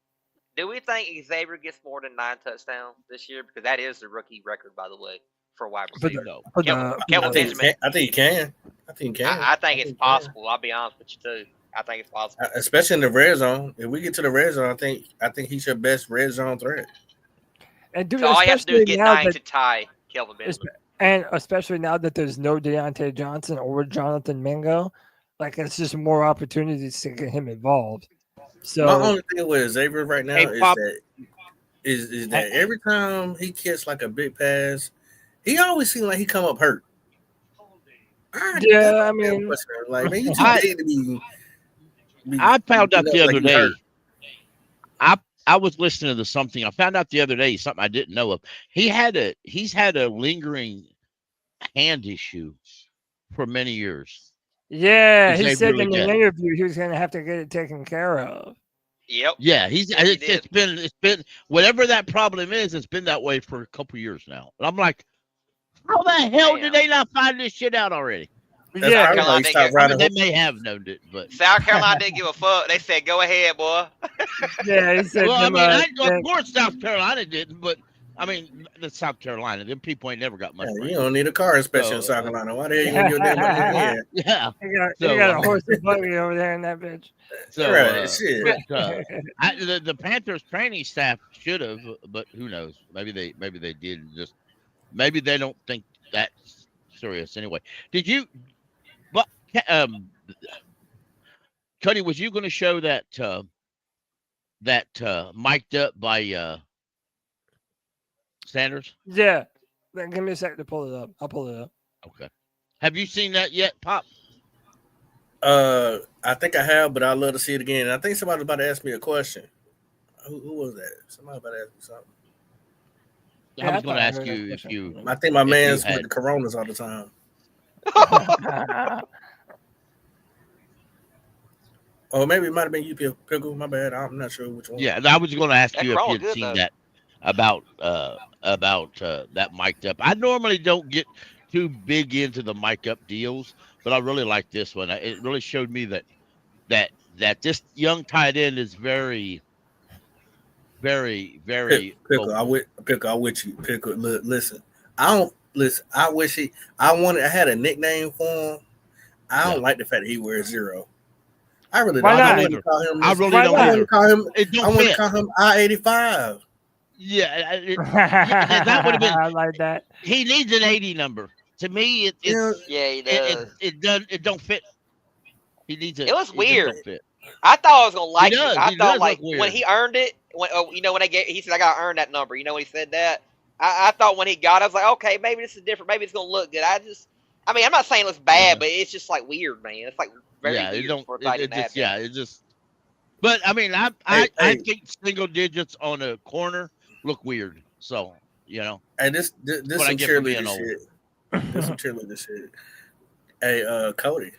Do we think Xavier gets more than 9 touchdowns this year? Because that is the rookie record, by the way, for wide receiver. I think he can. I think it's possible. I'll be honest with you, too. I think it's possible. Especially in the red zone. If we get to the red zone, I think he's your best red zone threat. And dude, so all you have to do is get 9 to tie Kelvin Benjamin. And especially now that there's no Deontay Johnson or Jonathan Mingo, like, it's just more opportunities to get him involved. So my only thing with Xavier right now is that every time he gets like a big pass, he always seems like he come up hurt. Yeah, I mean, like, man, you too big to be. I found out the other like day. I was listening to something. I found out the other day something I didn't know of. He's had a lingering hand issue for many years. Yeah, he said really in an interview he was going to have to get it taken care of. Yep. Yeah, it's been whatever that problem is. It's been that way for a couple years now. And I'm like, how the hell did they not find this shit out already? Yeah, they may have known it, but South Carolina didn't give a fuck. They said, "Go ahead, boy." Yeah, he said. Well, of course, South Carolina didn't, but I mean, that's South Carolina. Them people ain't never got much. Yeah, you don't need a car inspection in South Carolina. Why the hell you gonna give them money? Yeah, you got a horse and buggy over there in that bitch. So, shit. The Panthers training staff should have, but who knows? Maybe they did. Just maybe they don't think that's serious anyway. Did you? But Cody, was you going to show that mic'd up by Sanders? Yeah. Give me a second to pull it up. I'll pull it up. Okay. Have you seen that yet, Pop? I think I have, but I'd love to see it again. I think somebody's about to ask me a question. Who was that? Somebody about to ask me something. Yeah, I was going to ask you if you. I think my man's with the Coronas all the time. Oh, maybe it might have been you, Pickle. My bad. I'm not sure which one. Yeah, I was going to ask you if you'd seen that about that mic'd up. I normally don't get too big into the mic up deals, but I really like this one. It really showed me that this young tight end is very, very, very. Pickle, I with you. Pickle, listen. I had a nickname for him. I don't like the fact that he wears 0. I really don't. I want to call him. I really don't want to call him. I want to call him I-85. Yeah, that would have been. I like that. He needs an 80 number. To me, he does. It don't fit. He needs it. It was weird. I thought I was gonna like it. I thought like when he earned it, when he said I gotta earn that number. You know when he said that. I thought when he got it, I was like, okay, maybe this is different. Maybe it's gonna look good. I'm not saying it's bad, but it's just like weird, man. It's like very weird for a tight end. But I mean, I think single digits on a corner look weird. So And this some cheerleader shit. This some cheerleader shit. Hey, Cody.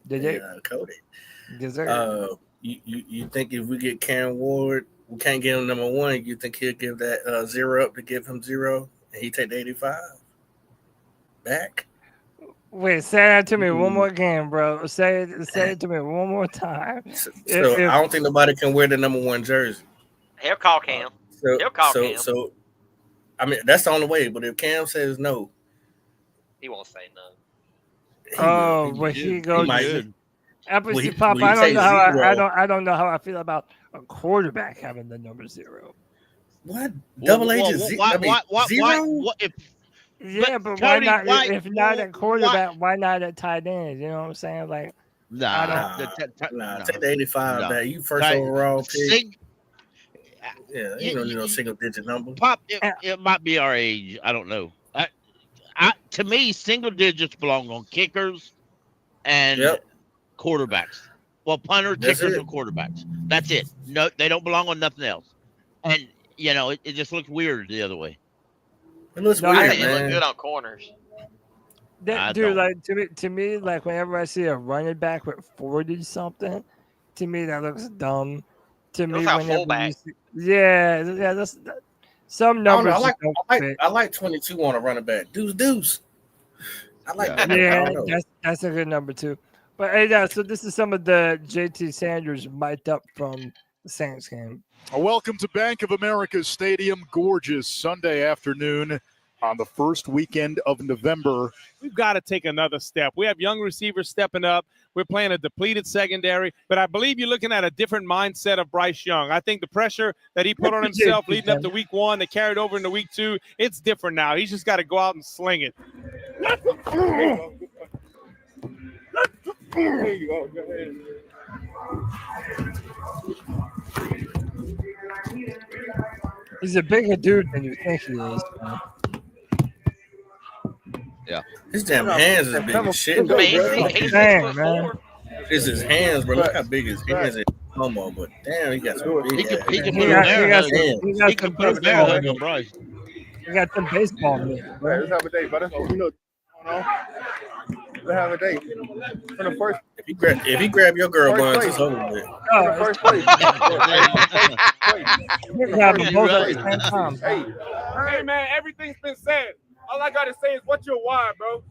Cody. You think if we get Cam Ward, we can't give him number 1? You think he'll give that 0 up to give him 0, and he take the 85 back? Wait, say that to me one more again, bro. Say it to me one more time. So I don't think nobody can wear the number 1 jersey. He'll call Cam. He'll call Cam. So, I mean, that's the only way. But if Cam says no, he won't say no. He goes. He Pop, might. I don't know how I feel about a quarterback having the number 0. What? Double H is 0? Yeah, but why not? If not a quarterback, why not a tight end? You know what I'm saying? Like, nah. Take the 85 back. You first overall pick. You don't need no single digit number. Pop, it might be our age. I don't know. To me, single digits belong on kickers and quarterbacks. Well, punter, kickers, and quarterbacks. That's it. No, they don't belong on nothing else. And it just looks weird the other way. It looks weird, I think it look good on corners. Dude, like to me, like whenever I see a running back with 40 something, to me that looks dumb. To me, whenever that's some numbers. I like 22 on a running back. Deuce. I like that. Yeah, that's a good number too. But hey, so this is some of the JT Sanders mic'd up from the Saints game. Welcome to Bank of America Stadium. Gorgeous Sunday afternoon on the first weekend of November. We've got to take another step. We have young receivers stepping up. We're playing a depleted secondary, but I believe you're looking at a different mindset of Bryce Young. I think the pressure that he put on himself leading up to week 1, that carried over into week 2, it's different now. He's just got to go out and sling it. There you go. Go ahead. He's a bigger dude than you think he is. Yeah. His damn hands is big as shit. Man, he's 6'4". It's his hands, bro. Look how big his hands is. Homo, but damn, he got some big. He can put a baseball bear hug on Bryce. He got some baseball meat. Let's have a date, brother. You know, let's have a date. For the first. If he grab your girl buns, it's over with. First place. Hey, man, everything's been said. All I got to say is, what's your why, bro?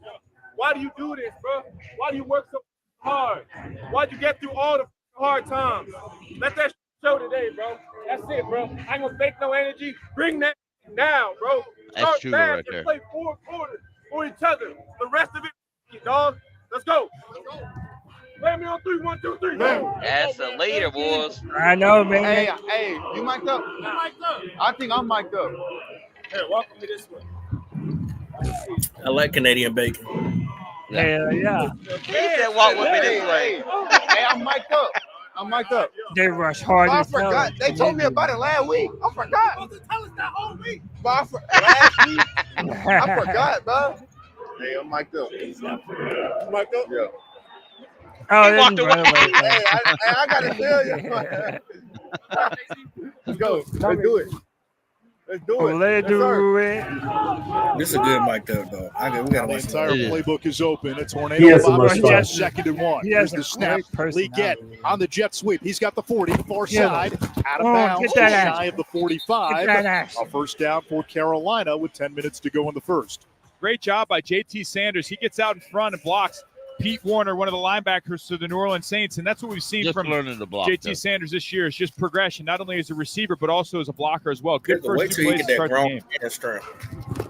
Why do you do this, bro? Why do you work so hard? Why'd you get through all the hard times? Let that show today, bro. That's it, bro. I ain't gonna fake no energy. Bring that now, bro. That's true right and there. play 4 quarters for each other. The rest of it, dog. Let's go. Play me on 3, 1, 2, 3. That's a leader, boys. I know, man. Hey, you mic'd up? I think I'm mic'd up. Here, walk me this way. I like Canadian bacon. Yeah. He said, walk with me this way. Hey, I'm mic'd up. They rush hard. I forgot. They told me about it last week. I forgot. Tell us that whole week. Last week. I forgot, bro. Hey, I'm mic'd up. Mic'd up? Yeah. Oh, he walked away. Hey, I gotta tell you. Let's go. Let's do it. Let's do it. This is a good mic up, though. We got The to entire playbook is open. A He tornado has the most bomb. fun. 2nd and 1. He has Here's the a snap. great Lee get on the jet sweep. He's got the 40, far side, out of bounds, get that ass. shy of the 45. Get that ass. A first down for Carolina with 10 minutes to go in the first. Great job by JT Sanders. He gets out in front and blocks Pete Warner, one of the linebackers for the New Orleans Saints, and that's what we've seen Just from learning to block, JT though. Sanders this year. Is just progression, not only as a receiver but also as a blocker as well. Good Wait first till 2 you plays get to that start the grown game. man strength.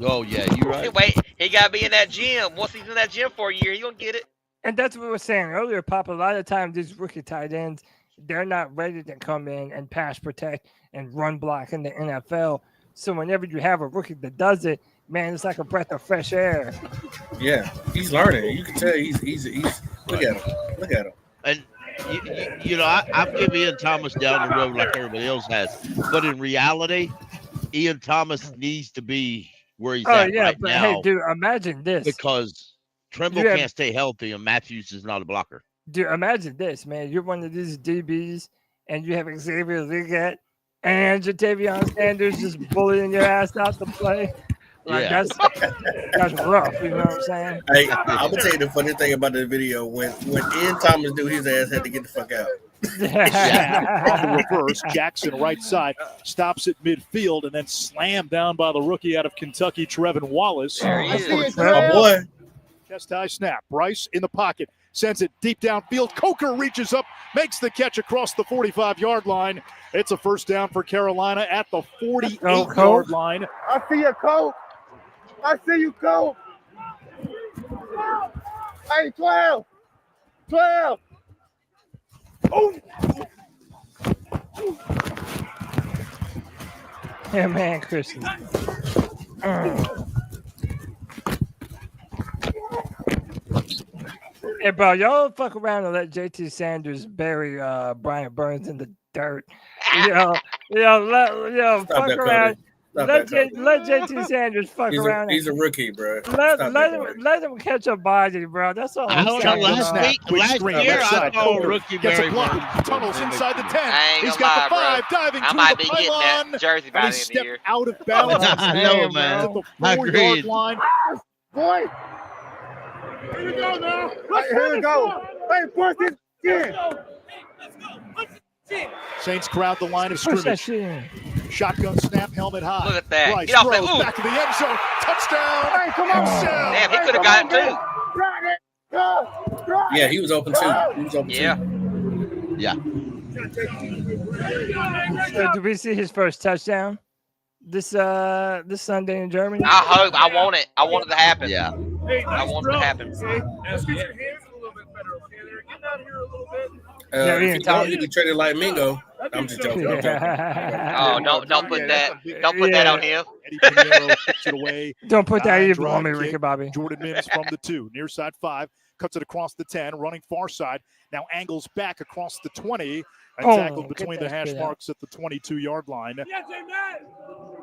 Oh yeah, you're right. Wait, he got to be in that gym. Once he's in that gym for a year, he gonna get it. And that's what we were saying earlier, Pop. A lot of times these rookie tight ends, they're not ready to come in and pass protect and run block in the NFL. So whenever you have a rookie that does it, man, it's like a breath of fresh air. Yeah, he's learning. You can tell he's look at him. And you know, I've given Ian Thomas down the road like everybody else has, but in reality, Ian Thomas needs to be where he's at right but now. hey, dude, imagine this. Because Trimble can't stay healthy and Matthews is not a blocker. Dude, imagine this, man. You're one of these DBs, and you have Xavier Leggett and Jatavion Sanders just bullying your ass out to play. Like that's rough, you know what I'm saying? Hey, I'm gonna tell you the funny thing about the video when Ian Thomas do his ass had to get the fuck out. On the reverse, Jackson right side stops at midfield and then slammed down by the rookie out of Kentucky, Trevin Wallace. My boy. Chest high snap. Bryce in the pocket. Sends it deep downfield. Coker reaches up, makes the catch across the 45-yard line. It's a first down for Carolina at the 48-yard line. I see you, Coke. I see you, Coke. Hey, 12. 12. Oh. Yeah, man, Christian. Hey, bro, y'all fuck around and let JT Sanders bury Brian Burns in the dirt. Fuck around. Let JT Sanders fuck around. He's a rookie, bro. Let him catch a body, bro. That's all I'm saying. Last year I saw rookie gets a block. Tunnels inside the 10. He's got the 5, diving I through might the be getting pylon. that jersey by And the he end of the stepped year. out of bounds. I know, man. At the I 4-yard agreed. line. Boy. Here we go now. Here we go. Hey, push this in. Saints crowd the line of scrimmage. Shotgun snap, helmet high. Look at that. Bryce Get off that. throws Ooh. back to the end zone. Touchdown. Hey, come on. Damn, he could have got it too. Yeah, he was open too. Yeah. So, do we see his first touchdown this Sunday in Germany? I hope. I want it. I want it to happen. Yeah. I want it to happen. Let's get your hands a little bit better, okay? They're getting out here a little bit. If you don't, you be traded like Mingo. I'm just joking. I'm joking. Oh, don't put that. Don't put that on him. Eddie Pinheiro kicks it away. Don't put that Nine evil on me, drive Ricky kick. Bobby. Jordan Mims from the 2. Near side 5. Cuts it across the 10. Running far side. Now angles back across the 20. And tackled between the hash marks at the 22-yard line.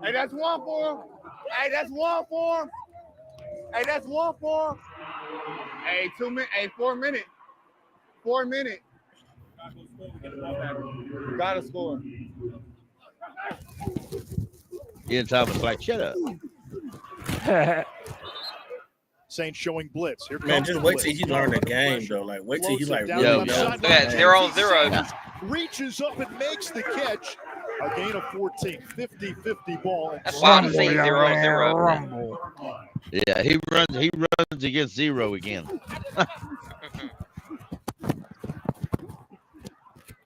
Hey, that's one for him. Hey, that's one for him. Hey, that's one for him. Hey, 2 minutes. Hey, 4 minutes. 4 minutes. Gotta score. Ian Thomas like, shut up. Saints showing blitz. Here Man, comes just the wait till blitz. he learn the game, though. Like, wait till he like Down really the knows. left the side. game. 0-0. Reaches up and makes the catch. A gain of 14. 50-50 ball. That's why I'm saying 0-0. Rumble. Yeah, he runs against zero again.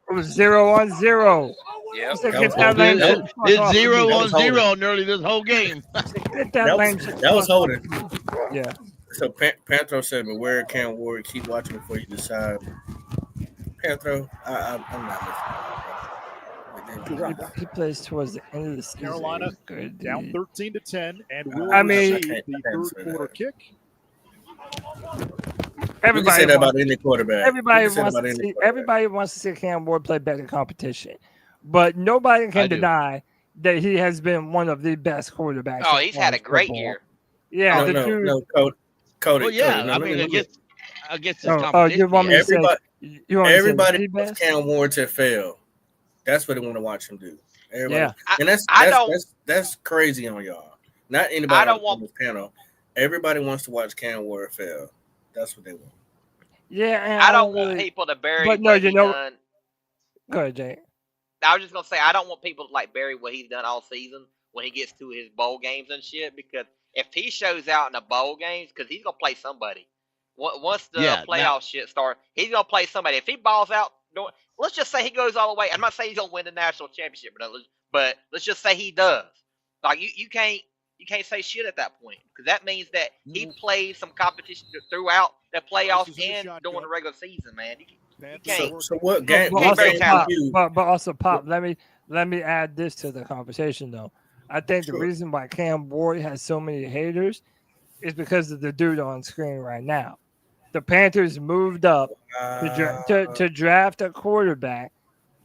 It was 0-0. Yep. Get that lane shit the fuck It's off of me. 0-0 nearly this whole game. Get that lane shit the That was fuck off holding. of me. Yeah. So Panthro said, "Beware, Cam Ward. Keep watching before you decide." Panthro, I'm not listening. He plays towards the end of the season. Carolina Good, down dude. 13-10 and will I mean- receive the third quarter kick. You can say that about any quarterback. Everybody You can say that wants about to any see. quarterback. Everybody wants to see Cam Ward play better competition, but nobody I can do. deny that he has been one of the best quarterbacks. Oh, in he's had a college great football. year. Yeah, the no, dude. no, Cody. Well, yeah, Cody, no, I let mean, me- against his Oh, competition. you want me to say? Everybody, You want me to say everybody the wants best? Cam Ward to fail. That's what they want to watch him do. Everybody, Yeah. and that's crazy on y'all. Not anybody I don't on want- this panel. Everybody wants to watch Cam Ward fail. That's what they want. Yeah, and I don't really, want people to bury But no, what you he know. done. Go ahead, Jay. I was just gonna say I don't want people to like bury what he's done all season when he gets to his bowl games and shit. Because if he shows out in the bowl games, because he's gonna play somebody. Once the Yeah, playoff shit starts, he's gonna play somebody. If he balls out, let's just say he goes all the way. I'm not saying he's gonna win the national championship, but let's just say he does. Like you can't say shit at that point because that means that he played some competition throughout the playoffs and during the regular season, man. You can't. So what game? But What also, game Pop, did you? but also, Pop. Let me add this to the conversation, though. I think the reason why Cam Ward has so many haters is because of the dude on screen right now. The Panthers moved up to draft a quarterback,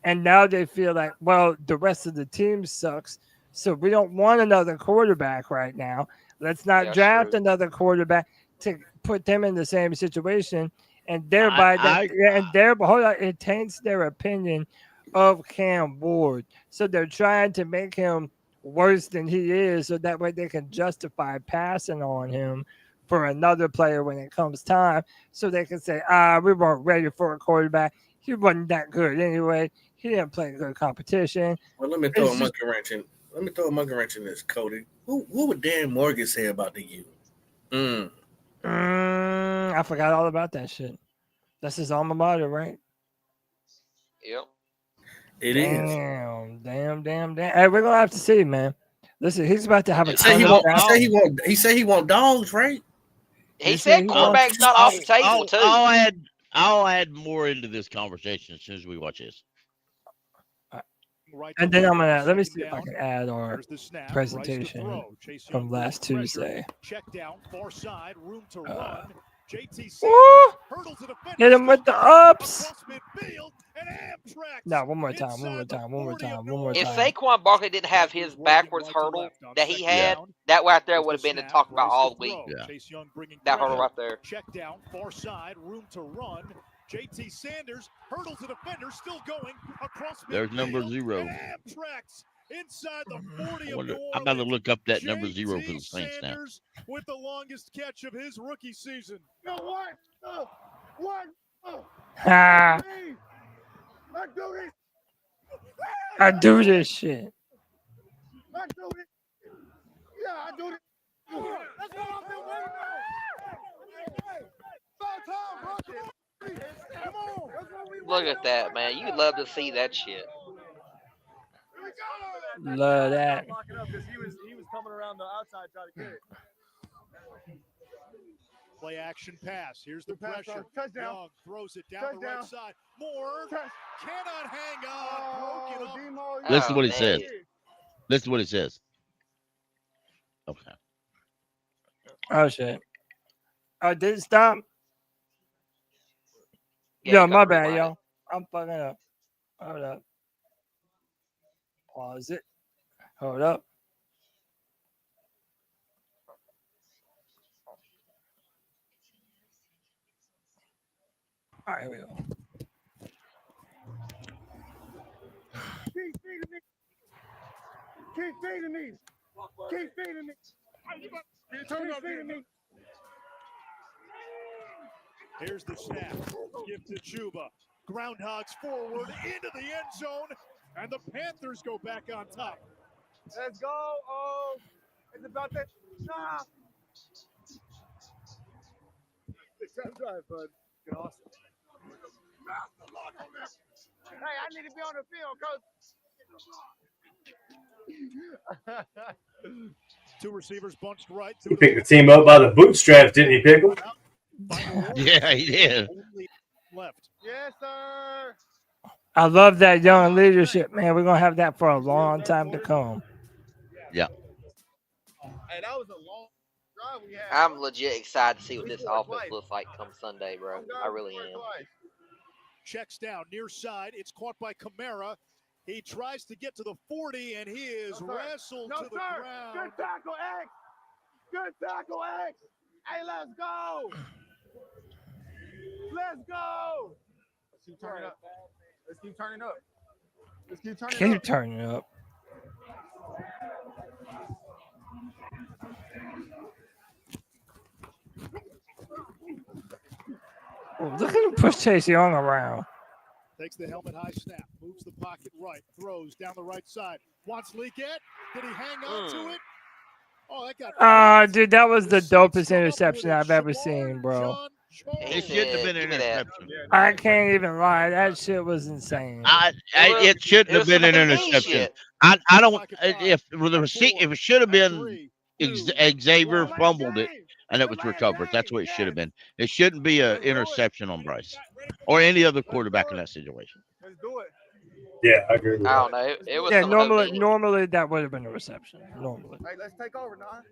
and now they feel like, well, the rest of the team sucks, so we don't want another quarterback right now. Let's not draft another quarterback to put them in the same situation, and thereby hold on, it taints their opinion of Cam Ward. So they're trying to make him worse than he is, so that way they can justify passing on him for another player when it comes time, so they can say, we weren't ready for a quarterback. He wasn't that good anyway. He didn't play good competition. Well, let me throw a monkey wrench in. Let me throw a monkey wrench in this, Cody. What would Dan Morgan say about the U? I forgot all about that shit. That's his alma mater, right? Yep. It is. Damn. Hey, we're gonna have to see, man. Listen, he's about to have a. He said he want dogs, right? He said quarterback's not off the table too. I'll add more into this conversation as soon as we watch this. And then I'm gonna let me see if I can add our presentation from last Tuesday. Check down, far side, room to run. JT Woo! hurdles the defender. Hit him with the ups. Midfield and Amtrak. No, one more time. If Saquon Barkley didn't have his backwards hurdle that he had, that right there would have been to talk about all week. That hurdle right there. Check down, far side, room to run. JT Sanders hurdles the defender, still going across midfield. There's number 0. And Amtrak's inside the 40 of New I'm about to Orleans. look up that number 0 for the Saints now. Sanders with the longest catch of his rookie season. Ha! I do this shit. Look at that, man. You love to see that shit. Love that. He was coming around the outside trying to get it. Play action pass. Here's the pressure. Young throws it down the right side. Moore cannot hang on. Broken up. Listen to what he says. Listen to what he says. Okay. Oh shit. Oh, did it stop? Yeah, Yo, you my gotta bad, rewind yo. I'm fucking up. Hold up. Pause it. Hold up. All right, here we go. Keep feeding me. Keep feeding me. Keep feeding me. Keep feeding me. Here's the snap. Give to Chuba. Groundhogs forward into the end zone, and the Panthers go back on top. Let's go. Oh, it's about that. Nah. Good drive, bud. Good, awesome. Hey, I need to be on the field, coach. Two receivers bunched right. He picked the team up by the bootstraps, didn't he, Pickle? Yeah, he did. Left. Yes, sir. I love that young leadership, man. We're gonna have that for a long time to come. Yeah. Hey, that was a long drive we had. I'm legit excited to see what this offense looks like come Sunday, bro. I really am. Checks down near side. It's caught by Kamara. He tries to get to the 40, and he is wrestled to the ground. Good tackle, X. Good tackle, X. Hey, let's go. Let's go. Let's keep turning up. Let's keep turning up. Let's keep turning up. Keep turning up. Oh, look at him push Chase Young around. Takes the helmet high snap, moves the pocket right, throws down the right side. Wants Leakett. Did he hang on to it? Oh, that got. Dude, that was the dopest interception I've ever seen, bro. It shouldn't have been an interception. I can't even lie. That shit was insane. It shouldn't have been an interception. I don't. If it should have been Xavier fumbled it and it was recovered. That's what it should have been. It shouldn't be an interception on Bryce or any other quarterback in that situation. Let's do it. Yeah, I agree with I don't know. It was Yeah, normally that would have been a reception. Normally. Hey, let's take over, Don.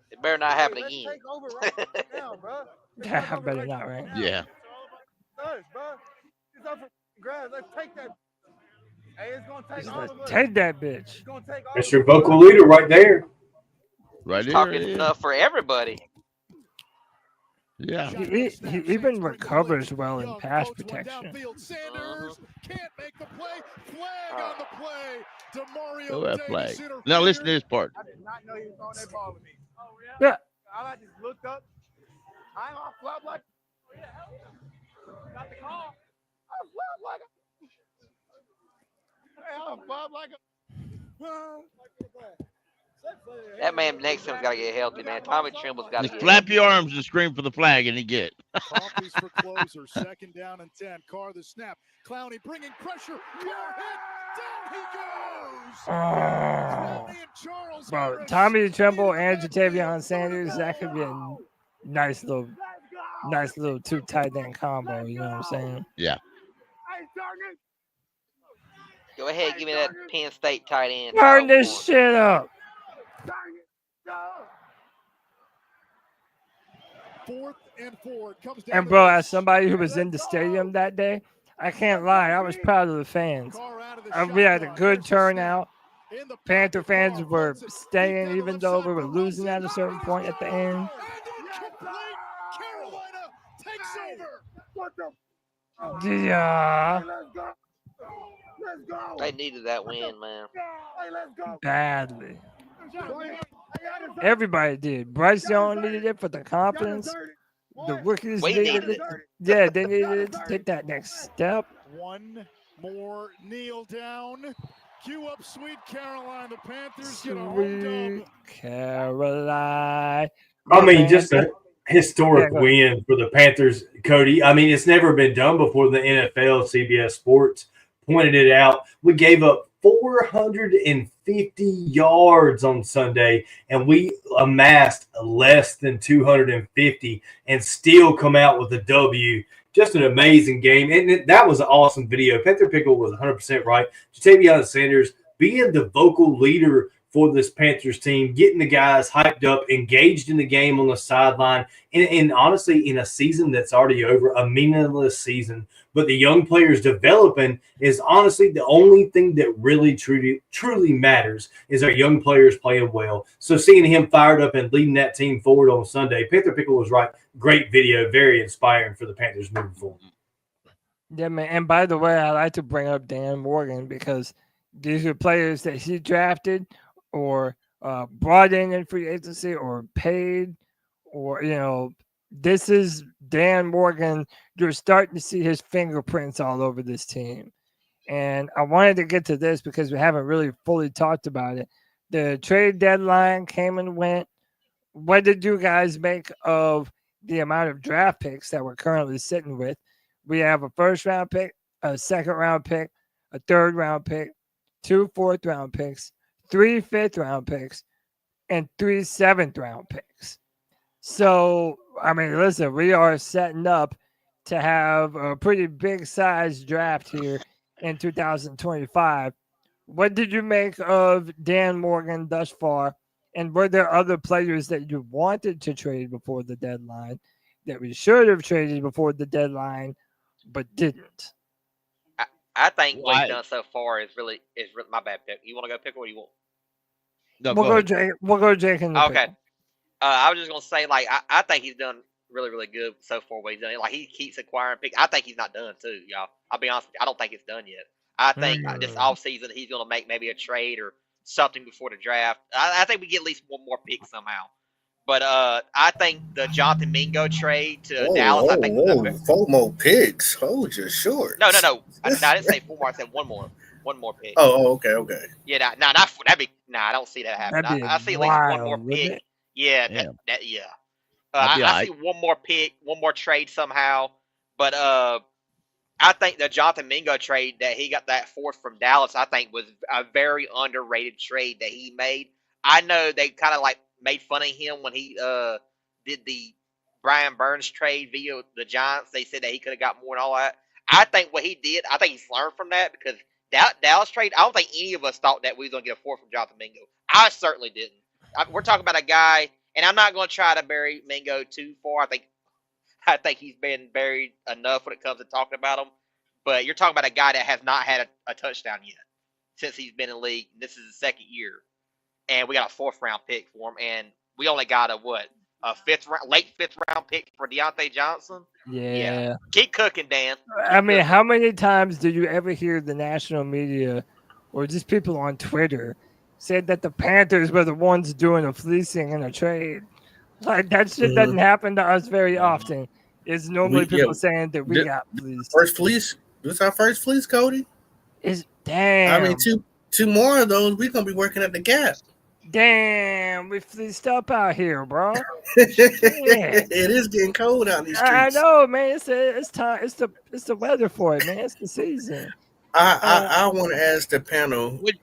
It better not happen Let's again. take over right now, bro. Yeah, I better not, right? Yeah. Us, bro. It's up for grabs. Let's take that. Hey, it's gonna take all of us. Take that bitch. It's gonna take all That's your vocal leader right there. Right there. Talking enough for everybody. Yeah. He even recovers well in pass protection. Sanders can't make the play. Flag on the play. DeMario Go that Davis flag. interfered. Now listen to this part. I did not know he was throwing that ball with me. Oh, Yeah. I just looked up. I ain't gonna flop like. Got the call. I flop like a. Hey, I flop like a. That man next to him's got to get healthy, man. Tommy Trimble's got to Just get flap healthy. your arms and scream for the flag, and he get. Coffee's for closer. Second down and 10. Carr the snap. Clowney bringing pressure. Carr hit. Down he goes. Clowney and Charles Bro, Harris. Tommy Tremble and Jatavion Sanders, that could be a nice little two tight end combo. You know what I'm saying? Yeah. Go ahead, give me that Penn State tight end. Turn this shit up. 4th and 4. It comes down And to bro, this. as somebody who was in the stadium that day, I can't lie. I was proud of the fans. We had a good turnout. Panther fans were staying even though we were losing at a certain point at the end. Carolina takes over. Yeah. Let's go. They needed that win, man. Hey, let's go. Badly. Everybody did. Bryce Young needed it for the confidence. The rookies We needed needed it. Yeah, they needed it to take that next step. One more kneel down. Cue up Sweet Caroline. The Panthers get a home Sweet dub. Caroline. I mean, just a historic Yeah, go ahead. win for the Panthers, Cody. I mean, it's never been done before. The NFL, CBS Sports pointed it out. We gave up 450 yards on Sunday, and we amassed less than 250 and still come out with a W. Just an amazing game. And that was an awesome video. Panther Pickle was 100% right. Jatavion Sanders being the vocal leader for this Panthers team, getting the guys hyped up, engaged in the game on the sideline, and honestly, in a season that's already over, a meaningless season. But the young players developing is honestly the only thing that really truly matters is our young players playing well. So seeing him fired up and leading that team forward on Sunday, Panther Pickle was right. Great video, very inspiring for the Panthers moving forward. Yeah, man. And by the way, I like to bring up Dan Morgan because these are players that he drafted or brought in free agency or paid, or, you know, this is Dan Morgan. You're starting to see his fingerprints all over this team. And I wanted to get to this because we haven't really fully talked about it. The trade deadline came and went. What did you guys make of the amount of draft picks that we're currently sitting with? We have a first-round pick, a second-round pick, a third-round pick, 2 fourth-round picks, 3 fifth-round picks, and 3 seventh-round picks. So, I mean, listen, we are setting up to have a pretty big-sized draft here in 2025. What did you make of Dan Morgan thus far? And were there other players that you wanted to trade before the deadline that we should have traded before the deadline but didn't? I think what he's done so far is really my bad pick. You want to go pick, or what do you want? No, we'll go Jake. We'll go Jake in the okay. I was just gonna say, like, I think he's done really, really good so far. What he's done, like, he keeps acquiring picks. I think he's not done too, y'all. I'll be honest with you, I don't think it's done yet. I think this offseason he's gonna make maybe a trade or something before the draft. I think we get at least one more pick somehow. But I think the Jonathan Mingo trade to Dallas. I think 4 more picks. Hold your short. No. I didn't say 4 more. I said one more pick. Oh, okay. Yeah, I don't see that happening. I see at least one more pick. Yeah, yeah. I see one more pick, one more trade somehow. But I think the Jonathan Mingo trade that he got that 4th from Dallas, I think was a very underrated trade that he made. I know they kind of like made fun of him when he did the Brian Burns trade via the Giants. They said that he could have got more and all that. I think what he did, I think he's learned from that, because Dallas trade, I don't think any of us thought that we was going to get a 4th from Jonathan Mingo. I certainly didn't. We're talking about a guy, and I'm not going to try to bury Mingo too far. I think he's been buried enough when it comes to talking about him. But you're talking about a guy that has not had a touchdown yet since he's been in the league. This is his 2nd year. And we got a 4th round pick for him. And we only got a late 5th round pick for Deontay Johnson. Yeah. Keep cooking, Dan. I mean, how many times do you ever hear the national media or just people on Twitter said that the Panthers were the ones doing a fleecing and a trade? Like, that shit doesn't happen to us very often. It's normally people saying that we got fleeced. First fleece? This is our first fleece, Cody? Damn. I mean, two more of those, we're going to be working at the Gap. Damn, we fleeced up out here, bro. It is getting cold out in these streets. I know, man. It's time. It's the weather for it, man. It's the season. I want to ask the panel, would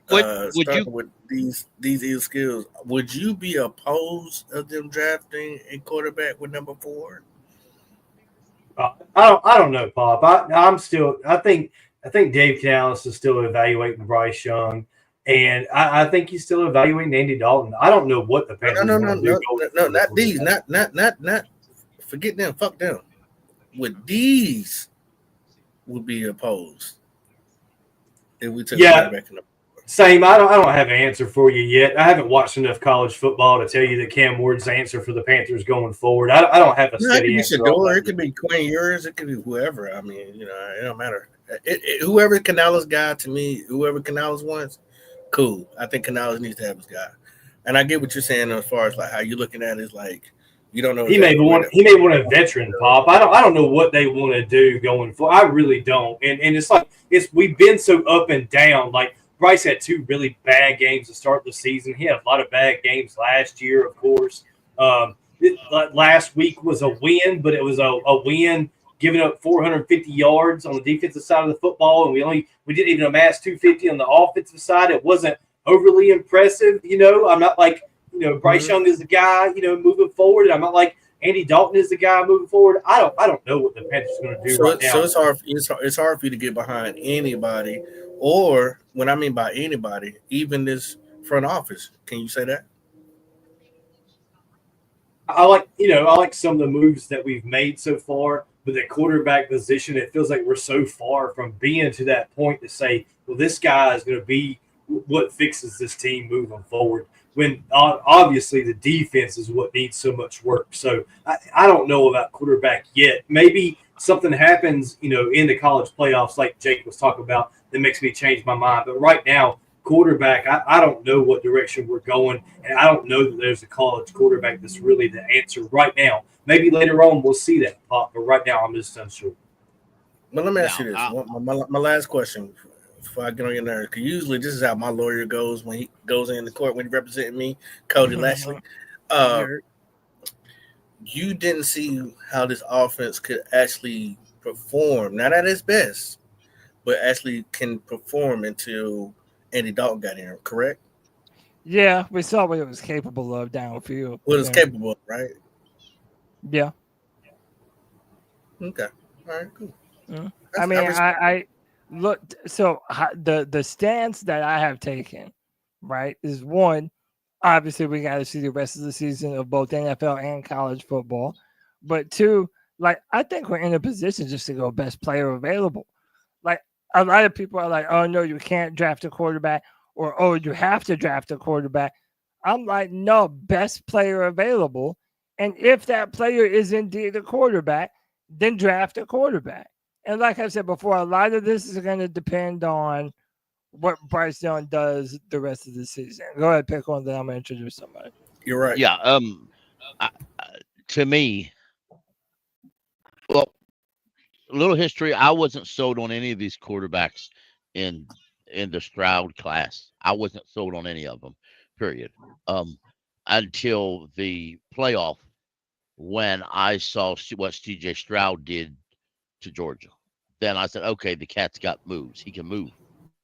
you, with these ill skills, would you be opposed of them drafting a quarterback with number 4? I don't know, Pop. I think Dave Canales is still evaluating Bryce Young, and I think he's still evaluating Andy Dalton. I don't know what the Panthers No, not these, not forget them, fuck them. With these would be opposed if we took quarterback in the Same. I don't have an answer for you yet. I haven't watched enough college football to tell you that Cam Ward's the answer for the Panthers going forward. I don't have a steady answer. It could be Quinn Ewers. It could be whoever. I mean, it don't matter. Whoever Canales guy, to me, whoever Canales wants, cool. I think Canales needs to have his guy. And I get what you're saying as far as like how you're looking at it is like you don't know. He may want a veteran, Pop. I don't know what they want to do going forward. I really don't. And it's like we've been so up and down. Like, Bryce had 2 really bad games to start the season. He had a lot of bad games last year, of course. Last week was a win, but it was a win giving up 450 yards on the defensive side of the football, and we didn't even amass 250 on the offensive side. It wasn't overly impressive. I'm not like Bryce Young is the guy moving forward. I'm not like Andy Dalton is the guy moving forward. I don't know what the Panthers are going to do right now. So it's hard for you to get behind anybody. Or when I mean by anybody, even this front office. Can you say that? I like some of the moves that we've made so far, but the quarterback position, it feels like we're so far from being to that point to say, well, this guy is going to be what fixes this team moving forward. When obviously the defense is what needs so much work. So I don't know about quarterback yet. Maybe something happens, in the college playoffs, like Jake was talking about, that makes me change my mind. But right now, quarterback, I don't know what direction we're going, and I don't know that there's a college quarterback that's really the answer right now. Maybe later on we'll see that pop, but right now I'm just unsure. But let me ask you this. My last question before I get on your nerves, because usually this is how my lawyer goes when he goes in the court when he representing me, Cody Lashley. You didn't see how this offense could actually perform, not at its best, but actually can perform until Andy Dalton got in, correct? Yeah, we saw what it was capable of downfield. What it's capable of, right? Yeah. Okay. All right, cool. I mean, I looked. So the stance that I have taken, right, is one, obviously we got to see the rest of the season of both NFL and college football. But two, like, I think we're in a position just to go best player available. Like, a lot of people are like, oh, no, you can't draft a quarterback, or, oh, you have to draft a quarterback. I'm like, no, best player available. And if that player is indeed a quarterback, then draft a quarterback. And like I said before, a lot of this is going to depend on what Bryce Young does the rest of the season. Go ahead, pick one, then I'm going to introduce somebody. You're right. Yeah. To me, well, a little history. I wasn't sold on any of these quarterbacks in the Stroud class. I wasn't sold on any of them, period. Until the playoff, when I saw what CJ Stroud did to Georgia. Then I said, okay, the cat's got moves. He can move.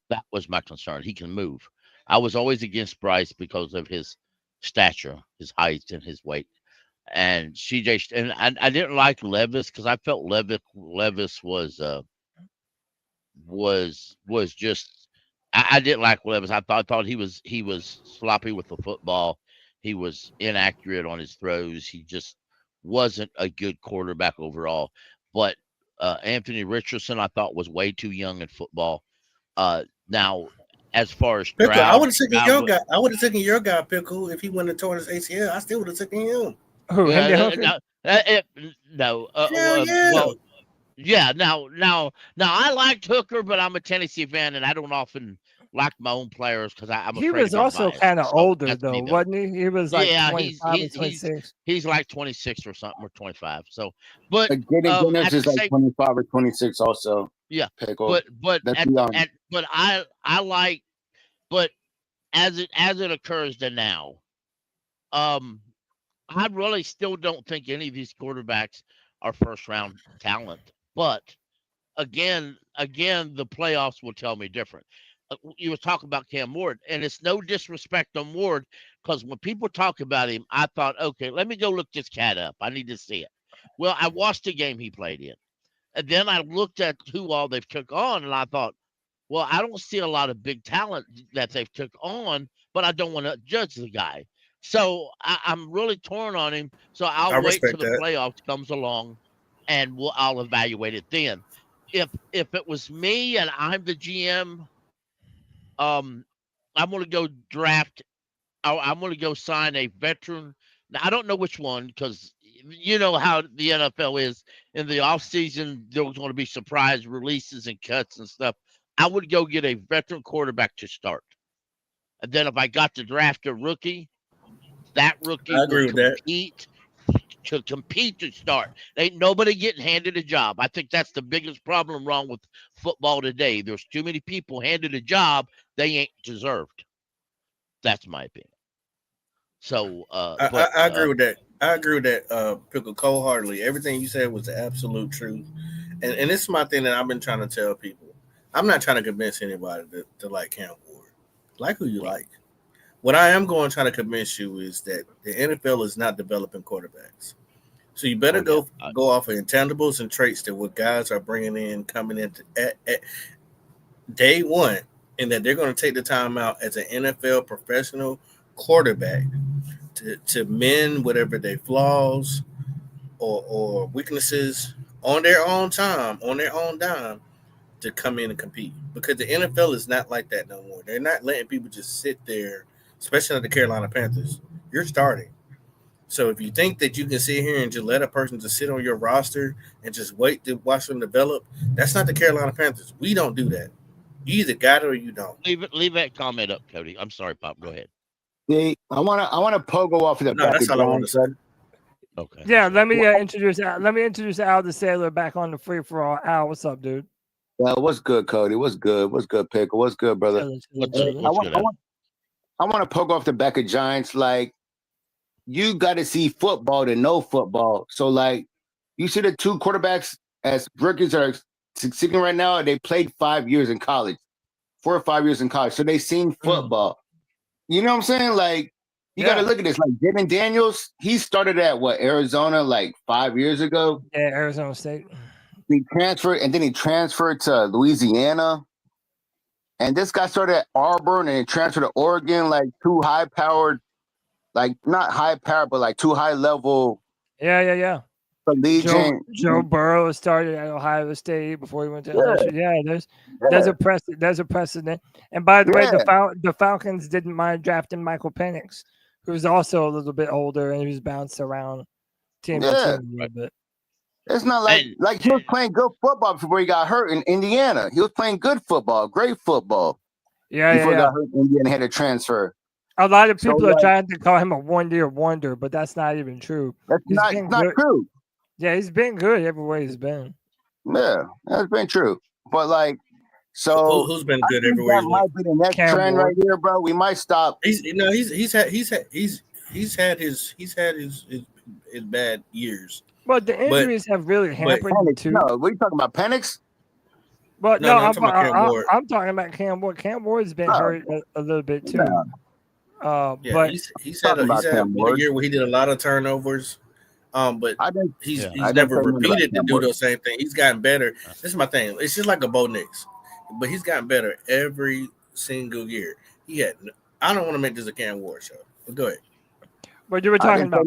That was my concern. He can move. I was always against Bryce because of his stature, his height, and his weight. And CJ, and I didn't like Levis because I felt Levis was just. I didn't like Levis. I thought he was sloppy with the football. He was inaccurate on his throws. He just wasn't a good quarterback overall. But Anthony Richardson, I thought, was way too young in football. Now, as far as Stroud, I would have taken your guy. I would have taken your guy, Pickle, if he wouldn't have torn his ACL. I still would have taken him. No. Yeah. Well, yeah. Now, I liked Hooker, but I'm a Tennessee fan, and I don't often like my own players because I'm afraid. He was also kind of older, though, wasn't he? He was like 25 or 26. He's like 26 or something, or 25. So, but Guinness is like 25 or 26 also. Yeah, Pickle. but that's young. But I like, but as it occurs to now, I really still don't think any of these quarterbacks are first round talent. But again, the playoffs will tell me different. You were talking about Cam Ward, and it's no disrespect on Ward, because when people talk about him, I thought, okay, let me go look this cat up. I need to see it. Well, I watched the game he played in, and then I looked at who all they've took on, and I thought, well, I don't see a lot of big talent that they've took on, but I don't want to judge the guy. So I'm really torn on him. So I'll wait till the playoffs comes along, and I'll evaluate it then. If it was me and I'm the GM, I'm going to go draft. I'm going to go sign a veteran. Now, I don't know which one, because you know how the NFL is. In the offseason, there's going to be surprise releases and cuts and stuff. I would go get a veteran quarterback to start. And then if I got to draft a rookie, that rookie will compete to start. Ain't nobody getting handed a job. I think that's the biggest problem wrong with football today. There's too many people handed a job they ain't deserved. That's my opinion. So I agree with that. I agree with that, Pickle, wholeheartedly. Everything you said was the absolute truth. And this is my thing that I've been trying to tell people. I'm not trying to convince anybody to like Cam Ward. Like who you like. What I am going to try to convince you is that the NFL is not developing quarterbacks. So you better go off of intangibles and traits that what guys are bringing in, coming in at day one and that they're going to take the time out as an NFL professional quarterback to mend whatever their flaws or weaknesses on their own time, on their own dime, to come in and compete. Because the NFL is not like that no more. They're not letting people just sit there, especially like the Carolina Panthers. You're starting. So if you think that you can sit here and just let a person just sit on your roster and just wait to watch them develop, that's not the Carolina Panthers. We don't do that. You either got it or you don't. Leave that comment up, Cody. I'm sorry, Pop. Go ahead. See, I wanna pogo off of the back. That's all I want to say. Okay. Yeah, let me introduce Al the Sailor back on the free for all. Al, what's up, dude? Well, what's good, Cody? What's good? What's good, Pickle? What's good, brother? I want to poke off the back of Giants. Like, you got to see football to know football. So, like, you see the two quarterbacks as rookies are succeeding right now. They played 5 years in college, 4 or 5 years in college. So they seen football. You know what I'm saying? Like, you got to look at this. Like, Jaden Daniels, he started at Arizona like 5 years ago. Yeah, Arizona State. He transferred, and then he transferred to Louisiana. And this guy started at Auburn and transferred to Oregon, like two high-powered, like not high-powered, but like two high-level. Yeah. Collegiate. Joe Burrow started at Ohio State before he went to LSU. Yeah, there's a precedent. And by the way, the Falcons didn't mind drafting Michael Penix, who's also a little bit older and who's bounced around team to team a little bit. It's not like he was playing good football before he got hurt in Indiana. He was playing good football, great football. Yeah, before he got hurt in Indiana, had to transfer. A lot of people are trying to call him a one-year wonder, but that's not even true. That's not true. Yeah, he's been good everywhere he's been. Yeah, that's been true. But like, so who's been good everywhere? That might be the next trend right here, bro. We might stop. He's had his bad years. But the injuries have really hampered him too. No, what are you talking about? Penix? But No, I'm talking about Cam Ward. Cam Ward's been hurt a little bit too. But he's had a year where he did a lot of turnovers. But he's never repeated to do those same thing. He's gotten better. This is my thing. It's just like a Bo Nix, but he's gotten better every single year. I don't want to make this a Cam Ward show, but go ahead. But you were talking about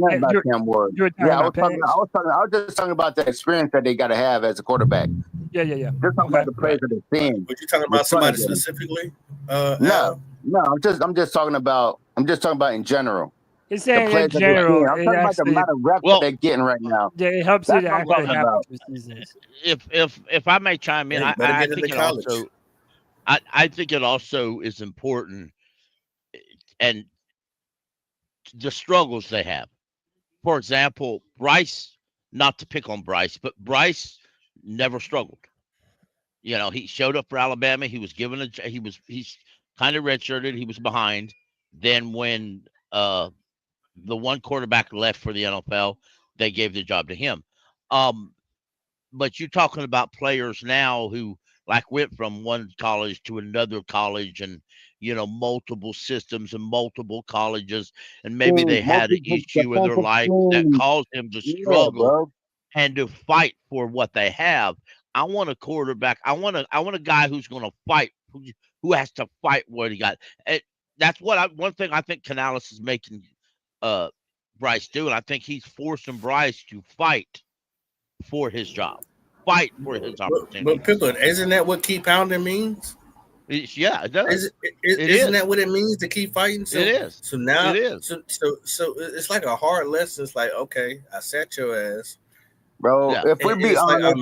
Cam Ward. I was just talking about the experience that they got to have as a quarterback. Yeah. Just talking about the players that they're seeing. But you talking about somebody specifically? No. I'm just talking about in general. He's saying in general. I'm talking about the amount of reps that they're getting right now. Yeah, it helps you to actually have If I may chime in, I think it also is important, and the struggles they have. For example, Bryce, not to pick on Bryce, but Bryce never struggled. You know, he showed up for Alabama. He was given he's kind of redshirted. He was behind. Then when the one quarterback left for the NFL, they gave the job to him. But you're talking about players now who like went from one college to another college and, you know, multiple systems and multiple colleges. And maybe they had an issue in their life that caused them to struggle and to fight for what they have. I want a quarterback. I want a guy who's going to fight, who has to fight what he got. That's one thing I think Canales is making Bryce do, and I think he's forcing Bryce to fight for his job, fight for his opportunity. But Pickle, isn't that what keep pounding means? Yeah, it does. Isn't that what it means to keep fighting? So, it is. So now, it is. So it's like a hard lesson. It's like, okay, I sat your ass, bro. Yeah. If we be honest, like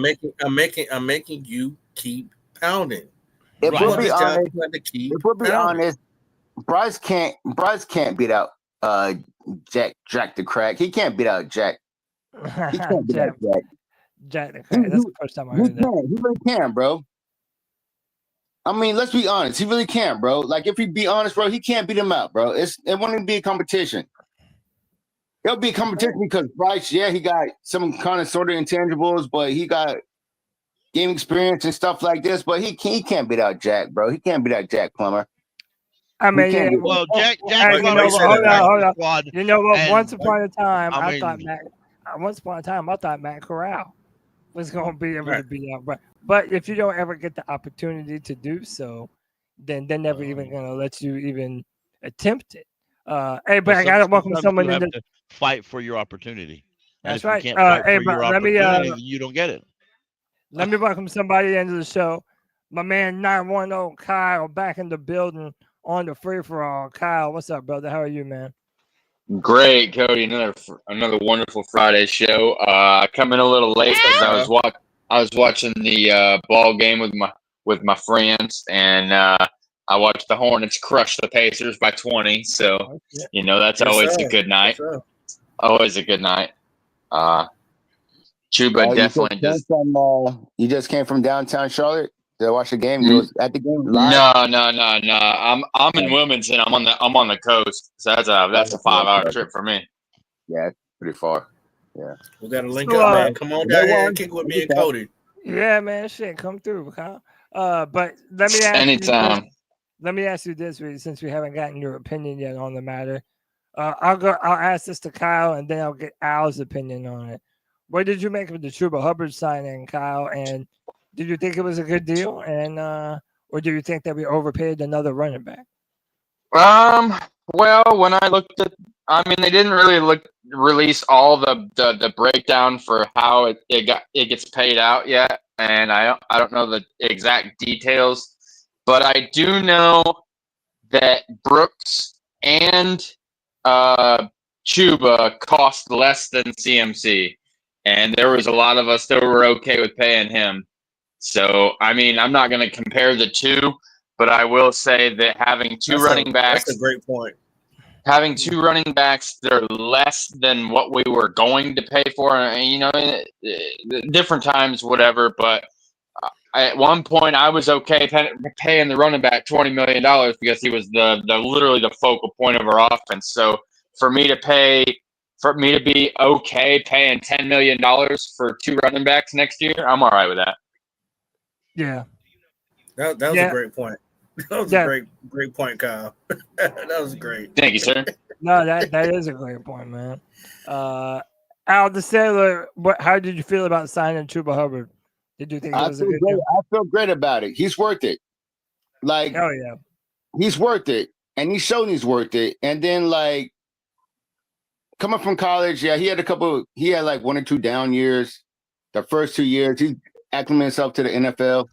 I'm making you keep pounding. If we'll be honest, Bryce can't beat out Jack the Crack. He can't beat out Jack. He can't beat out Jack the Crack. That's the first time I heard that. He really can, bro. I mean, let's be honest. He really can, bro. Like, if we be honest, bro, he can't beat him out, bro. It won't even be a competition. It'll be a competition because Bryce, he got some kind of sort of intangibles, but he got game experience and stuff like this. But he can't beat out Jack, bro. He can't beat out Jack Plummer. I mean, Jack hold on. You know what? Once upon a time, I thought Matt Corral was going to be able to beat out. But if you don't ever get the opportunity to do so, then they're never even gonna let you even attempt it. Hey, but I gotta welcome someone in the fight for your opportunity. And That's if right. you can't fight Hey, for your but let me opportunity, you don't get it. let me welcome somebody into the show. My man 910 Kyle back in the building on the free for all. Kyle, what's up, brother? How are you, man? Great, Cody. Another wonderful Friday show. Coming a little late because I was watching the ball game with my friends, and I watched the Hornets crush the Pacers by 20. So that's always a good night. Always a good night. Chuba definitely just. You just came from downtown Charlotte to watch the game. You was at the game live? No. I'm in Wilmington. I'm on the coast, so that's a 5-hour trip for me. Yeah, it's pretty far. Yeah, we got to link up, man. Come on down here and kick with me and Cody. Yeah, man. Shit, come through, Kyle. But let me ask anytime. Let me ask you this, since we haven't gotten your opinion yet on the matter. I'll ask this to Kyle, and then I'll get Al's opinion on it. What did you make of the Chuba Hubbard signing, Kyle? And did you think it was a good deal? And or do you think that we overpaid another running back? Well, when I looked at, they didn't really release all the breakdown for how it gets paid out yet, and I don't know the exact details, but I do know that Brooks and Chuba cost less than CMC, and there was a lot of us that were okay with paying him. So, I'm not going to compare the two, but I will say that having two running backs. That's a great point. Having two running backs that are less than what we were going to pay for, different times, whatever. But at one point, I was okay paying the running back $20 million because he was literally the focal point of our offense. So for me to be okay paying $10 million for two running backs next year, I'm all right with that. Yeah, that was a great point. That was a great point, Kyle. That was great. Thank you, sir. No, that is a great point, man. Al the Sailor, how did you feel about signing Chuba Hubbard? Did you think it was a good deal? I feel great about it. He's worth it. Like, hell yeah, he's worth it, and he's shown he's worth it. And then, like, coming from college, he had like 1 or 2 down years. The first 2 years, he acclimated himself to the NFL.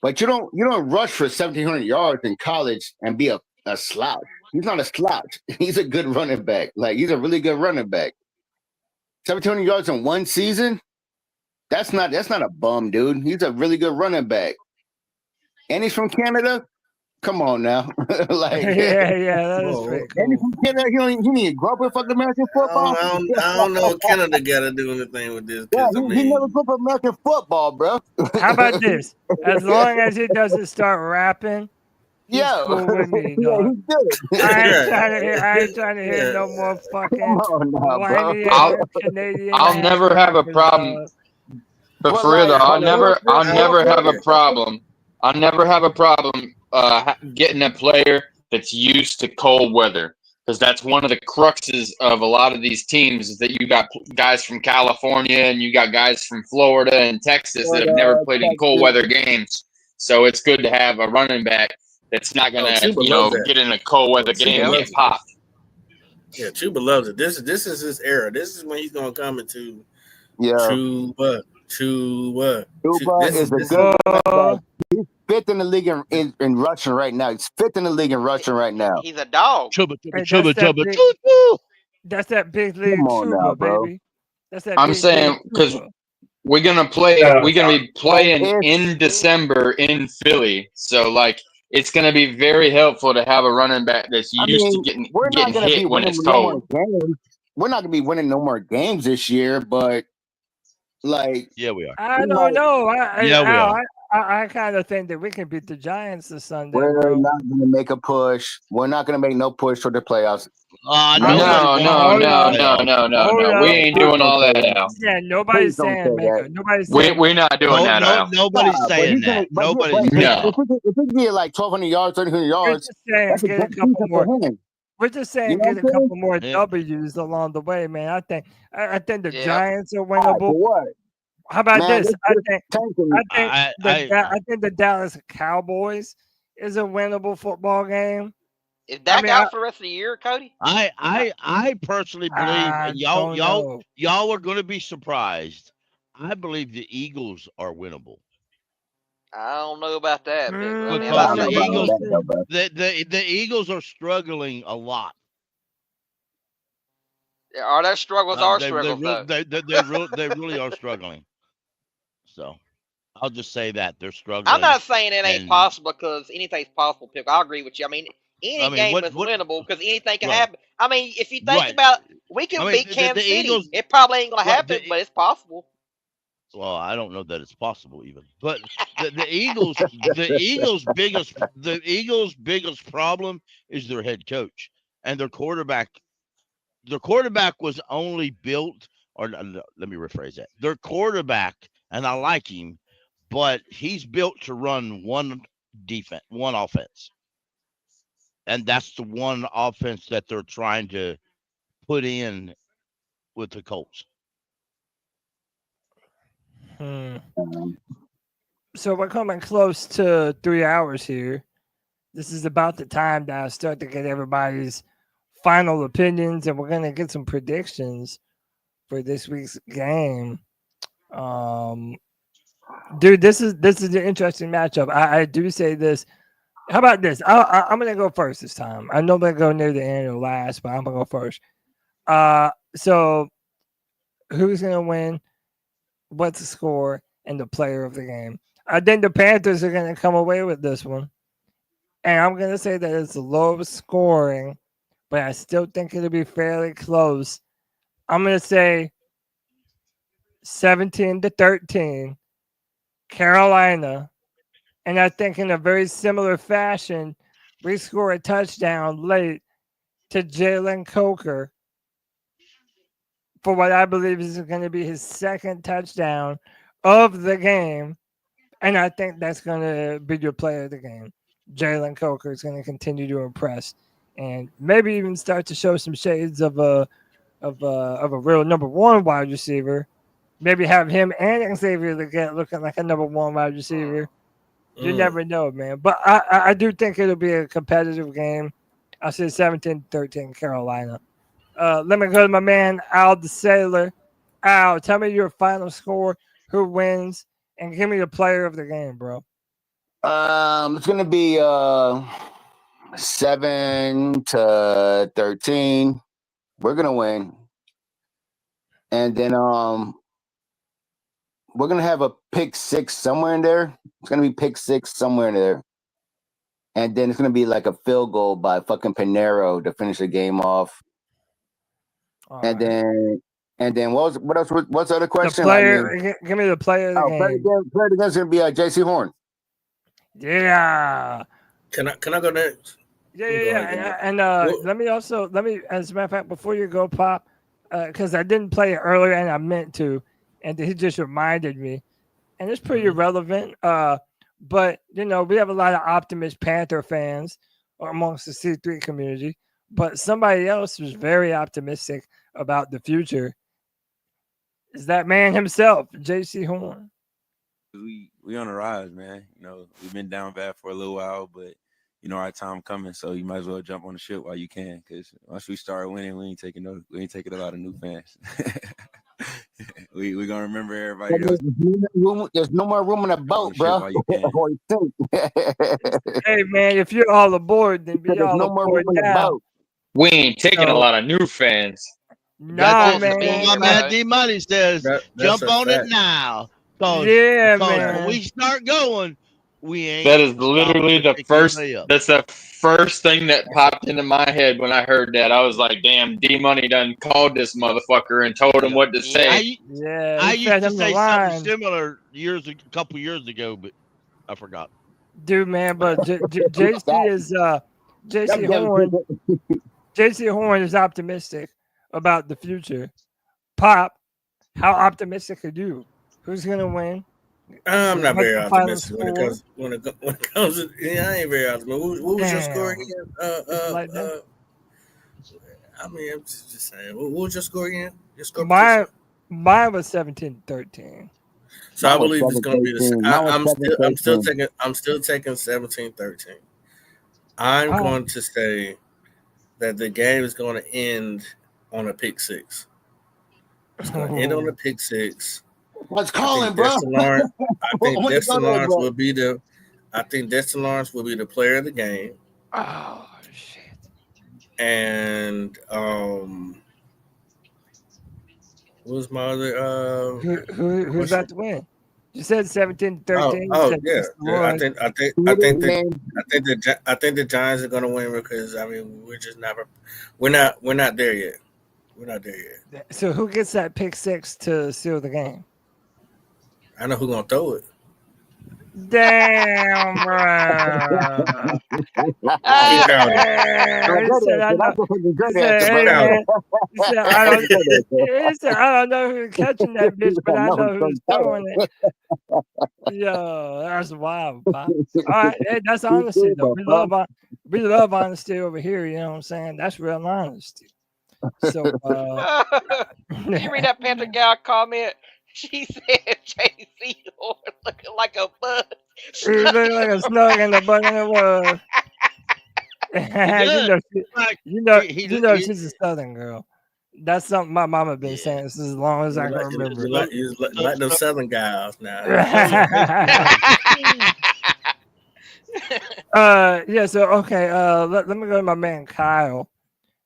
But you don't rush for 1,700 yards in college and be a slouch. He's not a slouch. He's a good running back. Like, he's a really good running back. 1,700 yards in one season? That's not a bum, dude. He's a really good running back. And he's from Canada? Come on now. Like, yeah, that is pretty cool. And he's from Canada. He need to grow up with fucking American football. I don't know if Canada got to do anything with this. Yeah, he never grew up with American football, bro. How about this? As long as he doesn't start rapping, he's cool with me, dog. I ain't trying to hear no more fucking whiny Canadian. I'll never have a problem. But for real though, I'll never have a problem. I'll never have a problem getting a player that's used to cold weather, because that's one of the cruxes of a lot of these teams, is that you got guys from California and you got guys from Florida and Texas that have never played in cold weather games. So it's good to have a running back that's not gonna get in a cold weather game and get popped. Yeah, Chuba loves it. This is his era. This is when he's gonna come into Chuba. Chuba is a good. He's 5th in the league in rushing right now. He's 5th in the league in rushing right now. He's a dog. Chuba. That's that big league Chuba, baby. That's that. I'm saying because we're gonna be playing in December in Philly, so like it's gonna be very helpful to have a running back that's used to getting hit when it's cold. We're not gonna be winning no more games this year, but like, yeah, we are. I don't know. I kind of think that we can beat the Giants this Sunday. We're not going to make a push. We're not going to make no push for the playoffs. No. We ain't doing all that now. Yeah, nobody's saying we're not doing that now. Nobody's saying that. Nobody's saying If we get like 1,200 yards, 1,300 yards, we're just saying get a couple more W's along the way, man. I think the Giants are winnable. How about this? I think the Dallas Cowboys is a winnable football game. Is Dak out for the rest of the year, Cody? I personally believe, I and don't know. y'all are going to be surprised. I believe the Eagles are winnable. I don't know about that. Because the Eagles are struggling a lot. Are their struggles struggles though? They really are struggling. So I'll just say that they're struggling. I'm not saying it ain't possible because anything's possible, Pick. I agree with you. I mean, any game is winnable because anything can happen. I mean, if you think about it, we can beat Kansas City. Eagles, it probably ain't going to happen, but it's possible. Well, I don't know that it's possible even. But the Eagles, the Eagles' biggest problem is their head coach and their quarterback. Their quarterback was only built, or let me rephrase that. Their quarterback, and I like him, but he's built to run one offense. And that's the one offense that they're trying to put in with the Colts. So we're coming close to 3 hours here. This is about the time that I start to get everybody's final opinions, and we're gonna get some predictions for this week's game. Dude, this is an interesting matchup. I do say this. How about this? I'm gonna go first this time. I normally go near the end or last, but I'm gonna go first. So who's gonna win? What's the score and the player of the game? I think the Panthers are gonna come away with this one, and I'm gonna say that it's low scoring, but I still think it'll be fairly close. I'm gonna say 17-13, Carolina. And I think in a very similar fashion, we score a touchdown late to Jalen Coker for what I believe is going to be his second touchdown of the game. And I think that's going to be your player of the game. Jalen Coker is going to continue to impress and maybe even start to show some shades of a real number one wide receiver. Maybe have him and Xavier looking like a number one wide receiver. You never know, man. But I do think it'll be a competitive game. I'll say 17-13 Carolina. Let me go to my man, Al the Sailor. Al, tell me your final score, who wins, and give me the player of the game, bro. It's going to be 7-13. We're going to win. And then we're going to have a pick six somewhere in there. It's going to be pick six somewhere in there. And then it's going to be like a field goal by fucking Pinero to finish the game off. And then what else? What's the other question? The player, give me the player of the game. Player of the game is going to be J.C. Horn. Yeah. Can I go next? Yeah. And let me, as a matter of fact, before you go, Pop, because I didn't play it earlier and I meant to. And he just reminded me, and it's pretty relevant. But we have a lot of optimist Panther fans amongst the C3 community. But somebody else who's very optimistic about the future is that man himself, J.C. Horn. We on the rise, man. We've been down bad for a little while, but our time coming. So you might as well jump on the ship while you can, because once we start winning, we ain't taking a lot of new fans. We're gonna remember everybody else. There's no more room in the boat, bro. Hey man, if you're all aboard, then be all aboard now. We ain't taking a lot of new fans. Nah, man. My man D Money says, jump on it now. Man. When we start going, we ain't. That is literally the first. That's the first thing that popped into my head when I heard that. I was like, "Damn, D Money done called this motherfucker and told him what to say." I used to say something similar a couple years ago, but I forgot. Dude, man, but JC is JC Horn. JC Horn is optimistic about the future. Pop, how optimistic are you? Who's gonna win? I'm not very optimistic when it comes to. I ain't very optimistic. What was your score again? I mean, I'm just saying. What was your score again? Your score. Mine was 17-13. So I believe it's going to be the. I'm still taking 17-13. I'm going to say that the game is going to end on a pick six. It's going to end on a pick six. What's calling, bro? I think Destin Lawrence will be the. I think Destin Lawrence will be the player of the game. Oh shit! And who's my other? Who's about to win? You said 17-13. I think the Giants are going to win because we're not there yet. We're not there yet. So who gets that pick six to seal the game? I know who's going to throw it. Damn, bro. I don't know who's catching that bitch, but I know who's throwing it. Yo, that's wild, Pop. All right, hey, that's honesty, though. We love honesty over here, you know what I'm saying? That's real honesty. So, you read that Panther gal comment? She said JC looking like a buzz. He looked like a slug in the butt of the world. you know she's a Southern girl. That's something my mama been saying since as long as I can remember. You like those Southern guys now. So okay. Let me go to my man Kyle.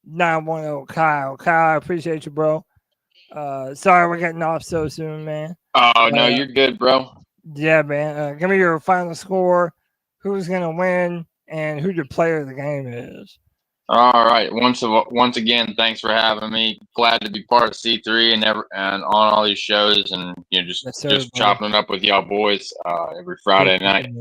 910 Kyle. Kyle, I appreciate you, bro. Sorry we're getting off so soon, man. Oh no, you're good, bro. Yeah, man. Give me your final score, who's gonna win, and who the player of the game is. All right. Once again, thanks for having me. Glad to be part of C3 and on all these shows, and just chopping it up with y'all boys every Friday night.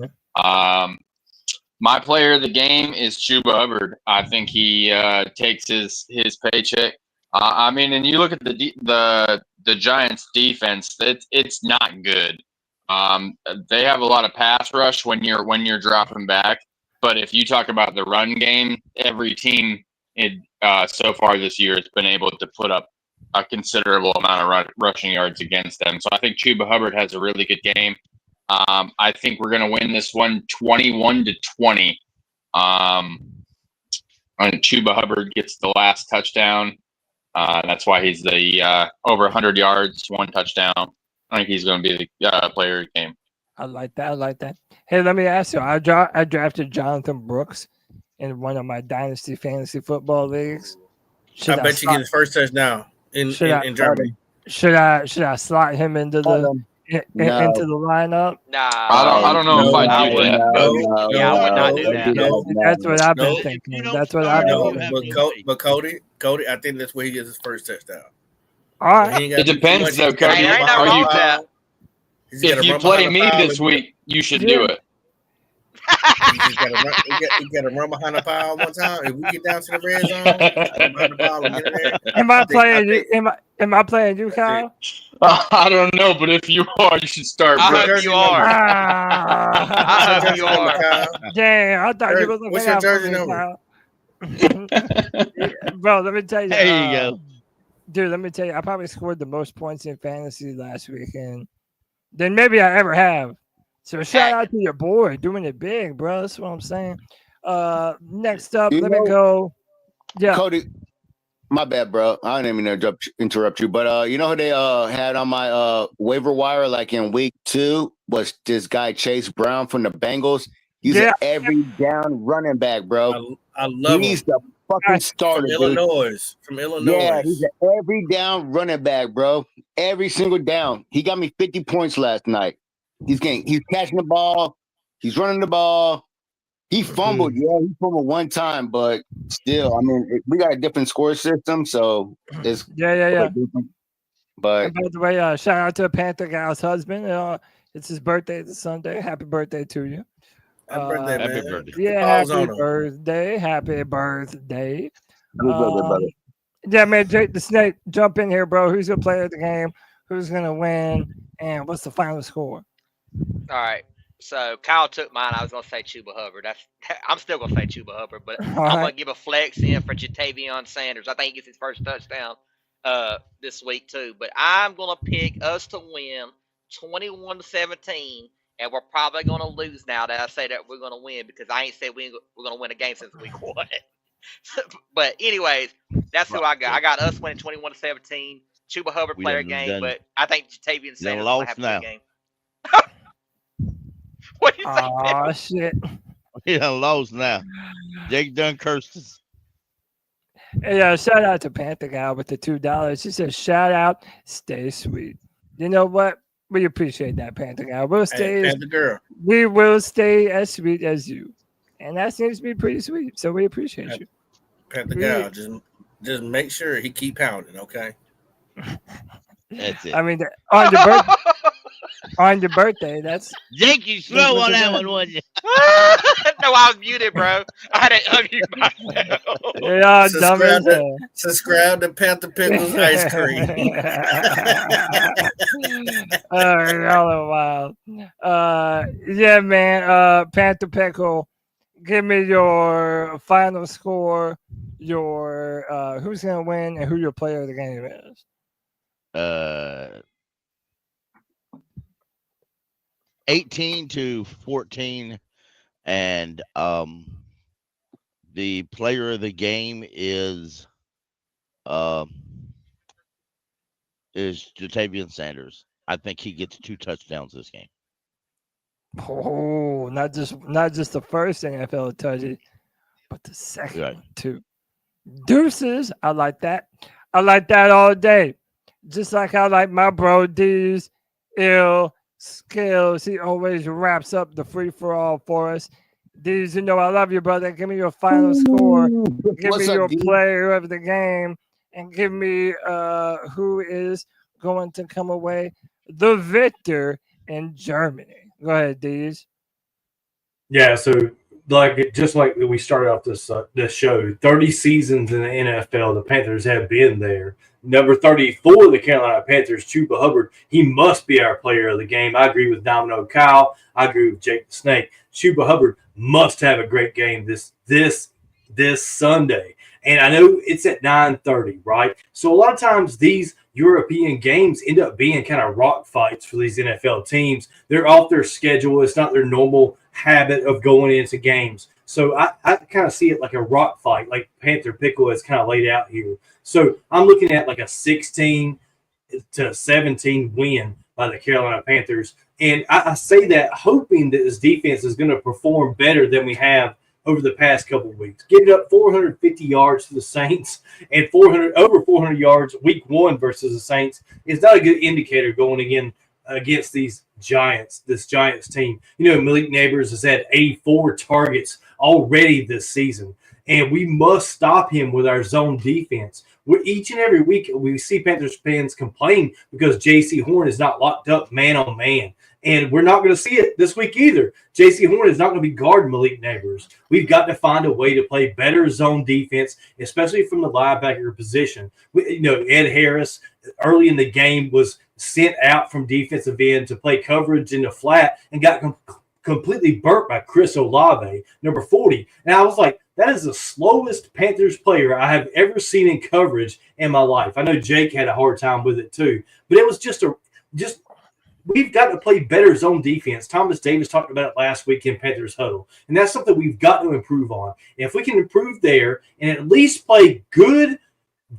My player of the game is Chuba Hubbard. I think he takes his paycheck. And you look at the Giants' defense. It's not good. They have a lot of pass rush when you're dropping back. But if you talk about the run game, every team so far this year has been able to put up a considerable amount of rushing yards against them. So I think Chuba Hubbard has a really good game. I think we're going to win this one 21-20. Chuba Hubbard gets the last touchdown. That's why he's the over 100 yards, 1 touchdown. I think he's going to be the player of the game. I like that. Hey, let me ask you. I drafted Jonathan Brooks in one of my dynasty fantasy football leagues. I bet you get his first touchdown in Germany. Should I slot him into the into the lineup? Nah, I don't know if I do that. Yeah, I would not do that. That's what I've been thinking. That's what I've been thinking. But Cody, I think that's where he gets his first touchdown. All right. It depends, though, Cody. If you play me this week, you should do it. You got to run behind the pile one time. If we get down to the red zone, am I playing you, Kyle? I don't know, but if you are, you should start. I hope you are. I hope you are. Damn, I thought you were looking What's your out jersey for me, Kyle. Bro, let me tell you. There you go. Dude, let me tell you, I probably scored the most points in fantasy last weekend than maybe I ever have. So shout out to your boy doing it big, bro. That's what I'm saying. Next up, let me go. Yeah, Cody, my bad, bro. I didn't mean to interrupt you, but you know who they had on my waiver wire like in week 2 was this guy Chase Brown from the Bengals. He's an every down running back, bro. I love He's him. the fucking starter, From Illinois. Yeah, he's an every down running back, bro. Every single down. He got me 50 points last night. He's catching the ball. He's running the ball. He fumbled. Yeah, he fumbled one time, but still, I mean, we got a different score system, so it's yeah. But and by the way, shout out to Panther Gal's husband. It's his birthday this Sunday. Happy birthday to you. Happy birthday, man. Happy birthday. Yeah, happy birthday. Happy birthday. brother. Yeah, man, Jake the Snake, jump in here, bro. Who's going to play at the game? Who's going to win? And what's the final score? All right. So Kyle took mine. I was gonna say Chuba Hubbard. I'm still gonna say Chuba Hubbard, but I'm gonna give a flex in for Jatavion Sanders. I think he gets his first touchdown this week too. But I'm gonna pick us to win 21-17, and we're probably going to lose now that I say that we're going to win because I ain't said we're going to win a game since week 1. But anyways, that's who I got. I got us winning 21-17. Chuba Hubbard player game, but I think Jatavian Sanders will have a good game. What do you think? Oh, shit. He done lost now. Jake done cursed us. Hey, shout out to Panther Guy with the $2. He says, shout out, stay sweet. You know what? We appreciate that, Panther Guy. We'll stay. Hey, Panther girl. We will stay as sweet as you. And that seems to be pretty sweet. So we appreciate you. Panther Guy, just make sure he keep pounding, okay? That's it. I mean, on your birthday. On your birthday, that's Jake, you slow on that one, wasn't you? No, I was muted, bro. I had to unmute myself. Yeah, dumb as hell. Subscribe to Panther Pickles Ice Cream. Y'all are wild. Yeah, man. Panther Pickle, give me your final score, your who's gonna win, and who your player of the game is. 18-14, and the player of the game is Jatavian Sanders. I think he gets 2 touchdowns this game. Oh, not just the first NFL touchy, but the second one too. Deuces, I like that. I like that all day. Just like I like my bro D's ill skills. He always wraps up the free-for-all for us. D's, you know I love you, brother. Give me your final score. Give me your player of the game. And give me who is going to come away the victor in Germany. Go ahead, D's. Yeah, so just like we started off this show, 30 seasons in the NFL, the Panthers have been there. Number 34, the Carolina Panthers, Chuba Hubbard. He must be our player of the game. I agree with Domino Kyle. I agree with Jake the Snake. Chuba Hubbard must have a great game this Sunday. And I know it's at 9:30, right? So a lot of times these European games end up being kind of rock fights for these NFL teams. They're off their schedule. It's not their normal habit of going into games. So I kind of see it like a rock fight, like Panther Pickle has kind of laid out here. So I'm looking at like a 16-17 win by the Carolina Panthers. And I say that hoping that this defense is going to perform better than we have over the past couple of weeks. Giving up 450 yards to the Saints and over 400 yards week 1 versus the Saints is not a good indicator going against this Giants team. You know, Malik Neighbors has had 84 targets already this season, and we must stop him with our zone defense. Each and every week we see Panthers fans complain because J.C. Horn is not locked up man on man. And we're not going to see it this week either. J.C. Horn is not going to be guarding Malik Neighbors. We've got to find a way to play better zone defense, especially from the linebacker position. Ed Harris early in the game was sent out from defensive end to play coverage in the flat and got completely burnt by Chris Olave, number 40. And I was like, that is the slowest Panthers player I have ever seen in coverage in my life. I know Jake had a hard time with it too, but it was just we've got to play better zone defense. Thomas Davis talked about it last week in Panthers Huddle, and that's something we've got to improve on. And if we can improve there and at least play good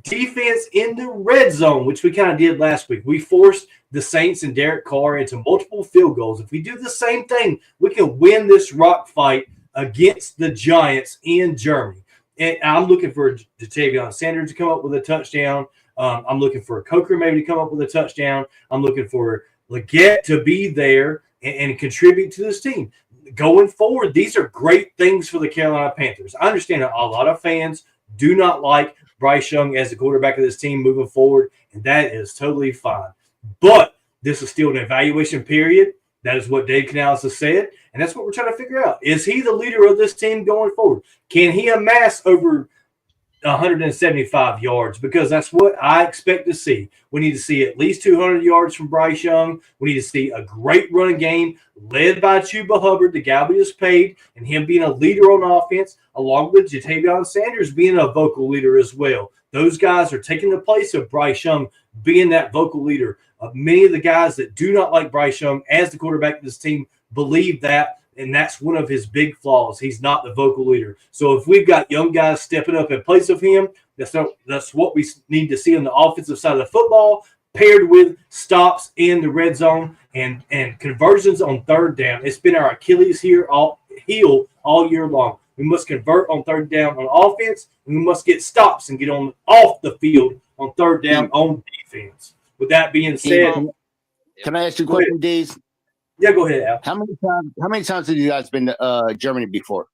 defense in the red zone, which we kind of did last week, we forced the Saints and Derek Carr into multiple field goals. If we do the same thing, we can win this rock fight against the Giants in Germany. And I'm looking for Jatavian Sanders to come up with a touchdown. I'm looking for Coker maybe to come up with a touchdown. I'm looking for Leggett to be there and contribute to this team. Going forward, these are great things for the Carolina Panthers. I understand that a lot of fans do not like Bryce Young as the quarterback of this team moving forward, and that is totally fine. But this is still an evaluation period. That is what Dave Canales has said, and that's what we're trying to figure out. Is he the leader of this team going forward? Can he amass over 175 yards? Because that's what I expect to see. We need to see at least 200 yards from Bryce Young. We need to see a great running game led by Chuba Hubbard, the guy we just paid, and him being a leader on offense, along with Jatavian Sanders being a vocal leader as well. Those guys are taking the place of Bryce Young being that vocal leader Many of the guys that do not like Bryce Young as the quarterback of this team believe that, and that's one of his big flaws. He's not the vocal leader. So if we've got young guys stepping up in place of him, that's what we need to see on the offensive side of the football, paired with stops in the red zone and conversions on third down. It's been our Achilles heel all year long. We must convert on third down on offense, and we must get stops and get off the field on third down on defense. With that being said, can I ask you a question, Days? Yeah, go ahead, Al. How many times have you guys been to Germany before?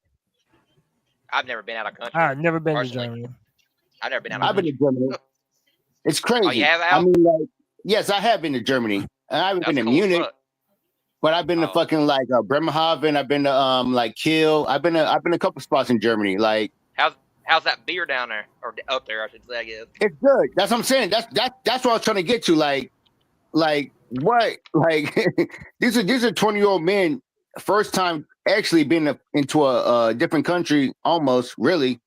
I've never been out of country. I've never been to Germany. I've never been out of I've been country. to Germany. It's crazy. Oh, you have, Al? I mean, like, yes, I have been to Germany, and I haven't been to That's cool as Munich, fuck. but I've been to fucking like Bremerhaven. I've been to like Kiel. I've been a couple spots in Germany. Like, How's that beer down there or up there? I should say. I guess it's good. That's what I'm saying. That's what I was trying to get to. Like what? Like these are 20-year-old men, first time actually being into a different country, almost really.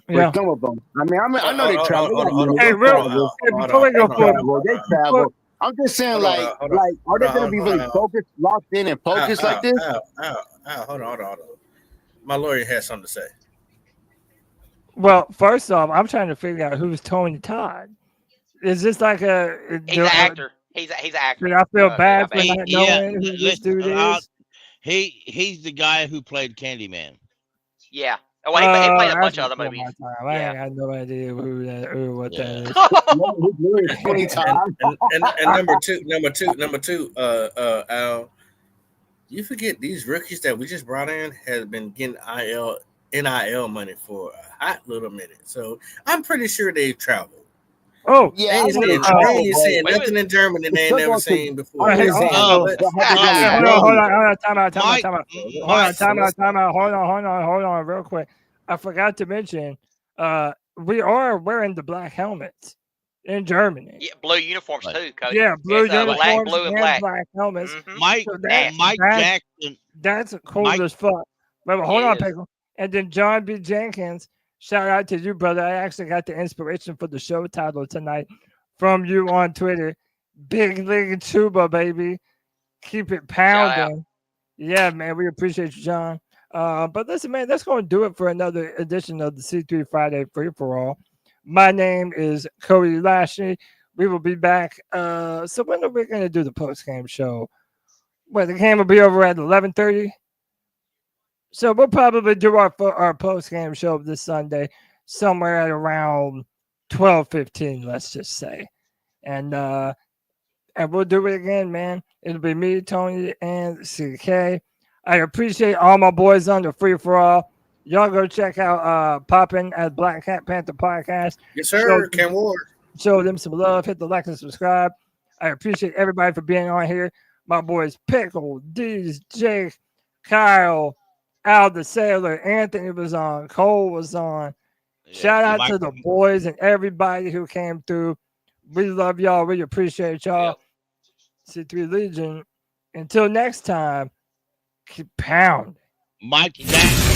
Yeah. Some of them. I mean, I know they travel. Hey, before we go forward, they travel. I'm just saying, like, are they going to be really focused, locked in, and focused like this? Hold on. My lawyer has something to say. Well, first off, I'm trying to figure out who's Tony Todd. Is this like he's an actor. He's an actor. I feel bad for not knowing who this dude is. He's the guy who played Candyman. Yeah. Well, he played a bunch of other movies. I ain't got no idea what that is. and number two, Al, you forget these rookies that we just brought in has been getting NIL money for a hot little minute. So I'm pretty sure they've traveled. Oh, yeah, they ain't saying nothing in Germany they ain't never seen before. Hold on, time out. Hold on, real quick. I forgot to mention, we are wearing the black helmets in Germany. Yeah, blue uniforms too, Cody. Yeah, blue uniforms black, blue and black helmets. Mm-hmm. Mike Jackson. That's cool as fuck. But hold on, Pickle. And then John B. Jenkins, shout out to you, brother. I actually got the inspiration for the show title tonight from you on Twitter. Big League Chuba, baby. Keep it pounding. Yeah, man. We appreciate you, John. But listen, man, that's going to do it for another edition of the C3 Friday Free for All. My name is Cody Lashley. We will be back. So when are we going to do the post-game show? Well, the game will be over at 11:30. So we'll probably do our post-game show this Sunday somewhere at around 12:15, let's just say. And we'll do it again, man. It'll be me, Tony, and CK. I appreciate all my boys on the Free For All. Y'all go check out Poppin' at Black Cat Panther Podcast. Yes, sir. Ken Ward. Show them some love. Hit the like and subscribe. I appreciate everybody for being on here. My boys Pickle, D's, Jake, Kyle, Al the Sailor, Anthony was on, Cole was on. Yeah, shout out to the boys and everybody who came through. We love y'all. We appreciate y'all. Yep. C3 Legion. Until next time, keep pounding. Mike Jackson.